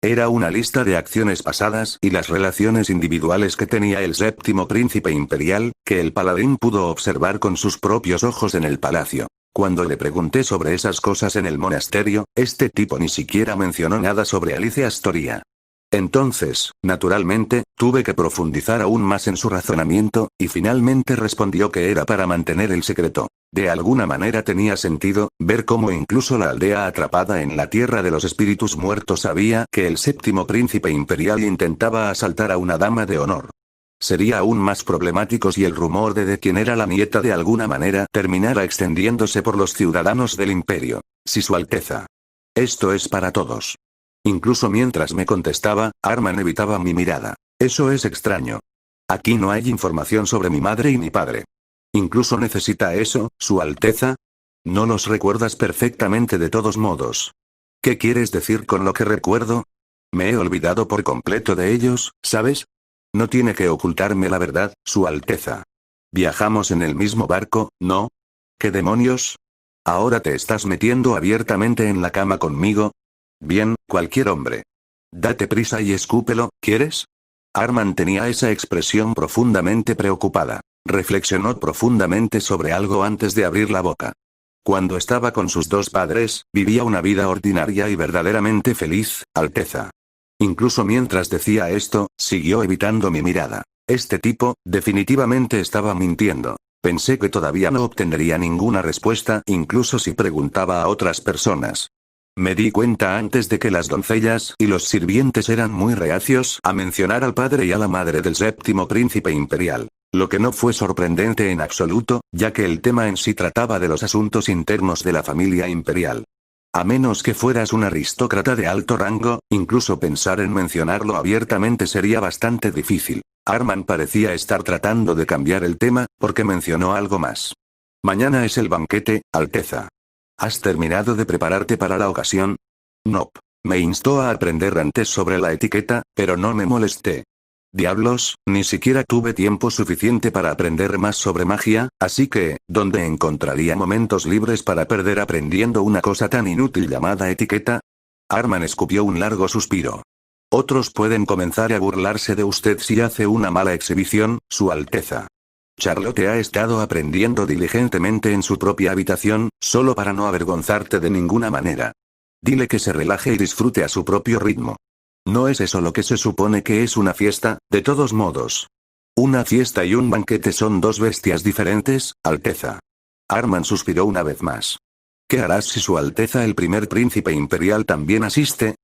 Era una lista de acciones pasadas y las relaciones individuales que tenía el séptimo príncipe imperial, que el paladín pudo observar con sus propios ojos en el palacio. Cuando le pregunté sobre esas cosas en el monasterio, este tipo ni siquiera mencionó nada sobre Alice Astoria. Entonces, naturalmente, tuve que profundizar aún más en su razonamiento, y finalmente respondió que era para mantener el secreto. De alguna manera tenía sentido, ver cómo incluso la aldea atrapada en la tierra de los espíritus muertos sabía que el séptimo príncipe imperial intentaba asaltar a una dama de honor. Sería aún más problemático si el rumor de quién era la nieta de alguna manera terminara extendiéndose por los ciudadanos del imperio. Si Su Alteza. Esto es para todos. Incluso mientras me contestaba, Arman evitaba mi mirada. Eso es extraño. Aquí no hay información sobre mi madre y mi padre. ¿Incluso necesita eso, Su Alteza? No los recuerdas perfectamente de todos modos. ¿Qué quieres decir con lo que recuerdo? Me he olvidado por completo de ellos, ¿sabes? No tiene que ocultarme la verdad, Su Alteza. Viajamos en el mismo barco, ¿no? ¿Qué demonios? ¿Ahora te estás metiendo abiertamente en la cama conmigo? Bien, cualquier hombre. Date prisa y escúpelo, ¿quieres? Arman tenía esa expresión profundamente preocupada. Reflexionó profundamente sobre algo antes de abrir la boca. Cuando estaba con sus dos padres, vivía una vida ordinaria y verdaderamente feliz, Alteza. Incluso mientras decía esto, siguió evitando mi mirada. Este tipo, definitivamente estaba mintiendo. Pensé que todavía no obtendría ninguna respuesta, incluso si preguntaba a otras personas. Me di cuenta antes de que las doncellas y los sirvientes eran muy reacios a mencionar al padre y a la madre del séptimo príncipe imperial. Lo que no fue sorprendente en absoluto, ya que el tema en sí trataba de los asuntos internos de la familia imperial. A menos que fueras un aristócrata de alto rango, incluso pensar en mencionarlo abiertamente sería bastante difícil. Arman parecía estar tratando de cambiar el tema, porque mencionó algo más. Mañana es el banquete, Alteza. ¿Has terminado de prepararte para la ocasión? Nope. Me instó a aprender antes sobre la etiqueta, pero no me molesté. Diablos, ni siquiera tuve tiempo suficiente para aprender más sobre magia, así que, ¿dónde encontraría momentos libres para perder aprendiendo una cosa tan inútil llamada etiqueta? Arman escupió un largo suspiro. Otros pueden comenzar a burlarse de usted si hace una mala exhibición, Su Alteza. Charlotte ha estado aprendiendo diligentemente en su propia habitación, solo para no avergonzarte de ninguna manera. Dile que se relaje y disfrute a su propio ritmo. ¿No es eso lo que se supone que es una fiesta, de todos modos? Una fiesta y un banquete son dos bestias diferentes, Alteza. Arman suspiró una vez más. ¿Qué harás si Su Alteza el primer príncipe imperial también asiste?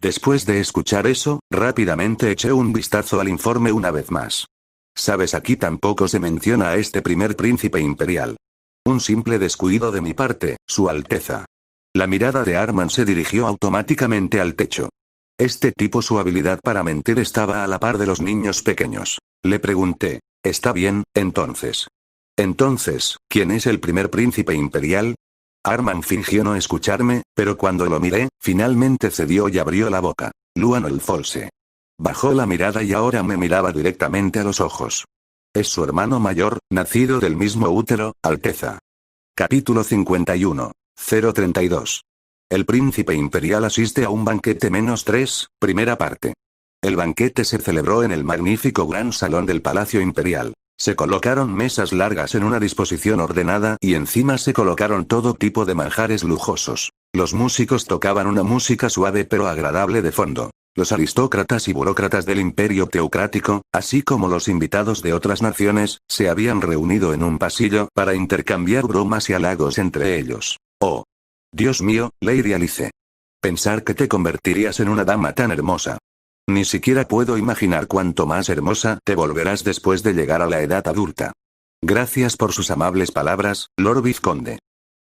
Después de escuchar eso, rápidamente eché un vistazo al informe una vez más. Sabes, aquí tampoco se menciona a este primer príncipe imperial. Un simple descuido de mi parte, Su Alteza. La mirada de Arman se dirigió automáticamente al techo. Este tipo, su habilidad para mentir estaba a la par de los niños pequeños. Le pregunté, ¿está bien, entonces? Entonces, ¿quién es el primer príncipe imperial? Arman fingió no escucharme, pero cuando lo miré, finalmente cedió y abrió la boca. Luan Alfolse. Bajó la mirada y ahora me miraba directamente a los ojos. Es su hermano mayor, nacido del mismo útero, Alteza. Capítulo 51. 032. El príncipe imperial asiste a un banquete -3, primera parte. El banquete se celebró en el magnífico gran salón del Palacio Imperial. Se colocaron mesas largas en una disposición ordenada y encima se colocaron todo tipo de manjares lujosos. Los músicos tocaban una música suave pero agradable de fondo. Los aristócratas y burócratas del imperio teocrático, así como los invitados de otras naciones, se habían reunido en un pasillo para intercambiar bromas y halagos entre ellos. Oh. Dios mío, Lady Alice. Pensar que te convertirías en una dama tan hermosa. Ni siquiera puedo imaginar cuánto más hermosa te volverás después de llegar a la edad adulta. Gracias por sus amables palabras, Lord Vizconde.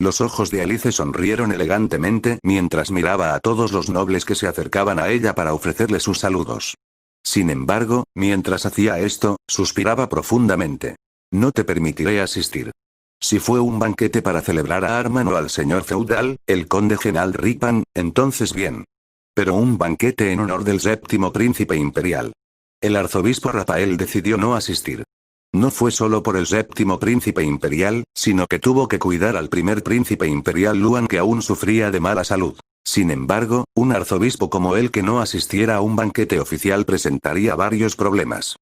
Los ojos de Alice sonrieron elegantemente mientras miraba a todos los nobles que se acercaban a ella para ofrecerle sus saludos. Sin embargo, mientras hacía esto, suspiraba profundamente. No te permitiré asistir. Si fue un banquete para celebrar a Arman o al señor feudal, el conde general Ripan, entonces bien. Pero un banquete en honor del séptimo príncipe imperial. El arzobispo Rafael decidió no asistir. No fue solo por el séptimo príncipe imperial, sino que tuvo que cuidar al primer príncipe imperial Luan, que aún sufría de mala salud. Sin embargo, un arzobispo como él que no asistiera a un banquete oficial presentaría varios problemas.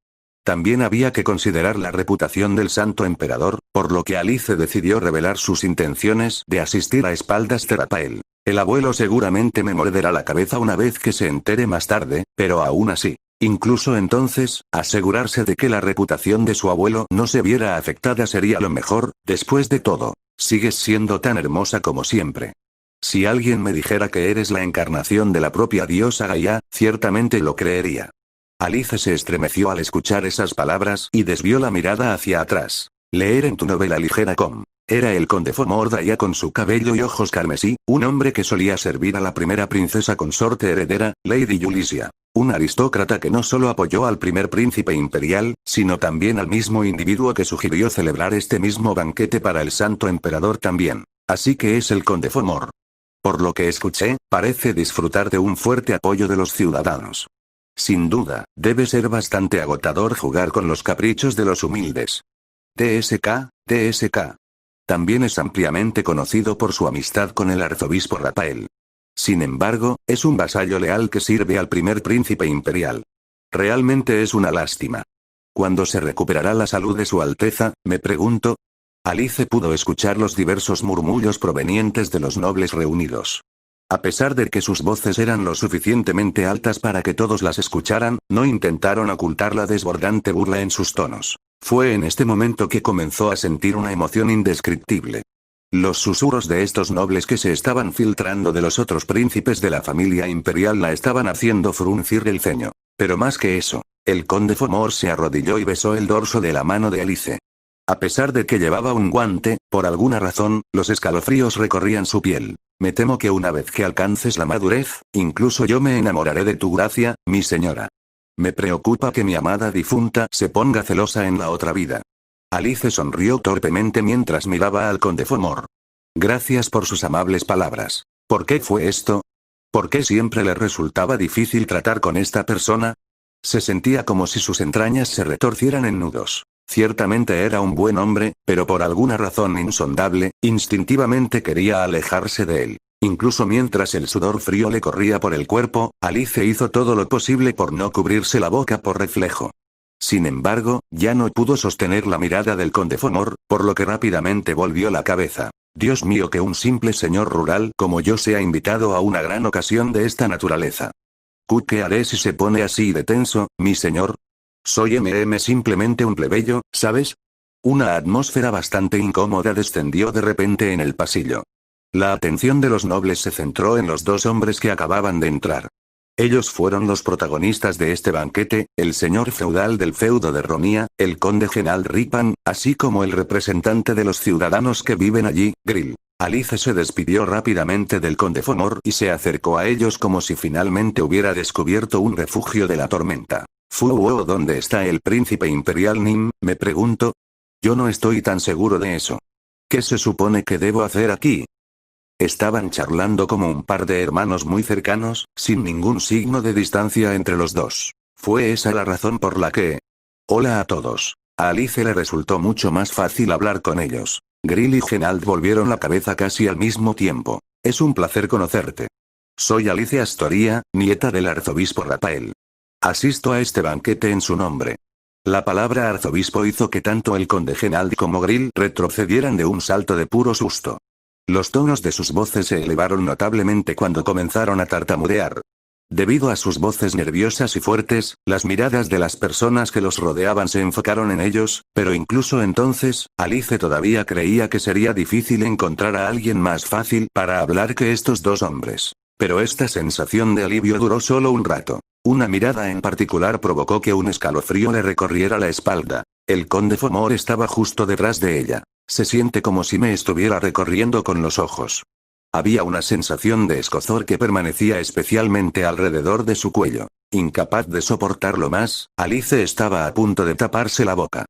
También había que considerar la reputación del santo emperador, por lo que Alice decidió revelar sus intenciones de asistir a espaldas de Rafael. El abuelo seguramente me morderá la cabeza una vez que se entere más tarde, pero aún así. Incluso entonces, asegurarse de que la reputación de su abuelo no se viera afectada sería lo mejor. Después de todo, sigues siendo tan hermosa como siempre. Si alguien me dijera que eres la encarnación de la propia diosa Gaia, ciertamente lo creería. Alice se estremeció al escuchar esas palabras y desvió la mirada hacia atrás. Leer en tu novela ligera com. Era el conde Fomordaia con su cabello y ojos carmesí, un hombre que solía servir a la primera princesa consorte heredera, Lady Julissa. Un aristócrata que no solo apoyó al primer príncipe imperial, sino también al mismo individuo que sugirió celebrar este mismo banquete para el santo emperador también. Así que es el conde Fomor. Por lo que escuché, parece disfrutar de un fuerte apoyo de los ciudadanos. Sin duda, debe ser bastante agotador jugar con los caprichos de los humildes. TSK. También es ampliamente conocido por su amistad con el arzobispo Rafael. Sin embargo, es un vasallo leal que sirve al primer príncipe imperial. Realmente es una lástima. ¿Cuándo se recuperará la salud de su Alteza?, me pregunto. Alice pudo escuchar los diversos murmullos provenientes de los nobles reunidos. A pesar de que sus voces eran lo suficientemente altas para que todos las escucharan, no intentaron ocultar la desbordante burla en sus tonos. Fue en este momento que comenzó a sentir una emoción indescriptible. Los susurros de estos nobles que se estaban filtrando de los otros príncipes de la familia imperial la estaban haciendo fruncir el ceño. Pero más que eso, el conde Fomor se arrodilló y besó el dorso de la mano de Alice. A pesar de que llevaba un guante, por alguna razón, los escalofríos recorrían su piel. Me temo que una vez que alcances la madurez, incluso yo me enamoraré de tu gracia, mi señora. Me preocupa que mi amada difunta se ponga celosa en la otra vida. Alice sonrió torpemente mientras miraba al conde Fomor. Gracias por sus amables palabras. ¿Por qué fue esto? ¿Por qué siempre le resultaba difícil tratar con esta persona? Se sentía como si sus entrañas se retorcieran en nudos. Ciertamente era un buen hombre, pero por alguna razón insondable, instintivamente quería alejarse de él. Incluso mientras el sudor frío le corría por el cuerpo, Alice hizo todo lo posible por no cubrirse la boca por reflejo. Sin embargo, ya no pudo sostener la mirada del conde Fomor, por lo que rápidamente volvió la cabeza. Dios mío, que un simple señor rural como yo sea invitado a una gran ocasión de esta naturaleza. ¿Qué haré si se pone así de tenso, mi señor? Soy simplemente un plebeyo, ¿sabes? Una atmósfera bastante incómoda descendió de repente en el pasillo. La atención de los nobles se centró en los dos hombres que acababan de entrar. Ellos fueron los protagonistas de este banquete, el señor feudal del feudo de Romía, el conde Genal Ripan, así como el representante de los ciudadanos que viven allí, Grill. Alice se despidió rápidamente del conde Fomor y se acercó a ellos como si finalmente hubiera descubierto un refugio de la tormenta. ¿Dónde está el príncipe imperial Nim?, me pregunto. Yo no estoy tan seguro de eso. ¿Qué se supone que debo hacer aquí? Estaban charlando como un par de hermanos muy cercanos, sin ningún signo de distancia entre los dos. Fue esa la razón por la que... Hola a todos. A Alice le resultó mucho más fácil hablar con ellos. Grill y Genald volvieron la cabeza casi al mismo tiempo. Es un placer conocerte. Soy Alice Astoria, nieta del arzobispo Rafael. Asisto a este banquete en su nombre. La palabra arzobispo hizo que tanto el conde Genald como Grill retrocedieran de un salto de puro susto. Los tonos de sus voces se elevaron notablemente cuando comenzaron a tartamudear. Debido a sus voces nerviosas y fuertes, las miradas de las personas que los rodeaban se enfocaron en ellos, pero incluso entonces, Alice todavía creía que sería difícil encontrar a alguien más fácil para hablar que estos dos hombres. Pero esta sensación de alivio duró solo un rato. Una mirada en particular provocó que un escalofrío le recorriera la espalda. El conde Fomor estaba justo detrás de ella. Se siente como si me estuviera recorriendo con los ojos. Había una sensación de escozor que permanecía especialmente alrededor de su cuello. Incapaz de soportarlo más, Alice estaba a punto de taparse la boca.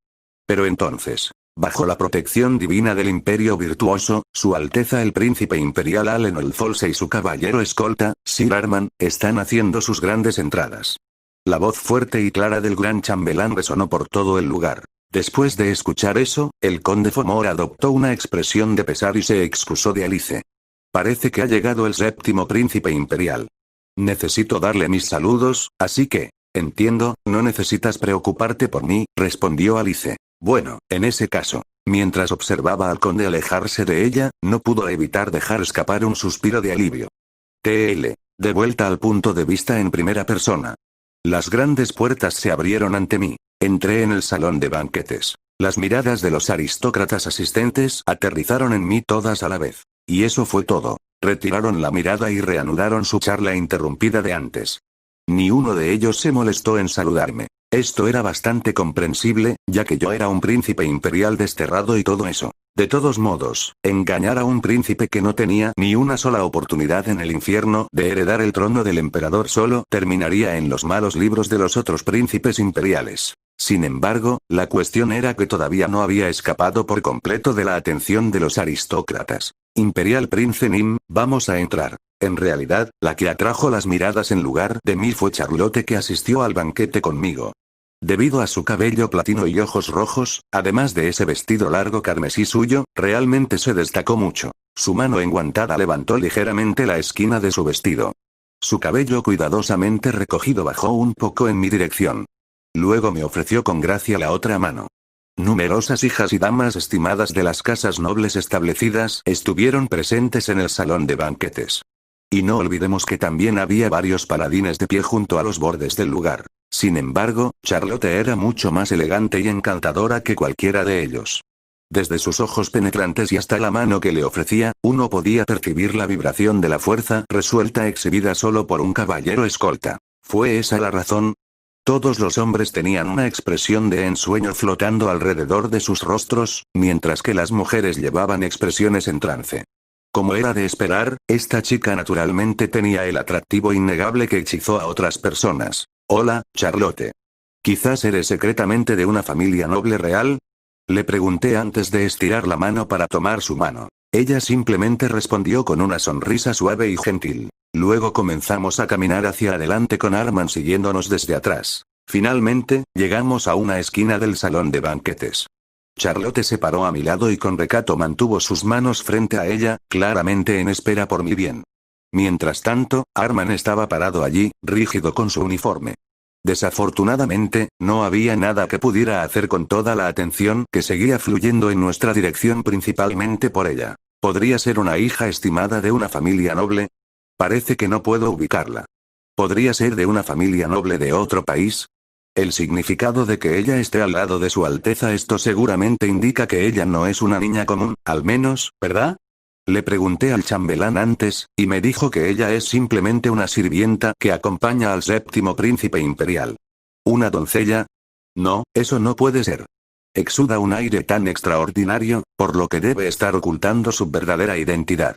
Pero entonces, bajo la protección divina del Imperio Virtuoso, Su Alteza el Príncipe Imperial Alenol Folse y su caballero escolta, Sir Arman, están haciendo sus grandes entradas. La voz fuerte y clara del gran chambelán resonó por todo el lugar. Después de escuchar eso, el conde Fomor adoptó una expresión de pesar y se excusó de Alice. Parece que ha llegado el séptimo príncipe imperial. Necesito darle mis saludos, así que, entiendo, no necesitas preocuparte por mí, respondió Alice. Bueno, en ese caso. Mientras observaba al conde alejarse de ella, no pudo evitar dejar escapar un suspiro de alivio. TL. De vuelta al punto de vista en primera persona. Las grandes puertas se abrieron ante mí. Entré en el salón de banquetes. Las miradas de los aristócratas asistentes aterrizaron en mí todas a la vez. Y eso fue todo. Retiraron la mirada y reanudaron su charla interrumpida de antes. Ni uno de ellos se molestó en saludarme. Esto era bastante comprensible, ya que yo era un príncipe imperial desterrado y todo eso. De todos modos, engañar a un príncipe que no tenía ni una sola oportunidad en el infierno de heredar el trono del emperador solo terminaría en los malos libros de los otros príncipes imperiales. Sin embargo, la cuestión era que todavía no había escapado por completo de la atención de los aristócratas. Imperial Prince Nim, vamos a entrar. En realidad, la que atrajo las miradas en lugar de mí fue Charlotte, que asistió al banquete conmigo. Debido a su cabello platino y ojos rojos, además de ese vestido largo carmesí suyo, realmente se destacó mucho. Su mano enguantada levantó ligeramente la esquina de su vestido. Su cabello cuidadosamente recogido bajó un poco en mi dirección. Luego me ofreció con gracia la otra mano. Numerosas hijas y damas estimadas de las casas nobles establecidas estuvieron presentes en el salón de banquetes. Y no olvidemos que también había varios paladines de pie junto a los bordes del lugar. Sin embargo, Charlotte era mucho más elegante y encantadora que cualquiera de ellos. Desde sus ojos penetrantes y hasta la mano que le ofrecía, uno podía percibir la vibración de la fuerza resuelta exhibida solo por un caballero escolta. ¿Fue esa la razón? Todos los hombres tenían una expresión de ensueño flotando alrededor de sus rostros, mientras que las mujeres llevaban expresiones en trance. Como era de esperar, esta chica naturalmente tenía el atractivo innegable que hechizó a otras personas. Hola, Charlotte. ¿Quizás eres secretamente de una familia noble real? Le pregunté antes de estirar la mano para tomar su mano. Ella simplemente respondió con una sonrisa suave y gentil. Luego comenzamos a caminar hacia adelante con Arman siguiéndonos desde atrás. Finalmente, llegamos a una esquina del salón de banquetes. Charlotte se paró a mi lado y con recato mantuvo sus manos frente a ella, claramente en espera por mi bien. Mientras tanto, Arman estaba parado allí, rígido con su uniforme. Desafortunadamente, no había nada que pudiera hacer con toda la atención que seguía fluyendo en nuestra dirección principalmente por ella. ¿Podría ser una hija estimada de una familia noble? Parece que no puedo ubicarla. ¿Podría ser de una familia noble de otro país? El significado de que ella esté al lado de su Alteza, esto seguramente indica que ella no es una niña común, al menos, ¿verdad? Le pregunté al chambelán antes, y me dijo que ella es simplemente una sirvienta que acompaña al séptimo príncipe imperial. ¿Una doncella? No, eso no puede ser. Exuda un aire tan extraordinario, por lo que debe estar ocultando su verdadera identidad.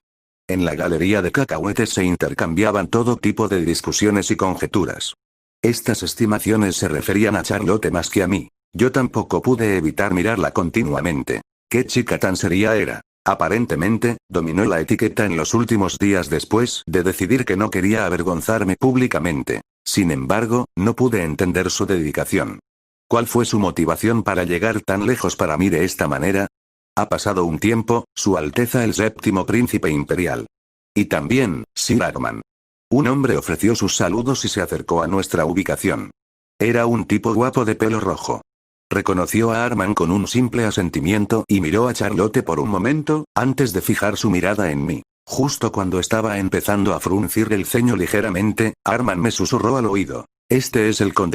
En la galería de cacahuetes se intercambiaban todo tipo de discusiones y conjeturas. Estas estimaciones se referían a Charlotte más que a mí. Yo tampoco pude evitar mirarla continuamente. ¿Qué chica tan seria era? Aparentemente, dominó la etiqueta en los últimos días después de decidir que no quería avergonzarme públicamente. Sin embargo, no pude entender su dedicación. ¿Cuál fue su motivación para llegar tan lejos para mí de esta manera? Ha pasado un tiempo, Su Alteza el séptimo príncipe imperial. Y también, Sir Arman. Un hombre ofreció sus saludos y se acercó a nuestra ubicación. Era un tipo guapo de pelo rojo. Reconoció a Arman con un simple asentimiento y miró a Charlotte por un momento, antes de fijar su mirada en mí. Justo cuando estaba empezando a fruncir el ceño ligeramente, Arman me susurró al oído. Este es el conde.